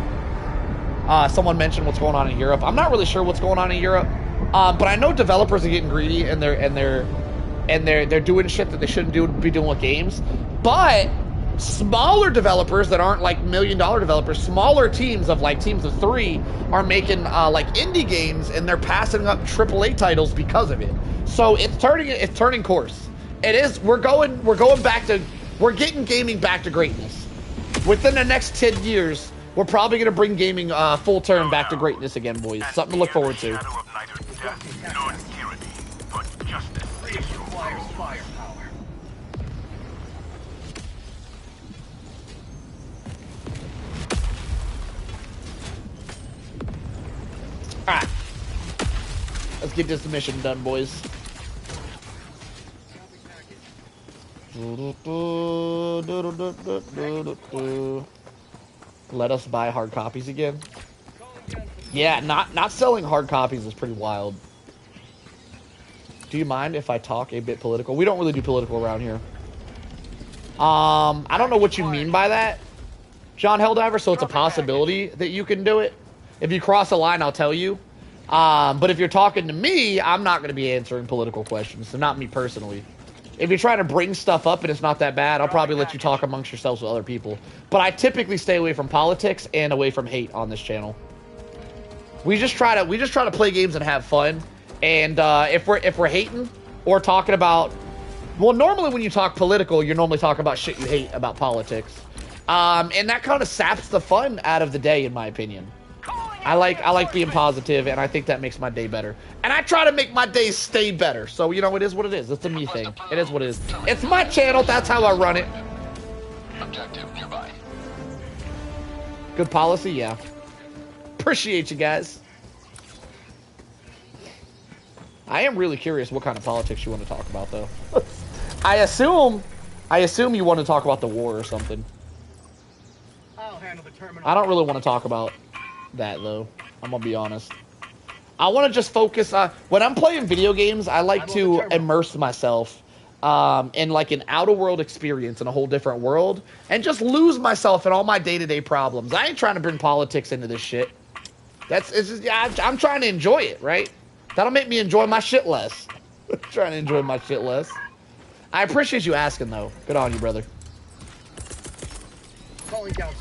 G: Someone mentioned what's going on in Europe. I'm not really sure what's going on in Europe, but I know developers are getting greedy and they're doing shit that they shouldn't be doing with games. But smaller developers that aren't like $1 million developers, smaller teams of like teams of 3 are making like indie games, and they're passing up AAA titles because of it. So it's turning course. It is. We're getting gaming back to greatness. Within the next 10 years, we're probably going to bring gaming full turn back to greatness again, boys. Something to look forward to. Alright. Let's get this mission done, boys. Let us buy hard copies again. Yeah, not selling hard copies is pretty wild. Do you mind if I talk a bit political? We don't really do political around here. I don't know what you mean by that, John Helldiver, so it's a possibility that you can do it. If you cross a line, I'll tell you. But if you're talking to me, I'm not going to be answering political questions, so not me personally. If you're trying to bring stuff up and it's not that bad, I'll probably let you talk amongst yourselves with other people. But I typically stay away from politics and away from hate on this channel. We just try to play games and have fun. And if we're hating or talking about, well, normally when you talk political, you're normally talking about shit you hate about politics. And that kind of saps the fun out of the day, in my opinion. I like being positive, and I think that makes my day better. And I try to make my days stay better. So, you know, it is what it is. It's a me thing. It is what it is. It's my channel. That's how I run it.
C: Objective nearby.
D: Good policy, yeah. Appreciate you guys. I am really curious what kind of politics you want to talk about, though. I assume you want to talk about the war or something.
F: I'll handle the terminal.
D: I don't really want to talk about that, though. I'm gonna be honest. I want to just focus on when I'm playing video games. I like to immerse myself in like an outer world experience in a whole different world, and just lose myself in all my day-to-day problems. I ain't trying to bring politics into this shit. I'm trying to enjoy it, right? That'll make me enjoy my shit less. Trying to enjoy my shit less. I appreciate you asking, though. Good on you, brother.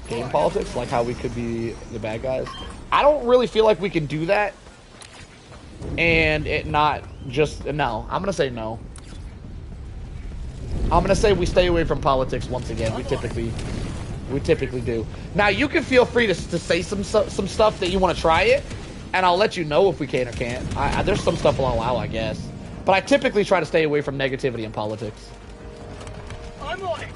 D: Game politics, like how we could be the bad guys. I don't really feel like we can do that, and it not just no. I'm gonna say no. I'm gonna say we stay away from politics once again. We typically do. Now you can feel free to say some stuff that you want to try it, and I'll let you know if we can or can't. There's some stuff I'll allow, I guess, but I typically try to stay away from negativity in politics.
F: I'm on it.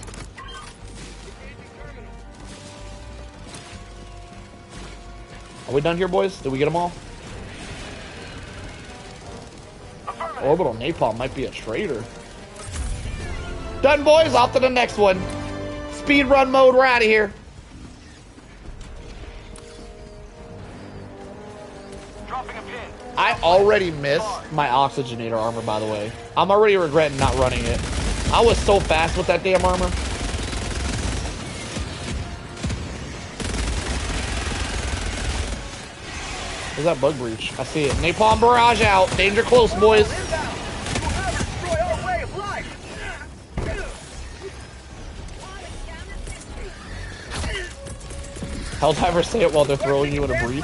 D: Are we done here, boys? Did we get them all? Orbital Napalm might be a traitor. Done, boys. Off to the next one. Speed run mode. We're out of here. I already missed my oxygenator armor, by the way. I'm already regretting not running it. I was so fast with that damn armor. Where's that bug breach? I see it. Napalm barrage out. Danger close, boys. Helldivers say it while they're throwing you in a breach.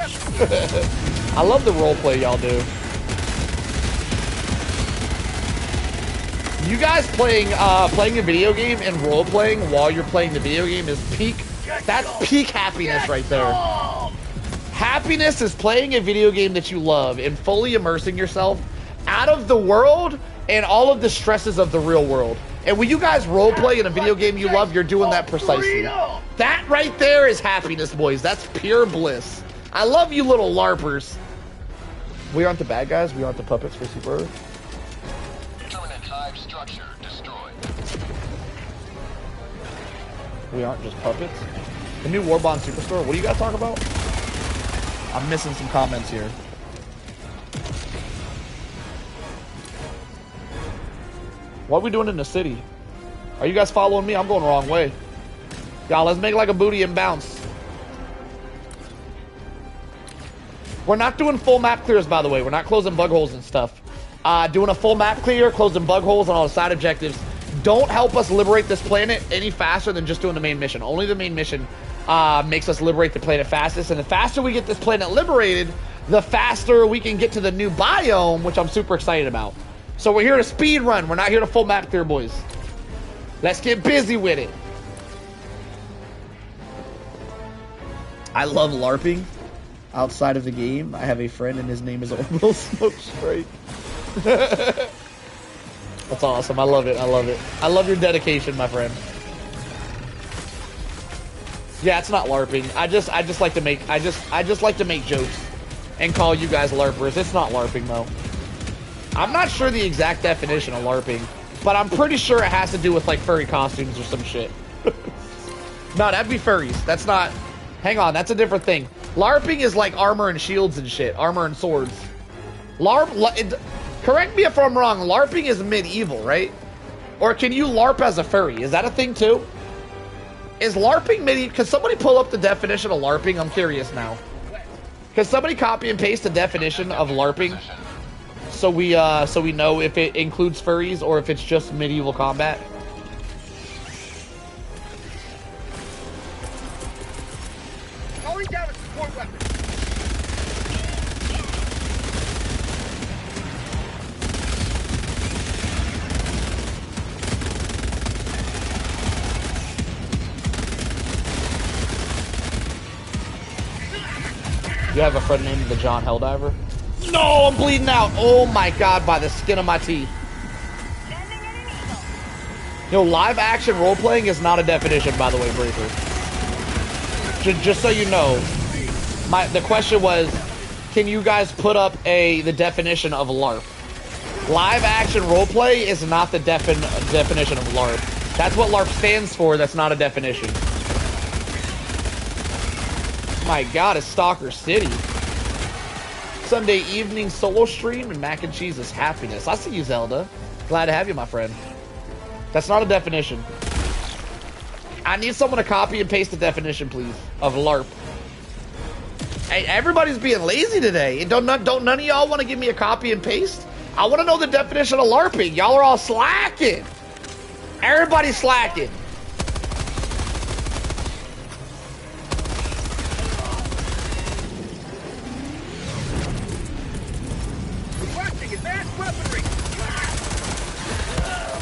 D: I love the roleplay y'all do. You guys playing a video game and role-playing while you're playing the video game is peak. That's peak happiness right there. Happiness is playing a video game that you love and fully immersing yourself out of the world and all of the stresses of the real world. And when you guys roleplay in a video game you love, you're doing that precisely. That right there is happiness, boys. That's pure bliss. I love you little LARPers. We aren't the bad guys. We aren't the puppets for Super Earth.
C: Permanent hive structure destroyed.
D: We aren't just puppets. The new Warbond Superstore. What do you guys talk about? I'm missing some comments here. What are we doing in the city? Are you guys following me? I'm going the wrong way. Y'all, let's make like a booty and bounce. We're not doing full map clears, by the way. We're not closing bug holes and stuff. Doing a full map clear, closing bug holes and all the side objectives don't help us liberate this planet any faster than just doing the main mission. Only the main mission makes us liberate the planet fastest. And the faster we get this planet liberated, the faster we can get to the new biome, which I'm super excited about. So we're here to speed run. We're not here to full map clear, boys. Let's get busy with it.
G: I love LARPing. Outside of the game, I have a friend and his name is Orbital Smoke Strike.
D: That's awesome. I love it. I love it. I love your dedication, my friend. Yeah, it's not LARPing. I just like to make I just like to make jokes and call you guys LARPers. It's not LARPing though. I'm not sure the exact definition of LARPing, but I'm pretty sure it has to do with like furry costumes or some shit. No, that'd be furries. That's not. Hang on, that's a different thing. LARPing is like armor and shields and shit. Armor and swords. Correct me if I'm wrong. LARPing is medieval, right? Or can you LARP as a furry? Is that a thing too? Is LARPing medieval? Can somebody pull up the definition of LARPing? I'm curious now. Can somebody copy and paste the definition of LARPing? So we know if it includes furries or if it's just medieval combat.
F: Calling down a support weapon.
D: You have a friend named the John Helldiver? No, I'm bleeding out. Oh my god, by the skin of my teeth. Yo, live action role playing is not a definition, by the way, Breaker. Just so you know, the question was, can you guys put up the definition of LARP? Live action roleplay is not the definition of LARP. That's what LARP stands for. That's not a definition. My God, it's Stalker City. Sunday evening solo stream and mac and cheese is happiness. I see you, Zelda. Glad to have you, my friend. That's not a definition. I need someone to copy and paste the definition, please, of LARP. Hey, everybody's being lazy today. Don't none of y'all want to give me a copy and paste? I want to know the definition of LARPing. Y'all are all slacking. Everybody's slacking.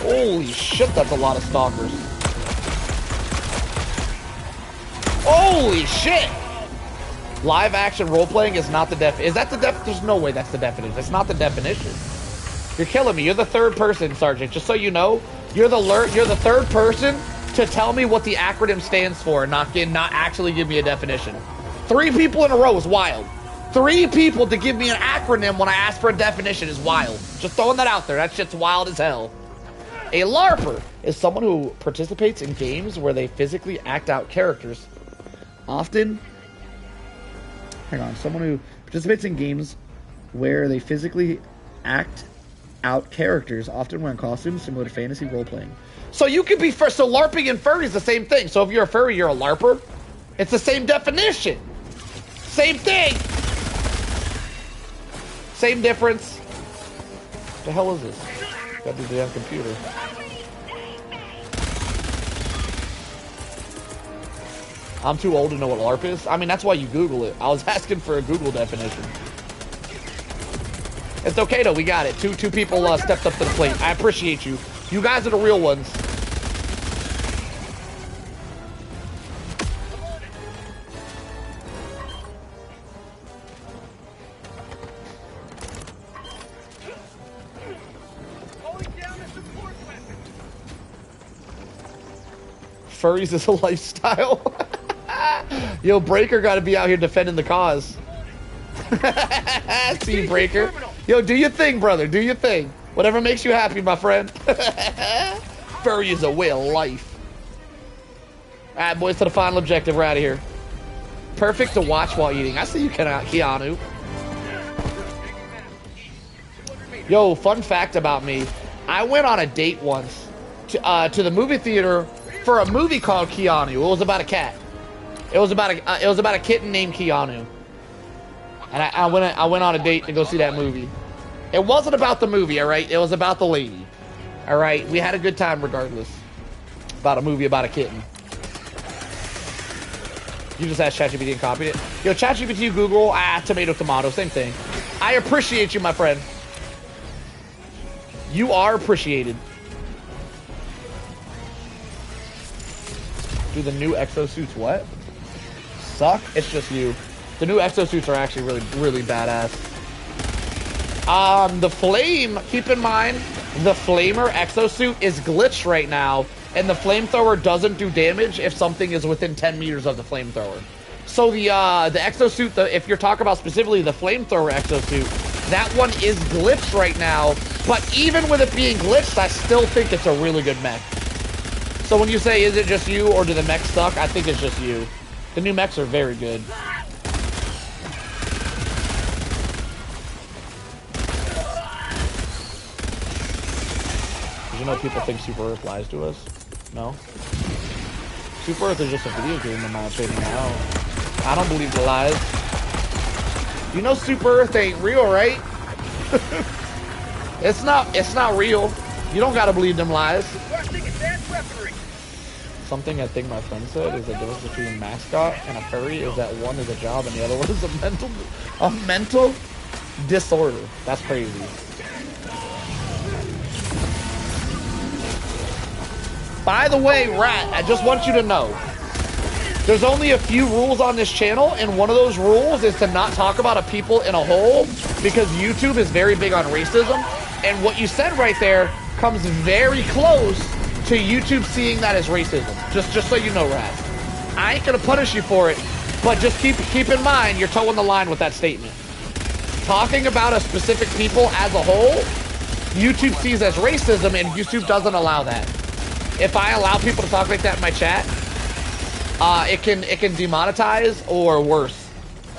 D: Holy shit, that's a lot of stalkers. Holy shit! Live action role-playing is not the is that the there's no way that's the definition. That's not the definition. You're killing me. You're the third person, Sergeant. Just so you know, you're the third person to tell me what the acronym stands for and not actually give me a definition. 3 people in a row is wild. 3 people to give me an acronym when I ask for a definition is wild. Just throwing that out there. That shit's wild as hell. A LARPer is someone who participates in games where they physically act out characters. Often, someone who participates in games where they physically act out characters, often wearing costumes similar to fantasy role-playing. So you could be so LARPing and furry is the same thing. So if you're a furry, you're a LARPer. It's the same definition. Same thing. Same difference. What the hell is this? Got the damn computer. I'm too old to know what LARP is. I mean, that's why you Google it. I was asking for a Google definition. It's okay though. We got it. Two people stepped up to the plate. I appreciate you. You guys are the real ones. Furries is a lifestyle. Yo, Breaker got to be out here defending the cause. Sea breaker. Yo, do your thing, brother. Do your thing. Whatever makes you happy, my friend. Furry is a way of life. All right, boys, to the final objective. We're out of here. Perfect to watch while eating. I see you, Keanu. Yo, fun fact about me. I went on a date once to the movie theater for a movie called Keanu. It was about a cat. It was about a kitten named Keanu. And I went on a date to go see that movie. It wasn't about the movie, all right? It was about the lady. All right? We had a good time regardless. About a movie about a kitten. You just asked ChatGPT and copied it. Yo, ChatGPT, Google, tomato, tomato, same thing. I appreciate you, my friend. You are appreciated. Do the new exosuits what? Suck? It's just you. The new exosuits are actually really, really badass. The flame, keep in mind, the flamer exosuit is glitched right now, and the flamethrower doesn't do damage if something is within 10 meters of the flamethrower. So the exosuit, if you're talking about specifically the flamethrower exosuit, that one is glitched right now, but even with it being glitched, I still think it's a really good mech. So when you say, is it just you or do the mechs suck? I think it's just you. The new mechs are very good. Did you know people think Super Earth lies to us? No? Super Earth is just a video game in my opinion. I don't believe the lies. You know Super Earth ain't real, right? It's not real. You don't gotta believe them lies. Something I think my friend said is the difference between mascot and a furry is that one is a job and the other one is a mental disorder. That's crazy. By the way, Rat, I just want you to know, there's only a few rules on this channel, and one of those rules is to not talk about a people in a whole, because YouTube is very big on racism, and what you said right there comes very close to YouTube seeing that as racism. Just so you know, Rat. I ain't gonna punish you for it, but just keep in mind you're towing the line with that statement. Talking about a specific people as a whole, YouTube sees as racism, and YouTube doesn't allow that. If I allow people to talk like that in my chat, it can demonetize or worse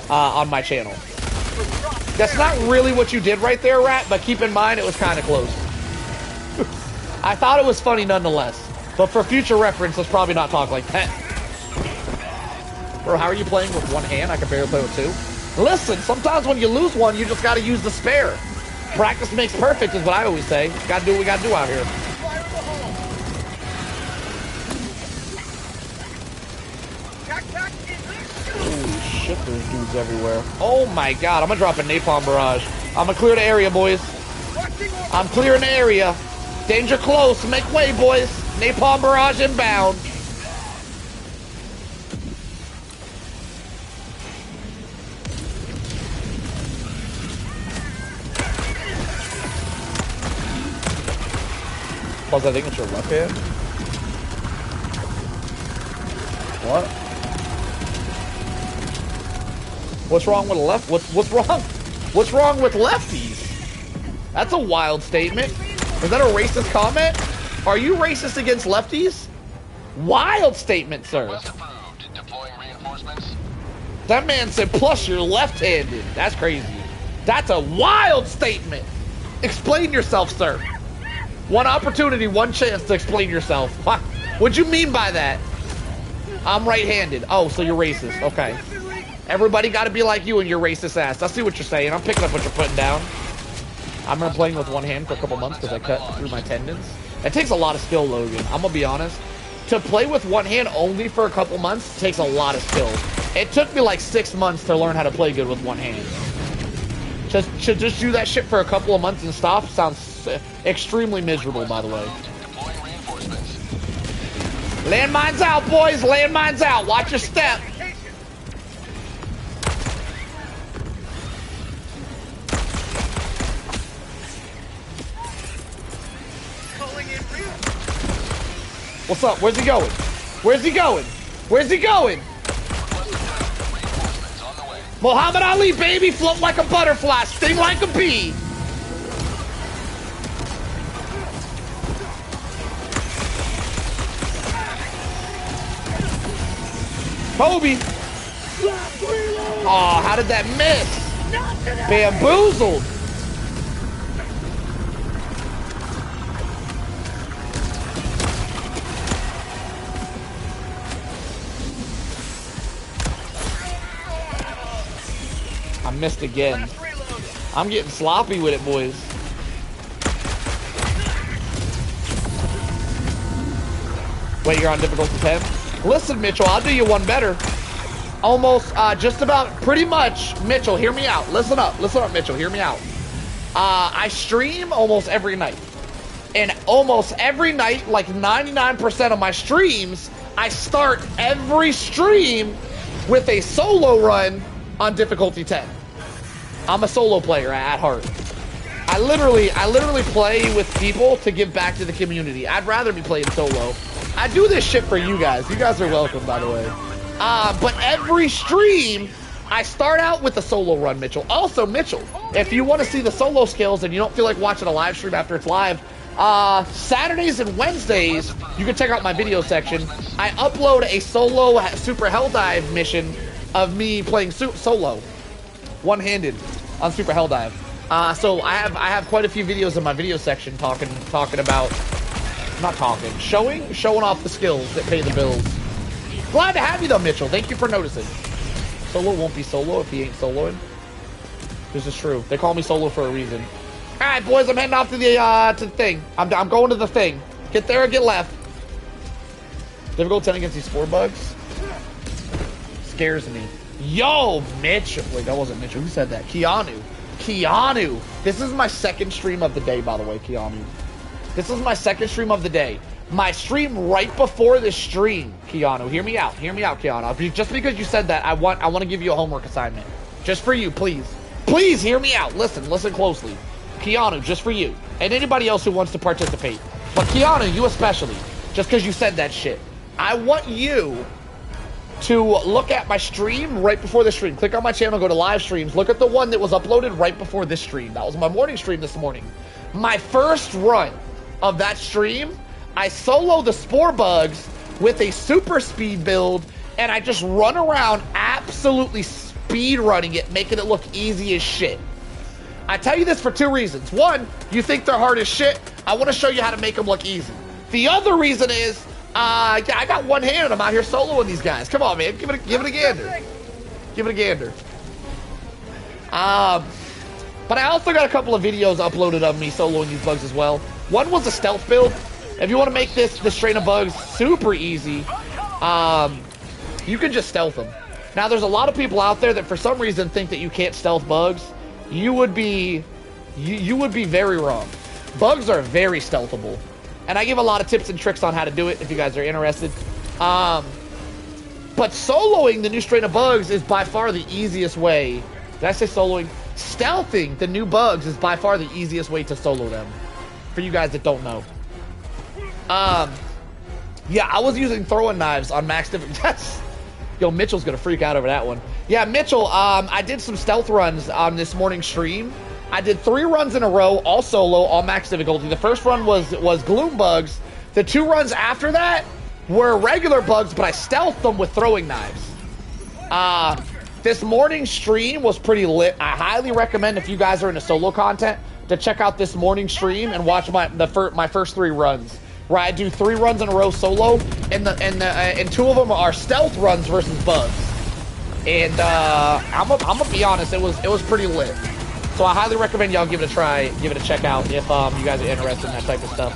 D: on my channel. That's not really what you did right there, Rat, but keep in mind it was kind of close. I thought it was funny nonetheless, but for future reference, let's probably not talk like that. Bro, how are you playing with one hand? I can barely play with two. Listen, sometimes when you lose one, you just got to use the spare. Practice makes perfect is what I always say. Got to do what we got to do out here. Holy shit, there's dudes everywhere. Oh my god, I'm gonna drop a napalm barrage. I'm gonna clear the area, boys. I'm clearing the area. Danger close. Make way, boys. Napalm barrage inbound. Plus, I think it's your left hand. What? What's wrong with left? What's wrong? What's wrong with lefties? That's a wild statement. Is that a racist comment? Are you racist against lefties? Wild statement, sir. That man said, plus you're left-handed. That's crazy. That's a wild statement. Explain yourself, sir. One opportunity, one chance to explain yourself. What'd you mean by that? I'm right-handed. Oh, so you're racist. Okay. Everybody got to be like you and your racist ass. I see what you're saying. I'm picking up what you're putting down. I've been playing with one hand for a couple months because I cut through my tendons. It takes a lot of skill, Logan. I'm going to be honest. To play with one hand only for a couple months takes a lot of skill. It took me like 6 months to learn how to play good with one hand. To just do that shit for a couple of months and stop sounds extremely miserable, by the way. Landmines out, boys. Landmines out. Watch your step. What's up? Where's he going? Where's he going? Where's he going? Muhammad Ali, baby, float like a butterfly, sting like a bee. Kobe. Oh, how did that miss? Bamboozled. I missed again. I'm getting sloppy with it, boys. Wait, you're on difficulty 10? Listen, Mitchell, I'll do you one better. Almost, just about, pretty much, Mitchell, hear me out. Listen up, Mitchell, hear me out. I stream almost every night. And almost every night, like 99% of my streams, I start every stream with a solo run on difficulty 10. I'm a solo player at heart. I literally play with people to give back to the community. I'd rather be playing solo. I do this shit for you guys. You guys are welcome, by the way. But every stream, I start out with a solo run, Mitchell. Also, Mitchell, if you want to see the solo skills and you don't feel like watching a live stream after it's live, Saturdays and Wednesdays, you can check out my video section. I upload a solo Super Helldive mission of me playing solo, one-handed on Super Helldive. So I have quite a few videos in my video section talking about, showing off the skills that pay the bills. Glad to have you though, Mitchell. Thank you for noticing. Solo won't be solo if he ain't soloing. This is true. They call me solo for a reason. All right, boys, I'm heading off to the thing. I'm going to the thing. Get there or get left. Difficult 10 against these spore bugs scares me. Yo, Mitchell. Wait, that wasn't Mitchell. Who said that? Keanu. This is my second stream of the day, by the way, Keanu. This is my second stream of the day. My stream right before this stream, Keanu. Hear me out, Keanu. Just because you said that, I want to give you a homework assignment. Just for you, please. Please hear me out. Listen closely. Keanu, just for you. And anybody else who wants to participate. But Keanu, you especially. Just because you said that shit. I want you to look at my stream right before the stream. Click on my channel, go to live streams. Look at the one that was uploaded right before this stream. That was my morning stream this morning. My first run of that stream, I solo the spore bugs with a super speed build, and I just run around absolutely speed running it, making it look easy as shit. I tell you this for two reasons. One, you think they're hard as shit. I want to show you how to make them look easy. The other reason is, I got one hand and I'm out here soloing these guys. Come on, man. Give it a gander. Give it a gander. But I also got a couple of videos uploaded of me soloing these bugs as well. One was a stealth build. If you want to make this strain of bugs super easy, you can just stealth them. Now, there's a lot of people out there that for some reason think that you can't stealth bugs. You would be very wrong. Bugs are very stealthable. And I give a lot of tips and tricks on how to do it if you guys are interested. But soloing the new strain of bugs is by far the easiest way. Did I say soloing? Stealthing the new bugs is by far the easiest way to solo them. For you guys that don't know. Yeah, I was using throwing knives on max difficulty. Yo, Mitchell's gonna freak out over that one. Yeah, Mitchell, I did some stealth runs on this morning's stream. I did 3 runs in a row, all solo, all max difficulty. The first run was gloom bugs. The 2 runs after that were regular bugs, but I stealthed them with throwing knives. This morning's stream was pretty lit. I highly recommend, if you guys are into solo content, to check out this morning stream and watch my first 3 runs, where I do 3 runs in a row solo, and 2 of them are stealth runs versus bugs. And I'm gonna be honest, it was pretty lit. So I highly recommend y'all give it a try, give it a check out if you guys are interested in that type of stuff.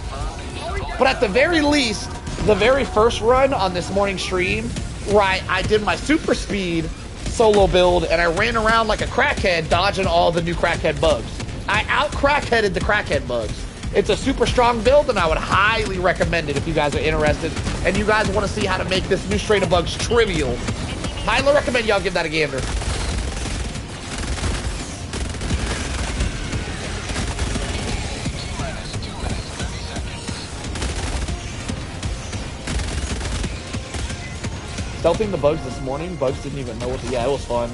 D: But at the very least, the very first run on this morning stream, where I did my super speed solo build and I ran around like a crackhead dodging all the new crackhead bugs. I out-crackheaded the crackhead bugs. It's a super strong build and I would highly recommend it if you guys are interested and you guys want to see how to make this new strain of bugs trivial. Highly recommend y'all give that a gander. Stealthing the bugs this morning, bugs didn't even know what to, yeah, it was fun.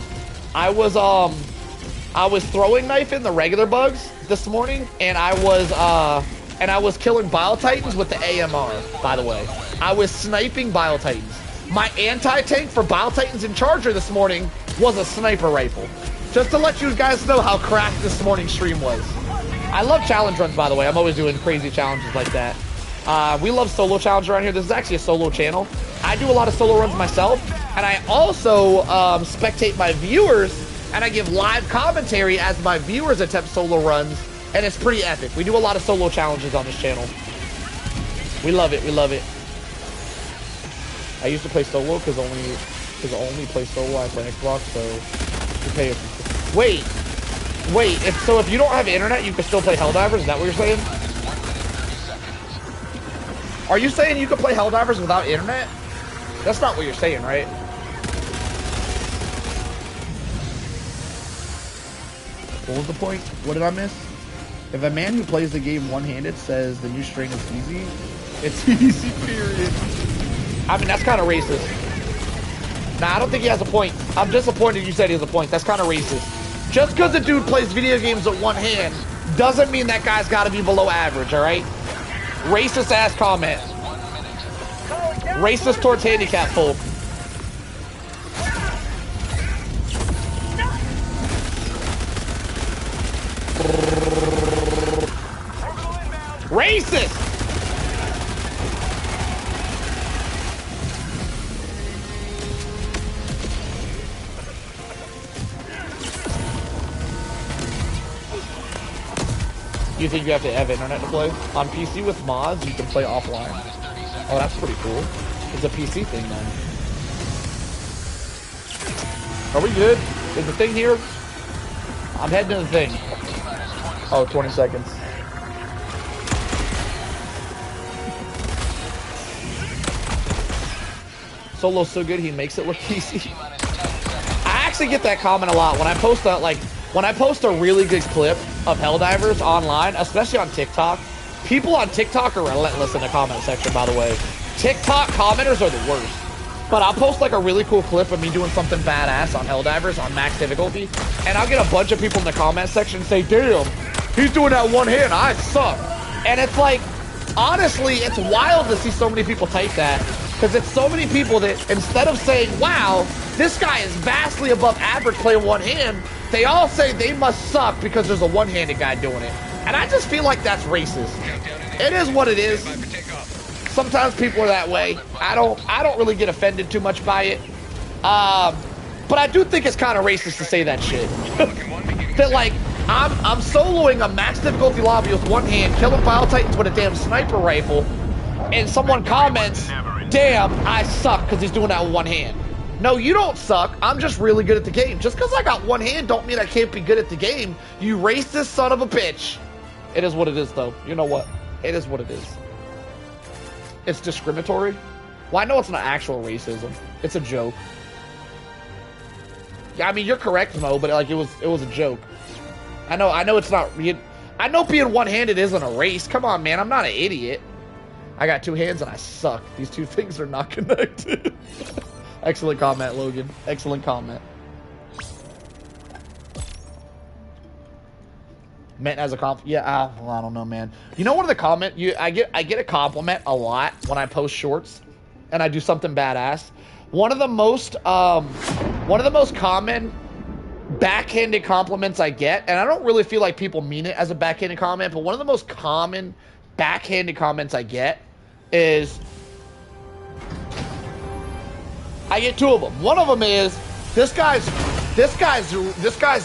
D: I was throwing knife in the regular bugs this morning, and I was killing Bile Titans with the AMR, by the way. I was sniping Bile Titans. My anti-tank for Bile Titans and Charger this morning was a sniper rifle. Just to let you guys know how cracked this morning's stream was. I love challenge runs, by the way. I'm always doing crazy challenges like that. We love solo challenges around here. This is actually a solo channel. I do a lot of solo runs myself, and I also spectate my viewers, and I give live commentary as my viewers attempt solo runs, and it's pretty epic. We do a lot of solo challenges on this channel. We love it. We love it. I used to play solo because only play solo. I play Xbox, so you pay. Wait. If you don't have internet, you can still play Helldivers. Is that what you're saying? Are you saying you can play Helldivers without internet? That's not what you're saying, right?
G: What was the point? What did I miss? If a man who plays the game one-handed says the new strain is easy, it's easy, period.
D: I mean, that's kind of racist. Nah, I don't think he has a point. I'm disappointed you said he has a point. That's kind of racist. Just because a dude plays video games with one hand doesn't mean that guy's got to be below average, all right? Racist ass comment. Racist towards handicap folk. Racist! You think you have to have internet to play? On PC with mods, you can play offline. Oh, that's pretty cool. It's a PC thing then. Are we good? Is the thing here? I'm heading to the thing. Oh, 20 seconds. Solo's so good he makes it look easy. I actually get that comment a lot when I post a really good clip of Helldivers online, especially on TikTok. People on TikTok are relentless in the comment section, by the way. TikTok commenters are the worst. But I'll post like a really cool clip of me doing something badass on Helldivers on max difficulty, and I'll get a bunch of people in the comment section and say, damn, he's doing that one hand, I suck. And it's like, honestly, it's wild to see so many people type that, because it's so many people that instead of saying, wow, this guy is vastly above average playing one hand, they all say they must suck because there's a one-handed guy doing it. And I just feel like that's racist. It is what it is. Sometimes people are that way. I don't really get offended too much by it. But I do think it's kind of racist to say that shit. That like, I'm soloing a max difficulty lobby with one hand, killing Bile Titans with a damn sniper rifle, and someone comments, damn, I suck because he's doing that with one hand. No, you don't suck. I'm just really good at the game. Just because I got one hand don't mean I can't be good at the game. You racist son of a bitch. It is what it is, though. You know what? It is what it is. It's discriminatory. Well, I know it's not actual racism. It's a joke. Yeah, I mean, you're correct, Mo, but like it was a joke. I know it's not. I know being one-handed isn't a race. Come on, man. I'm not an idiot. I got two hands and I suck. These two things are not connected. Excellent comment, Logan. Excellent comment. Meant as a compliment. Yeah, I don't know, man. You know what? The comment I get a compliment a lot when I post shorts, and I do something badass. One of the most common backhanded compliments I get, and I don't really feel like people mean it as a backhanded comment, but one of the most common backhanded comments I get is, I get two of them. One of them is, this guy's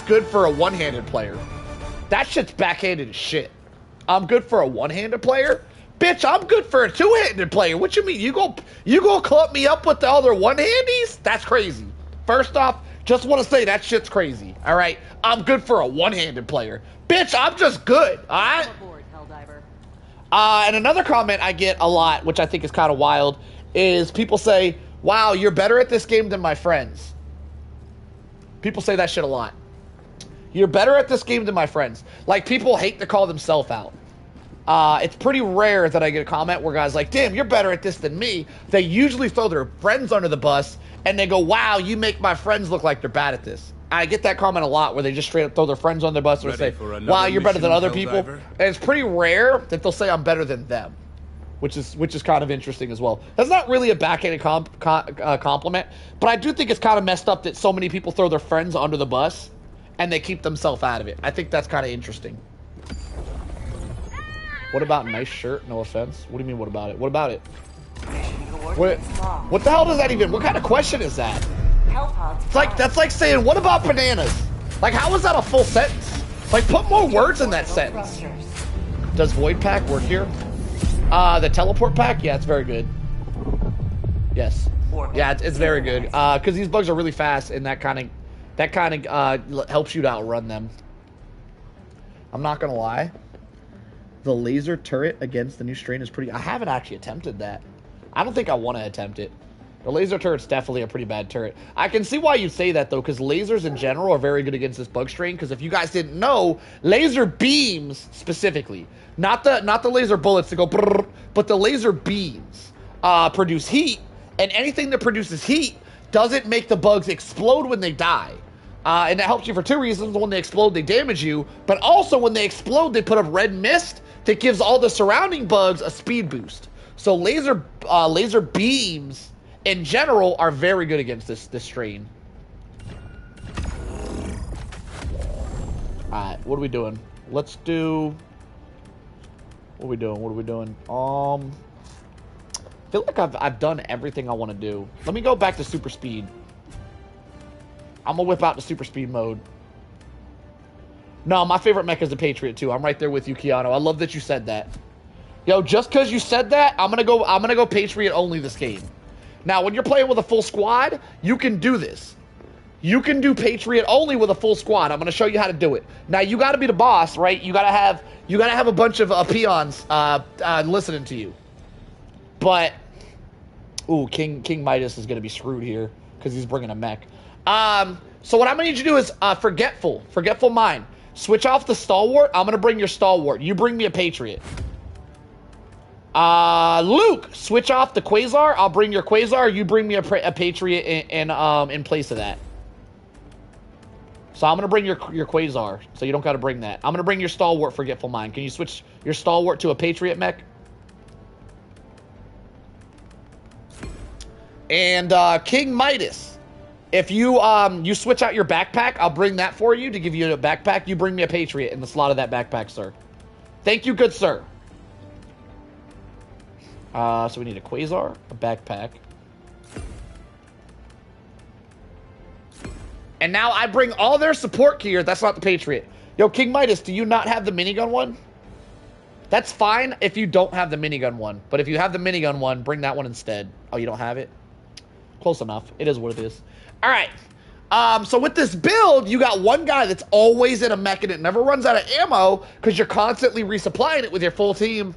D: good for a one-handed player. That shit's backhanded as shit. I'm good for a one-handed player? Bitch, I'm good for a two-handed player. What you mean? You go clump me up with the other one-handies? That's crazy. First off, just want to say that shit's crazy. All right? I'm good for a one-handed player. Bitch, I'm just good. All right? And another comment I get a lot, which I think is kind of wild, is people say, wow, you're better at this game than my friends. People say that shit a lot. You're better at this game than my friends. Like, people hate to call themselves out. It's pretty rare that I get a comment where guys like, damn, you're better at this than me. They usually throw their friends under the bus, and they go, wow, you make my friends look like they're bad at this. I get that comment a lot where they just straight up throw their friends on their bus and say, wow, you're better than other people. And it's pretty rare that they'll say I'm better than them, which is kind of interesting as well. That's not really a backhanded compliment, but I do think it's kind of messed up that so many people throw their friends under the bus and they keep themselves out of it. I think that's kind of interesting. What about nice shirt? No offense. What do you mean, what about it? What about it? What the hell does that even... What kind of question is that? It's like, that's like saying, what about bananas? Like, how is that a full sentence? Like, put more words in that sentence. Does Void Pack work here? The Teleport Pack? Yeah, it's very good. Yes. Yeah, it's very good. Because these bugs are really fast, and that kind of helps you to outrun them. I'm not gonna lie. The laser turret against the new strain is pretty... I haven't actually attempted that. I don't think I want to attempt it. The laser turret's definitely a pretty bad turret. I can see why you say that, though, because lasers in general are very good against this bug strain, because if you guys didn't know, laser beams, specifically, not the laser bullets that go brrr, but the laser beams produce heat, and anything that produces heat doesn't make the bugs explode when they die. And that helps you for two reasons. When they explode, they damage you, but also when they explode, they put up red mist that gives all the surrounding bugs a speed boost. So laser beams in general are very good against this strain. Alright, what are we doing? Let's do... What are we doing? I feel like I've done everything I want to do. Let me go back to super speed. I'm gonna whip out the super speed mode. No, my favorite mech is the Patriot too. I'm right there with you, Keanu. I love that you said that. Yo, just because you said that, I'm gonna go Patriot only this game. Now, when you're playing with a full squad, you can do this. You can do Patriot only with a full squad. I'm gonna show you how to do it. Now, you gotta be the boss, right? You gotta have a bunch of peons listening to you. But, ooh, King Midas is gonna be screwed here because he's bringing a mech. So what I'm gonna need you to do is forgetful mind. Switch off the stalwart. I'm gonna bring your stalwart. You bring me a Patriot. Luke, switch off the Quasar. I'll bring your Quasar. You bring me a Patriot in place of that. So I'm gonna bring your Quasar. So you don't gotta bring that. I'm gonna bring your stalwart. Forgetful mind. Can you switch your stalwart to a Patriot mech? And King Midas. If you you switch out your backpack, I'll bring that for you to give you a backpack. You bring me a Patriot in the slot of that backpack, sir. Thank you, good sir. So we need a Quasar, a backpack. And now I bring all their support gear. That's not the Patriot. Yo, King Midas, do you not have the minigun one? That's fine if you don't have the minigun one. But if you have the minigun one, bring that one instead. Oh, you don't have it? Close enough. It is what it is. All right. So with this build, you got one guy that's always in a mech and it never runs out of ammo because you're constantly resupplying it with your full team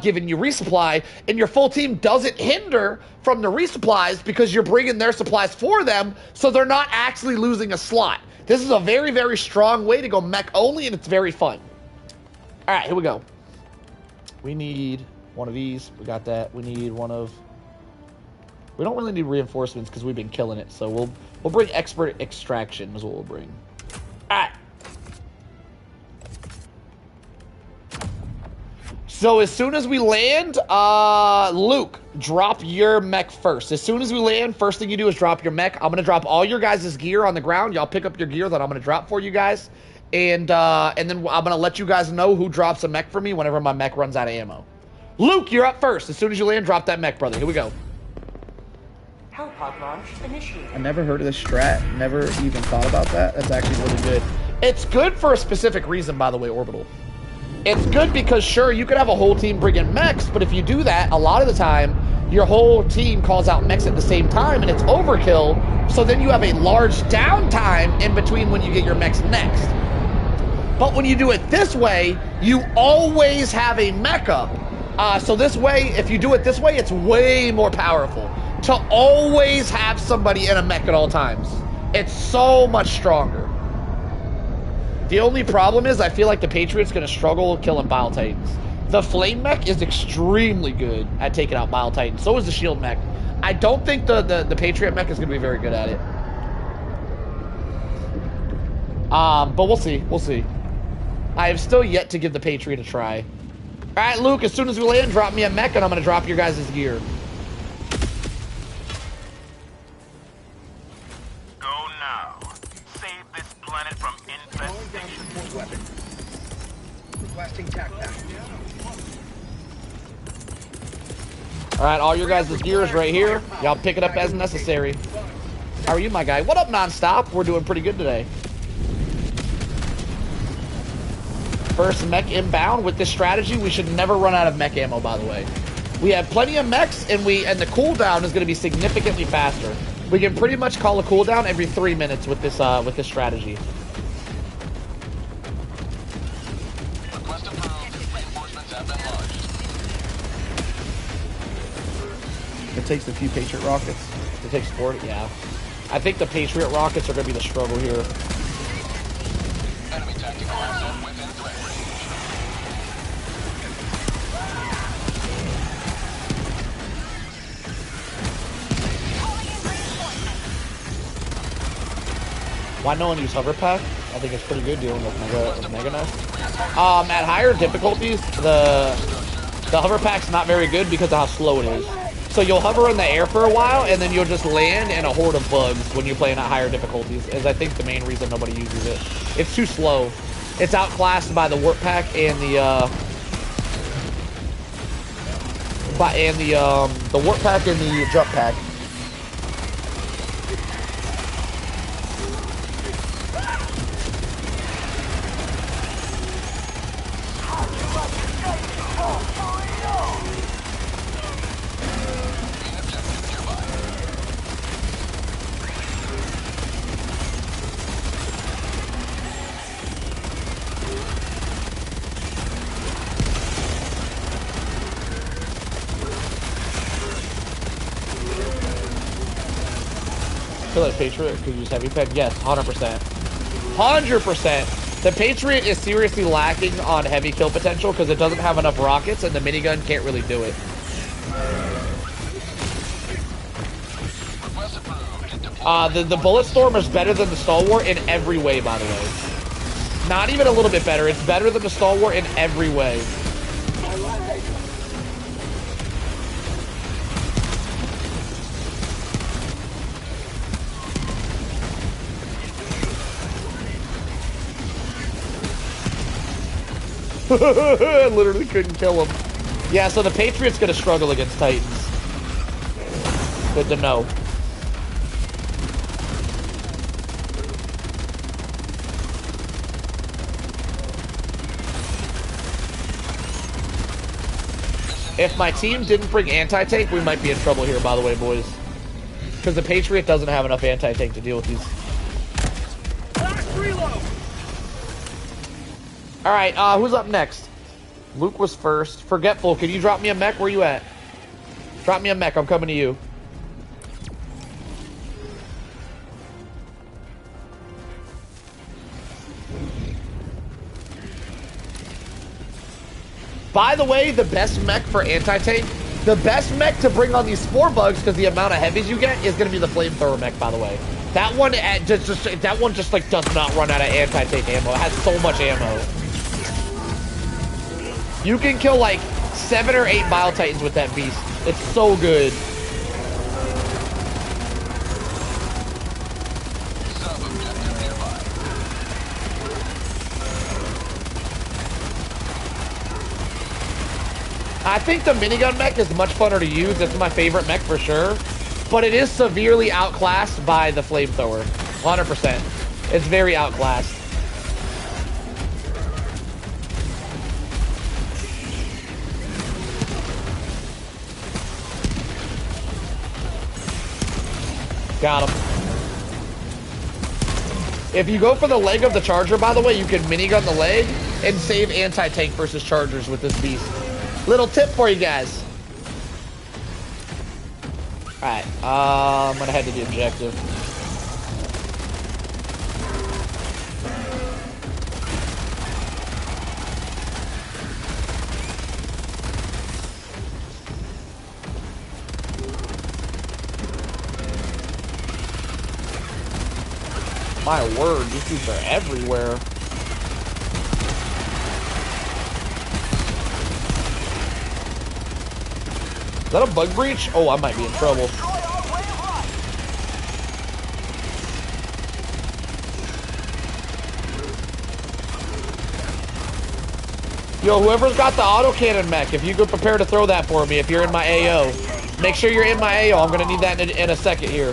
D: giving you resupply, and your full team doesn't hinder from the resupplies because you're bringing their supplies for them, so they're not actually losing a slot. This is a very, very strong way to go mech only, and it's very fun. All right, here we go. We need one of these. We got that. We need one of... We don't really need reinforcements because we've been killing it, so we'll bring expert extraction is what we'll bring. All right. So as soon as we land, Luke, drop your mech first. As soon as we land, first thing you do is drop your mech. I'm gonna drop all your guys' gear on the ground. Y'all pick up your gear that I'm gonna drop for you guys, and then I'm gonna let you guys know who drops a mech for me whenever my mech runs out of ammo. Luke, you're up first. As soon as you land, drop that mech, brother. Here we go.
E: Hellpod launch initiated.
G: I never heard of this strat. Never even thought about that. That's actually really good.
D: It's good for a specific reason, by the way, Orbital. It's good because, sure, you could have a whole team bring in mechs, but if you do that, a lot of the time, your whole team calls out mechs at the same time, and it's overkill, so then you have a large downtime in between when you get your mechs next. But when you do it this way, you always have a mech up. So this way, if you do it this way, it's way more powerful to always have somebody in a mech at all times. It's so much stronger. The only problem is I feel like the Patriot's going to struggle killing Bile Titans. The Flame Mech is extremely good at taking out Bile Titans. So is the Shield Mech. I don't think the Patriot Mech is going to be very good at it. But we'll see. We'll see. I have still yet to give the Patriot a try. All right, Luke, as soon as we land, drop me a mech, and I'm going to drop your guys' gear.
F: Go now. Save this planet from infestation. Weapon. Requesting tac pack.
D: All right, all your guys' gear is right here. Y'all pick it up as necessary. How are you, my guy? What up, Nonstop? We're doing pretty good today. First mech inbound. With this strategy, we should never run out of mech ammo, by the way. We have plenty of mechs, and the cooldown is going to be significantly faster. We can pretty much call a cooldown every 3 minutes with this strategy.
C: Request approved. Reinforcements have been launched.
G: It takes a few Patriot rockets.
D: It takes 40, yeah. I think the Patriot rockets are going to be the struggle here.
C: Enemy tactical asset within threat range.
D: Why no one use hover pack? I think it's pretty good dealing with Mega Nest. At higher difficulties, the hover pack's not very good because of how slow it is. So you'll hover in the air for a while, and then you'll just land in a horde of bugs when you're playing at higher difficulties, is I think the main reason nobody uses it. It's too slow. It's outclassed by the warp pack and the warp pack and the jump pack. I feel like Patriot could use heavy peg. Yes, 100%. 100%. The Patriot is seriously lacking on heavy kill potential because it doesn't have enough rockets, and the minigun can't really do it. The Bulletstorm is better than the Stalwart in every way, by the way. Not even a little bit better. It's better than the Stalwart in every way. I literally couldn't kill him. Yeah, so the Patriot's gonna struggle against Titans. Good to know. If my team didn't bring anti-tank, we might be in trouble here, by the way, boys. Because the Patriot doesn't have enough anti-tank to deal with these.
F: Last reload.
D: Alright, who's up next? Luke was first. Forgetful, can you drop me a mech? Where you at? Drop me a mech, I'm coming to you. By the way, the best mech for anti-tank, the best mech to bring on these spore bugs, because the amount of heavies you get, is going to be the flamethrower mech, by the way. That one just like does not run out of anti-tank ammo. It has so much ammo. You can kill like 7 or 8 Bile Titans with that beast. It's so good.
C: Sub-objective nearby.
D: I think the minigun mech is much funner to use. It's my favorite mech for sure. But it is severely outclassed by the flamethrower. 100%. It's very outclassed. Got him. If you go for the leg of the charger, by the way, you can minigun the leg and save anti-tank versus chargers with this beast. Little tip for you guys. Alright, I'm gonna head to the objective.
G: My word, these dudes are everywhere. Is that a bug breach? Oh, I might be in trouble. Yo, whoever's got the autocannon mech, if you could prepare to throw that for me, if you're in my AO. Make sure you're in my AO. I'm gonna need that in a second here.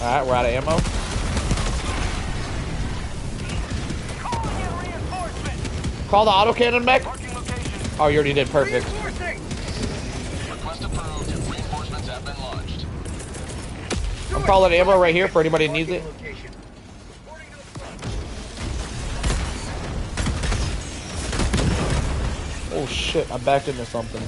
G: Alright, we're out of ammo. Call the autocannon mech. Oh, you already did. Perfect. I'm calling ammo right here for anybody who needs it. Oh shit, I backed into something.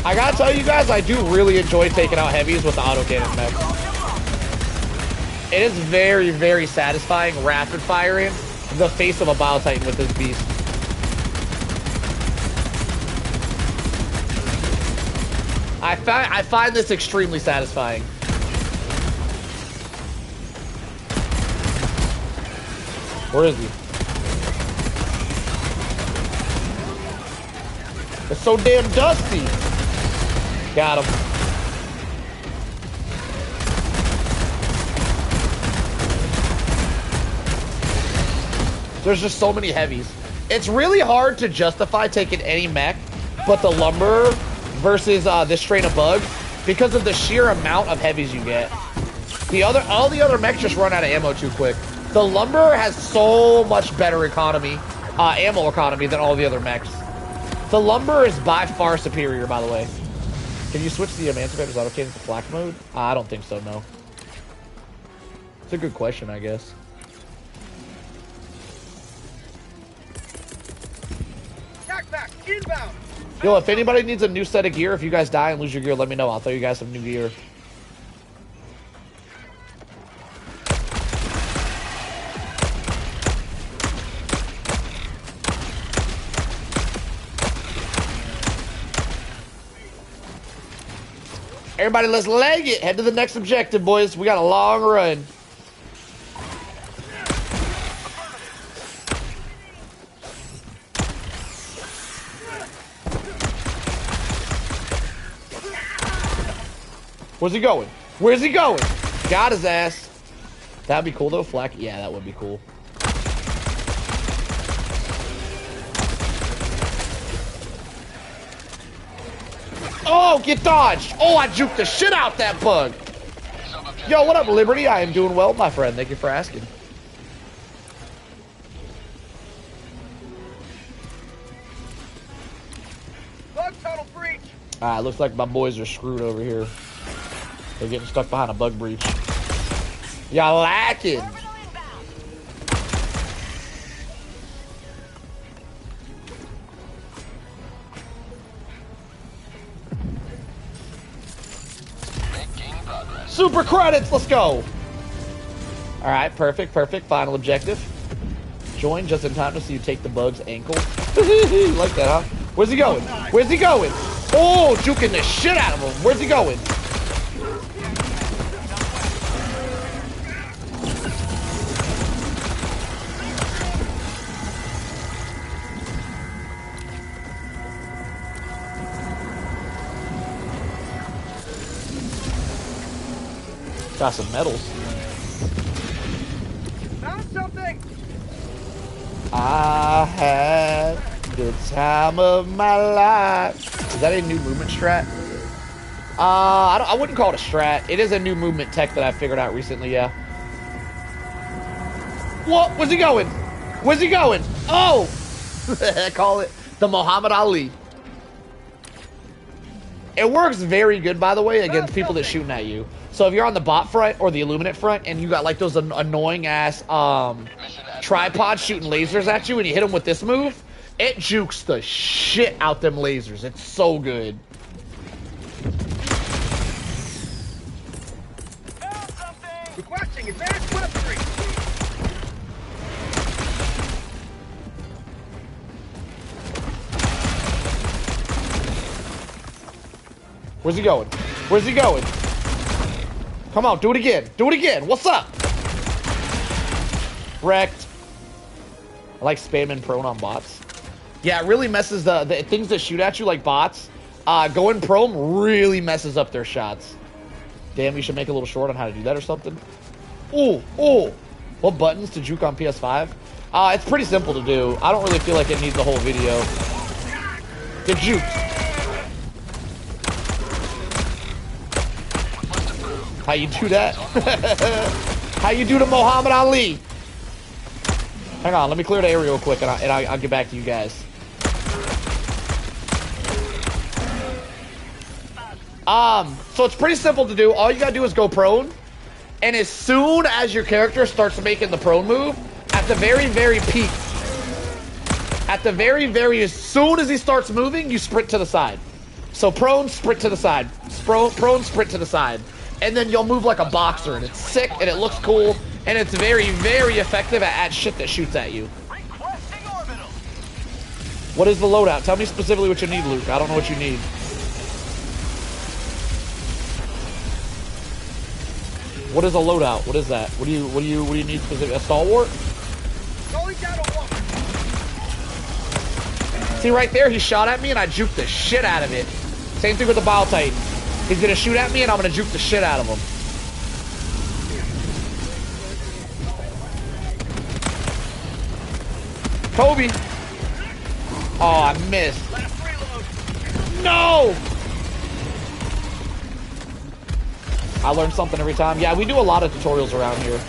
G: I gotta tell you guys, I do really enjoy taking out heavies with the autocannon mech. It is very, very satisfying rapid firing the face of a Bile Titan with this beast. I find this extremely satisfying. Where is he? It's so damn dusty. Got him. There's just so many heavies. It's really hard to justify taking any mech but the lumber versus this strain of bug because of the sheer amount of heavies you get. All the other mechs just run out of ammo too quick. The lumber has so much better economy, ammo economy than all the other mechs. The lumber is by far superior, by the way. Can you switch the Emancipator's autocannon to flak mode? I don't think so, no. It's a good question, I guess.
F: Inbound.
G: Yo, if anybody needs a new set of gear, if you guys die and lose your gear, let me know. I'll throw you guys some new gear. Everybody, let's leg it. Head to the next objective, boys. We got a long run. Where's he going? Where's he going? Got his ass. That'd be cool, though. Flak. Yeah, that would be cool. Oh, get dodged. Oh, I juked the shit out that bug. Yo, what up, Liberty? I am doing well, my friend. Thank you for asking.
F: Bug tunnel breach.
G: Alright, looks like my boys are screwed over here. They're getting stuck behind a bug breach. Y'all lacking. Super credits, let's go. Alright, perfect, perfect. Final objective. Join just in time to see you take the bug's ankle. You like that, huh? Where's he going? Where's he going? Oh, juking the shit out of him. Where's he going? Got some medals.
F: Found something.
G: I had the time of my life. Is that a new movement strat? I wouldn't call it a strat. It is a new movement tech that I figured out recently, yeah. What? Where's he going? Where's he going? Oh! I call it the Muhammad Ali. It works very good, by the way, against people that shooting at you.
D: So if you're on the bot front or the Illuminate front and you got like those annoying ass tripods shooting lasers at you and you hit them with this move, it jukes the shit out them lasers. It's so good.
F: Requesting advanced weaponry.
D: Where's he going? Where's he going? Come on, do it again. Do it again. What's up? Wrecked. I like spamming prone on bots. Yeah, it really messes the things that shoot at you like bots. Going prone really messes up their shots. Damn, we should make a little short on how to do that or something. Ooh, ooh. What buttons to juke on PS5? It's pretty simple to do. I don't really feel like it needs a whole video. Get juked. How you do that? How you do to Muhammad Ali? Hang on, let me clear the area real quick and I'll get back to you guys. So it's pretty simple to do. All you gotta do is go prone. And as soon as your character starts making the prone move, at the very, very peak, as soon as he starts moving, you sprint to the side. So prone, sprint to the side. Prone, sprint to the side. And then you'll move like a boxer, and it's sick, and it looks cool, and it's very, very effective at shit that shoots at you. What is the loadout? Tell me specifically what you need, Luke. I don't know what you need. What is a loadout? What is that? What do you need specifically? A stalwart? See right there, he shot at me and I juked the shit out of it. Same thing with the Bile Titan. He's gonna shoot at me and I'm gonna juke the shit out of him. Kobe. Oh, I missed. No! I learn something every time. Yeah, we do a lot of tutorials around here.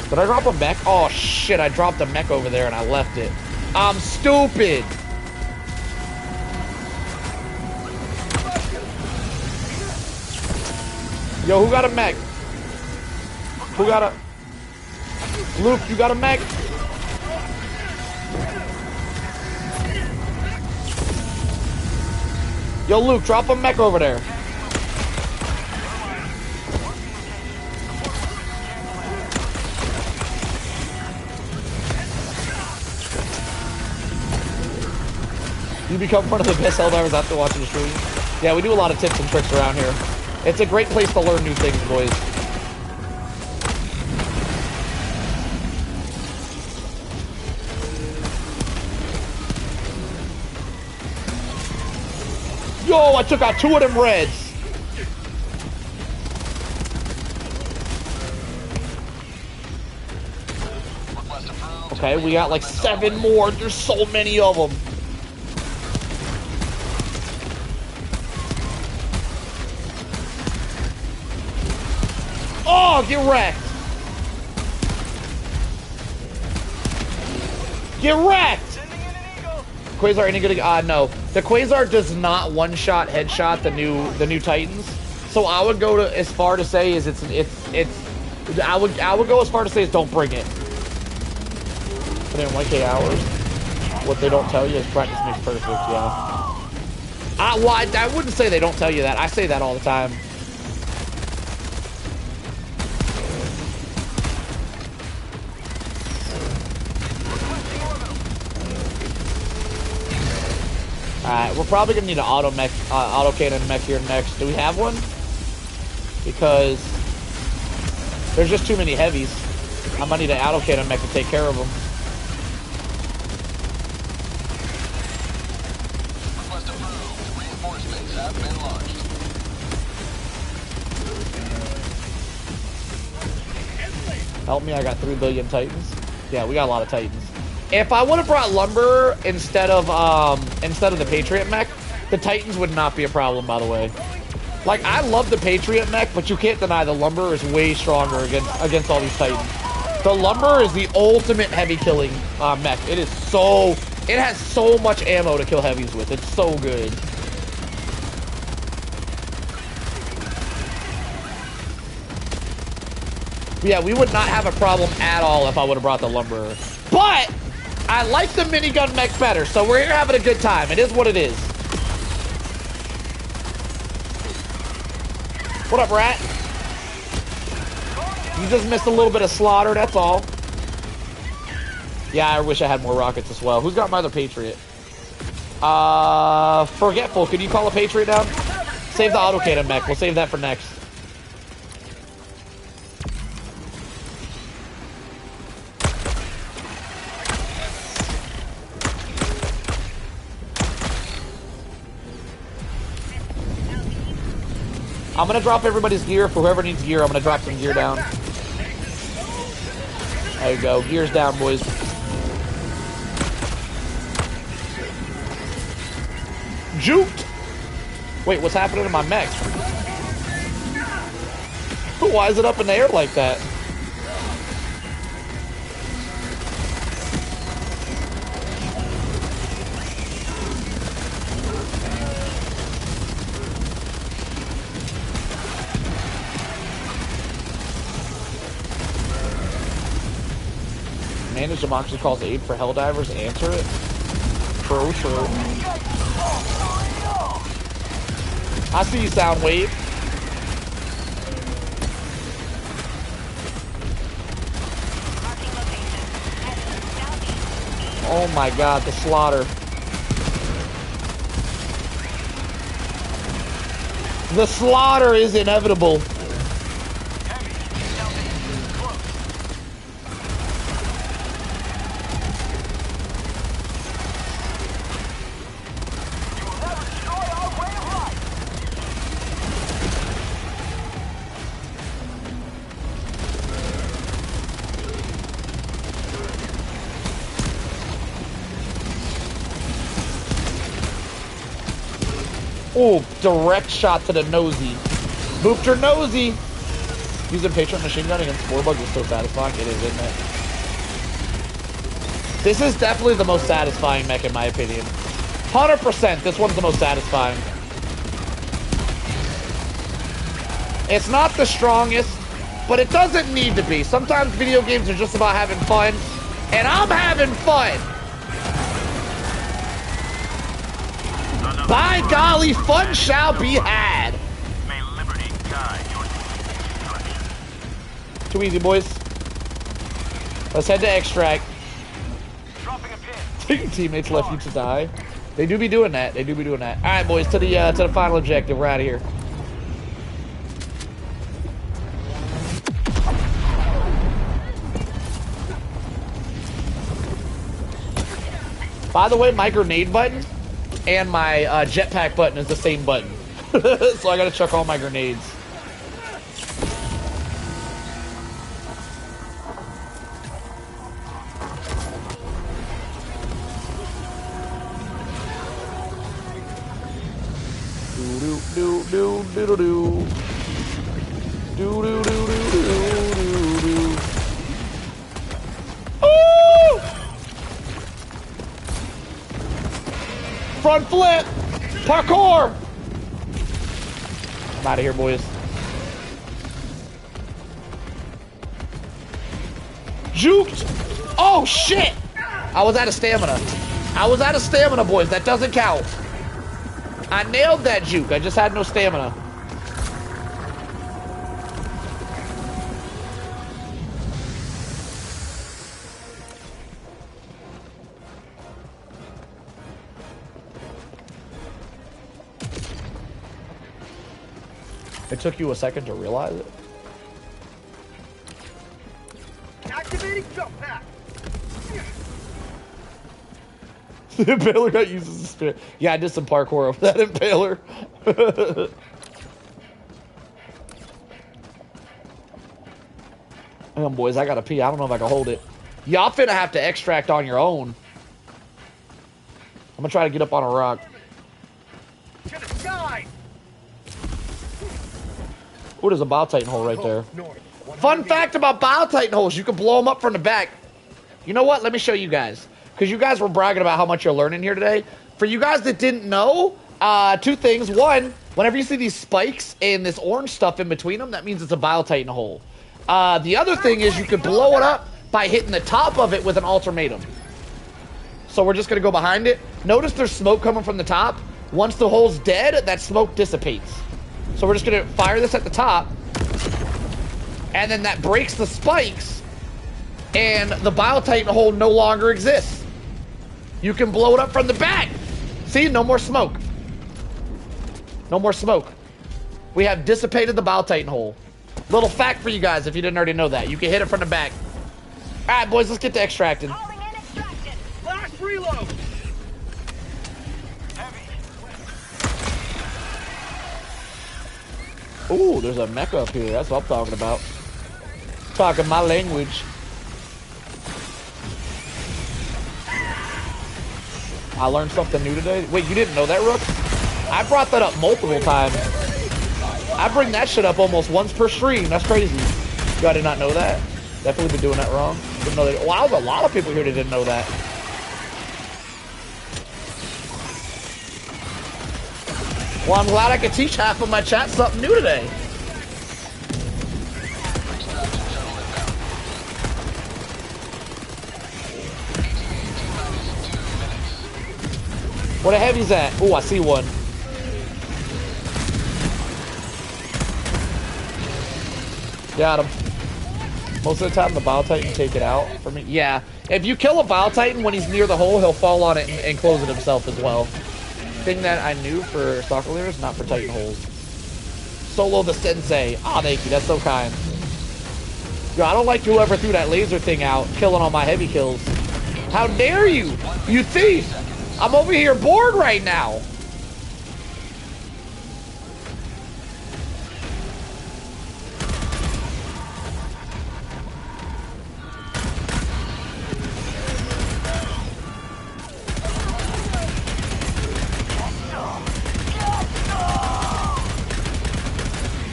D: Did I drop a mech? Oh shit, I dropped a mech over there and I left it. I'm stupid. Yo, who got a mech? Who got a... Luke, you got a mech? Yo, Luke, drop a mech over there. You become one of the best Helldivers after watching the stream. Yeah, we do a lot of tips and tricks around here. It's a great place to learn new things, boys. Yo, I took out 2 of them reds. Okay, we got like 7 more. There's so many of them. Oh, get wrecked. Get wrecked. Quasar any good? No. The Quasar does not one-shot headshot the new Titans. So I would go to as far to say is I would go as far to say is don't bring it. But in 1K hours, what they don't tell you is practice makes perfect. Yeah. I wouldn't say they don't tell you that. I say that all the time. Alright, we're probably gonna need an auto cannon mech here next. Do we have one? Because there's just too many heavies. I might need an auto cannon mech to take care of them.
C: Request approved. Reinforcements have been launched.
D: Help me, I got 3 billion Titans. Yeah, we got a lot of Titans. If I would have brought lumber instead of the Patriot mech, the Titans would not be a problem, by the way. Like, I love the Patriot mech, but you can't deny the lumber is way stronger against all these Titans. The lumber is the ultimate heavy killing mech. It has so much ammo to kill heavies with. It's so good. Yeah, we would not have a problem at all if I would have brought the Lumberer. But I like the minigun mech better, so we're here having a good time. It is what it is. What up, Rat? You just missed a little bit of slaughter, that's all. Yeah, I wish I had more rockets as well. Who's got my other Patriot? Forgetful, could you call a Patriot down? Save the autocannon mech. We'll save that for next. I'm gonna drop everybody's gear. For whoever needs gear, I'm gonna drop some gear down. There you go. Gear's down, boys. Juked! Wait, what's happening to my mech? Why is it up in the air like that? Managed democracy calls aid for Helldivers. Answer it. True. I see you, Soundwave. Oh my god, the slaughter. The slaughter is inevitable. Oh, direct shot to the nosy. Booped her nosy. Using Patriot machine gun against 4 bugs is so satisfying. It is, isn't it? This is definitely the most satisfying mech in my opinion. 100%, this one's the most satisfying. It's not the strongest, but it doesn't need to be. Sometimes video games are just about having fun, and I'm having fun. By golly, fun shall be had.
F: May liberty guide your destruction.
D: Too easy, boys. Let's head to extract.
F: Dropping a pin.
D: Your teammates left you to die. They do be doing that. They do be doing that. All right, boys, to the final objective. We're out of here. By the way, my grenade button and my jetpack button is the same button. So I gotta chuck all my grenades. Do do do do do do. Do do do do do do do. Ooh! Front flip! Parkour! I'm out of here, boys. Juked! Oh, shit! I was out of stamina. I was out of stamina, boys. That doesn't count. I nailed that juke. I just had no stamina. It took you a second to realize it.
F: Activating jump pack.
D: The impaler got used as a spear. Yeah, I did some parkour over that impaler. Hang on, boys. I gotta pee. I don't know if I can hold it. Y'all finna have to extract on your own. I'm gonna try to get up on a rock.
F: To the sky.
D: Oh, there's a Bile Titan hole right there. Fun fact about Bile Titan holes, you can blow them up from the back. You know what? Let me show you guys. Because you guys were bragging about how much you're learning here today. For you guys that didn't know, 2 things. One, whenever you see these spikes and this orange stuff in between them, that means it's a Bile Titan hole. The other thing is you could blow it up by hitting the top of it with an ultimatum. So we're just going to go behind it. Notice there's smoke coming from the top. Once the hole's dead, that smoke dissipates. So we're just going to fire this at the top. And then that breaks the spikes. And the Biotitan hole no longer exists. You can blow it up from the back. See, no more smoke. No more smoke. We have dissipated the Biotitan hole. Little fact for you guys if you didn't already know that. You can hit it from the back. All right, boys, let's get to extracting.
F: Last reload.
D: Ooh, there's a mecha up here. That's what I'm talking about. Talking my language. I learned something new today. Wait, you didn't know that, Rook? I brought that up multiple times. I bring that shit up almost once per stream. That's crazy. You did not know that. Definitely been doing that wrong. Didn't know that. Wow, there's a lot of people here that didn't know that. Well, I'm glad I could teach half of my chat something new today. Where the heavy's at? Oh, I see one. Got him. Most of the time, the Biotitan take it out for me. Yeah. If you kill a Biotitan when he's near the hole, he'll fall on it and close it himself as well. Thing that I knew for soccer layers, not for Titan holes. Solo the Sensei. Ah, thank you. That's so kind. Yo, I don't like whoever threw that laser thing out, killing all my heavy kills. How dare you? You thief! I'm over here bored right now.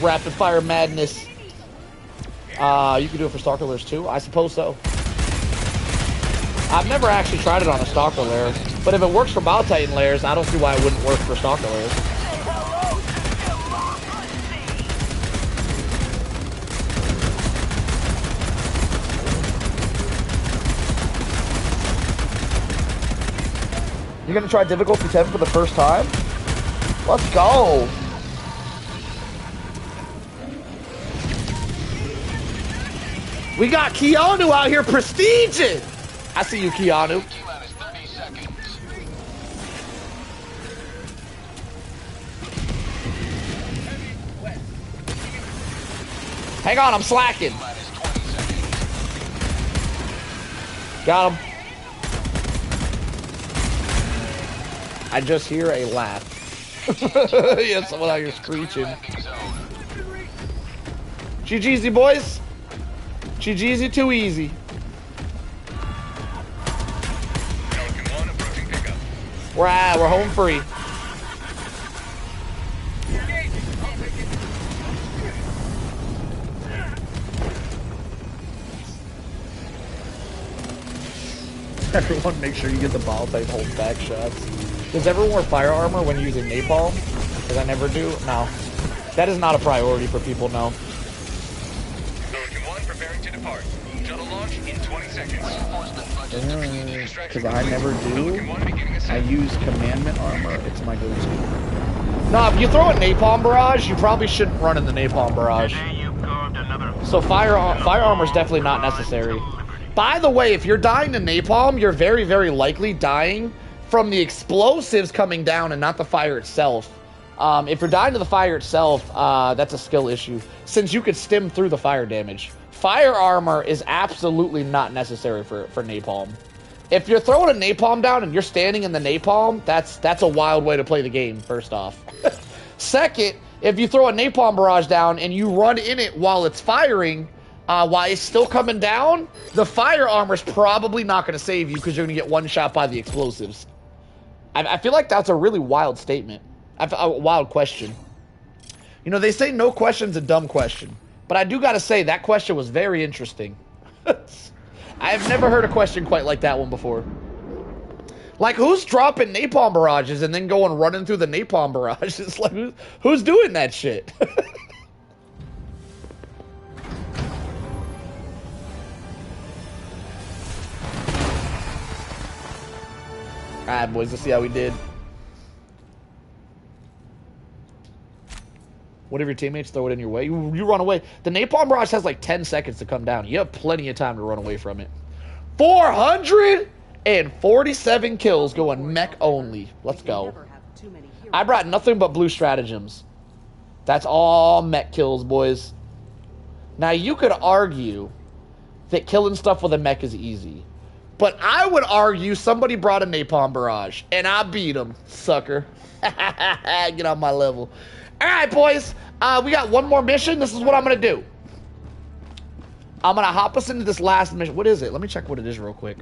D: Rapid fire madness. You can do it for stalker layers too? I suppose so. I've never actually tried it on a stalker layer, but if it works for Biotitan layers, I don't see why it wouldn't work for stalker layers. You're gonna try difficulty 10 for the first time? Let's go! We got Keanu out here prestiging! I see you, Keanu. Hang on, I'm slacking. Got him. I just hear a laugh. Yeah, someone out here screeching. GG's, boys. GG's too easy. We're home free. Everyone make sure you get the Biotitan hold back shots. Does everyone wear fire armor when using napalm? Because I never do. No. That is not a priority for people, no.
F: Pelican 1 preparing to depart. Shuttle launch in 20 seconds.
G: Because I never do. I use commandment armor. It's my go-to.
D: No, if you throw a napalm barrage, you probably shouldn't run in the napalm barrage. So fire armor is definitely not necessary. By the way, if you're dying to napalm, you're very, very likely dying from the explosives coming down and not the fire itself. If you're dying to the fire itself, that's a skill issue, since you could stem through the fire damage. Fire armor is absolutely not necessary for napalm. If you're throwing a napalm down and you're standing in the napalm, that's a wild way to play the game, first off. Second, if you throw a napalm barrage down and you run in it while it's firing, while it's still coming down, the fire armor's probably not going to save you because you're going to get one shot by the explosives. I feel like that's a really wild statement. A wild question. You know, they say no question's a dumb question. But I do got to say, that question was very interesting. I've never heard a question quite like that one before. Like, who's dropping napalm barrages and then going running through the napalm barrages? Like, who's doing that shit?
G: Alright, boys, let's see how we did. One of your teammates throw it in your way. You run away. The napalm barrage has like 10 seconds to come down. You have plenty of time to run away from it. 447 kills going mech only. Let's go. I brought nothing but blue stratagems. That's all mech kills, boys. Now, you could argue that killing stuff with a mech is easy. But I would argue somebody brought a napalm barrage, and I beat him, sucker. Get on my level. All right, boys. We got one more mission. This is what I'm going to do. I'm going to hop us into this last mission. What is it? Let me check what it is real quick.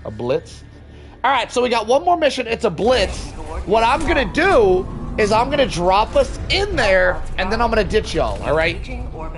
G: A blitz. All right, so we got one more mission. It's a blitz. What I'm going to do is I'm going to drop us in there, and then I'm going to ditch y'all, all right?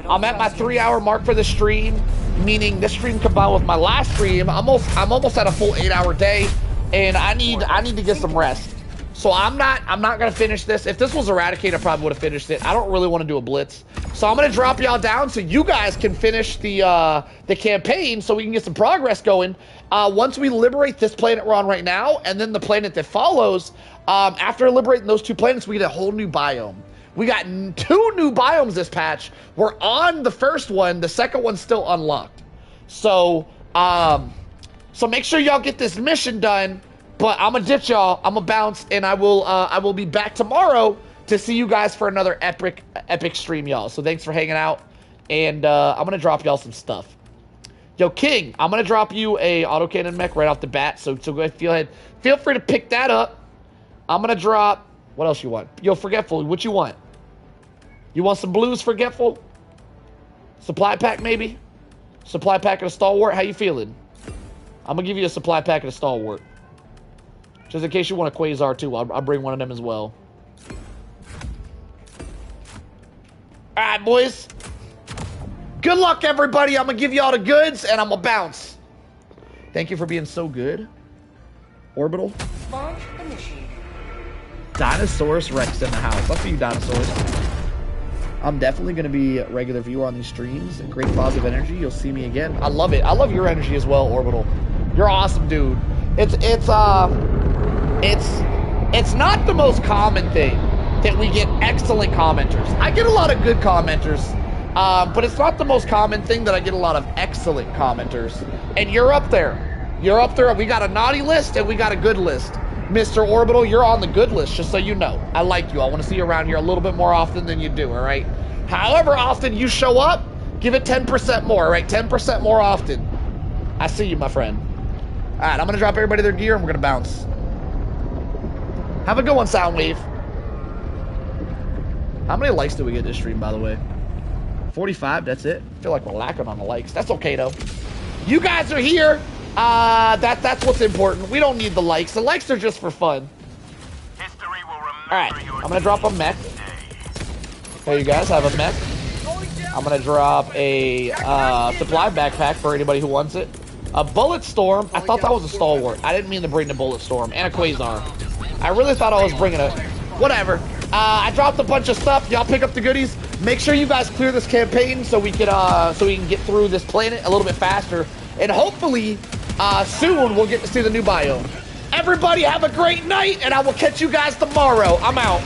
G: I'm at my 3-hour mark for the stream, meaning this stream combined with my last stream. I'm almost at a full 8-hour day, and I need to get some rest. So I'm not gonna finish this. If this was Eradicate, I probably would have finished it. I don't really want to do a blitz, so I'm gonna drop y'all down so you guys can finish the campaign, so we can get some progress going. Once we liberate this planet we're on right now, and then the planet that follows, after liberating those 2 planets, we get a whole new biome. We got 2 new biomes this patch. We're on the first one. The second one's still unlocked. So make sure y'all get this mission done. But I'm gonna ditch y'all. I'm gonna bounce, and I will be back tomorrow to see you guys for another epic stream, y'all. So thanks for hanging out, and I'm gonna drop y'all some stuff. Yo, King, I'm gonna drop you a autocannon mech right off the bat. So go ahead, feel free to pick that up. I'm gonna drop. What else you want? Yo, Forgetful, what you want? You want some blues, Forgetful? Supply pack, maybe? Supply pack and a stalwart. How you feeling? I'm gonna give you a supply pack and a stalwart. Just in case you want a Quasar too, I'll bring one of them as well. Alright, boys. Good luck, everybody. I'm going to give you all the goods, and I'm going to bounce. Thank you for being so good. Orbital.
E: Launch initiated.
G: Dinosaurus Rex in the house. I'll see you, Dinosaurs. I'm definitely going to be a regular viewer on these streams. Great positive energy. You'll see me again. I love it. I love your energy as well, Orbital. You're awesome, dude. It's not the most common thing that we get excellent commenters. I get a lot of good commenters, but it's not the most common thing that I get a lot of excellent commenters. And you're up there. You're up there. We got a naughty list and we got a good list. Mr. Orbital, you're on the good list, just so you know. I like you. I want to see you around here a little bit more often than you do, all right? However often you show up, give it 10% more, all right? 10% more often. I see you, my friend. All right, I'm going to drop everybody their gear, and we're going to bounce. Have a good one, Soundwave. How many likes do we get this stream, by the way? 45, that's it. I feel like we're lacking on the likes. That's okay, though. You guys are here. That's what's important. We don't need the likes. The likes are just for fun.
F: History will remember.
G: All right, I'm going to drop a mech. Hey, you guys, have a mech. I'm going to drop a supply backpack for anybody who wants it. A Bullet Storm. I thought that was a Stalwart. I didn't mean to bring the Bullet Storm. And a Quasar. I really thought I was bringing a... Whatever. I dropped a bunch of stuff. Y'all pick up the goodies. Make sure you guys clear this campaign so we can get through this planet a little bit faster. And hopefully, soon we'll get to see the new biome. Everybody have a great night, and I will catch you guys tomorrow. I'm out.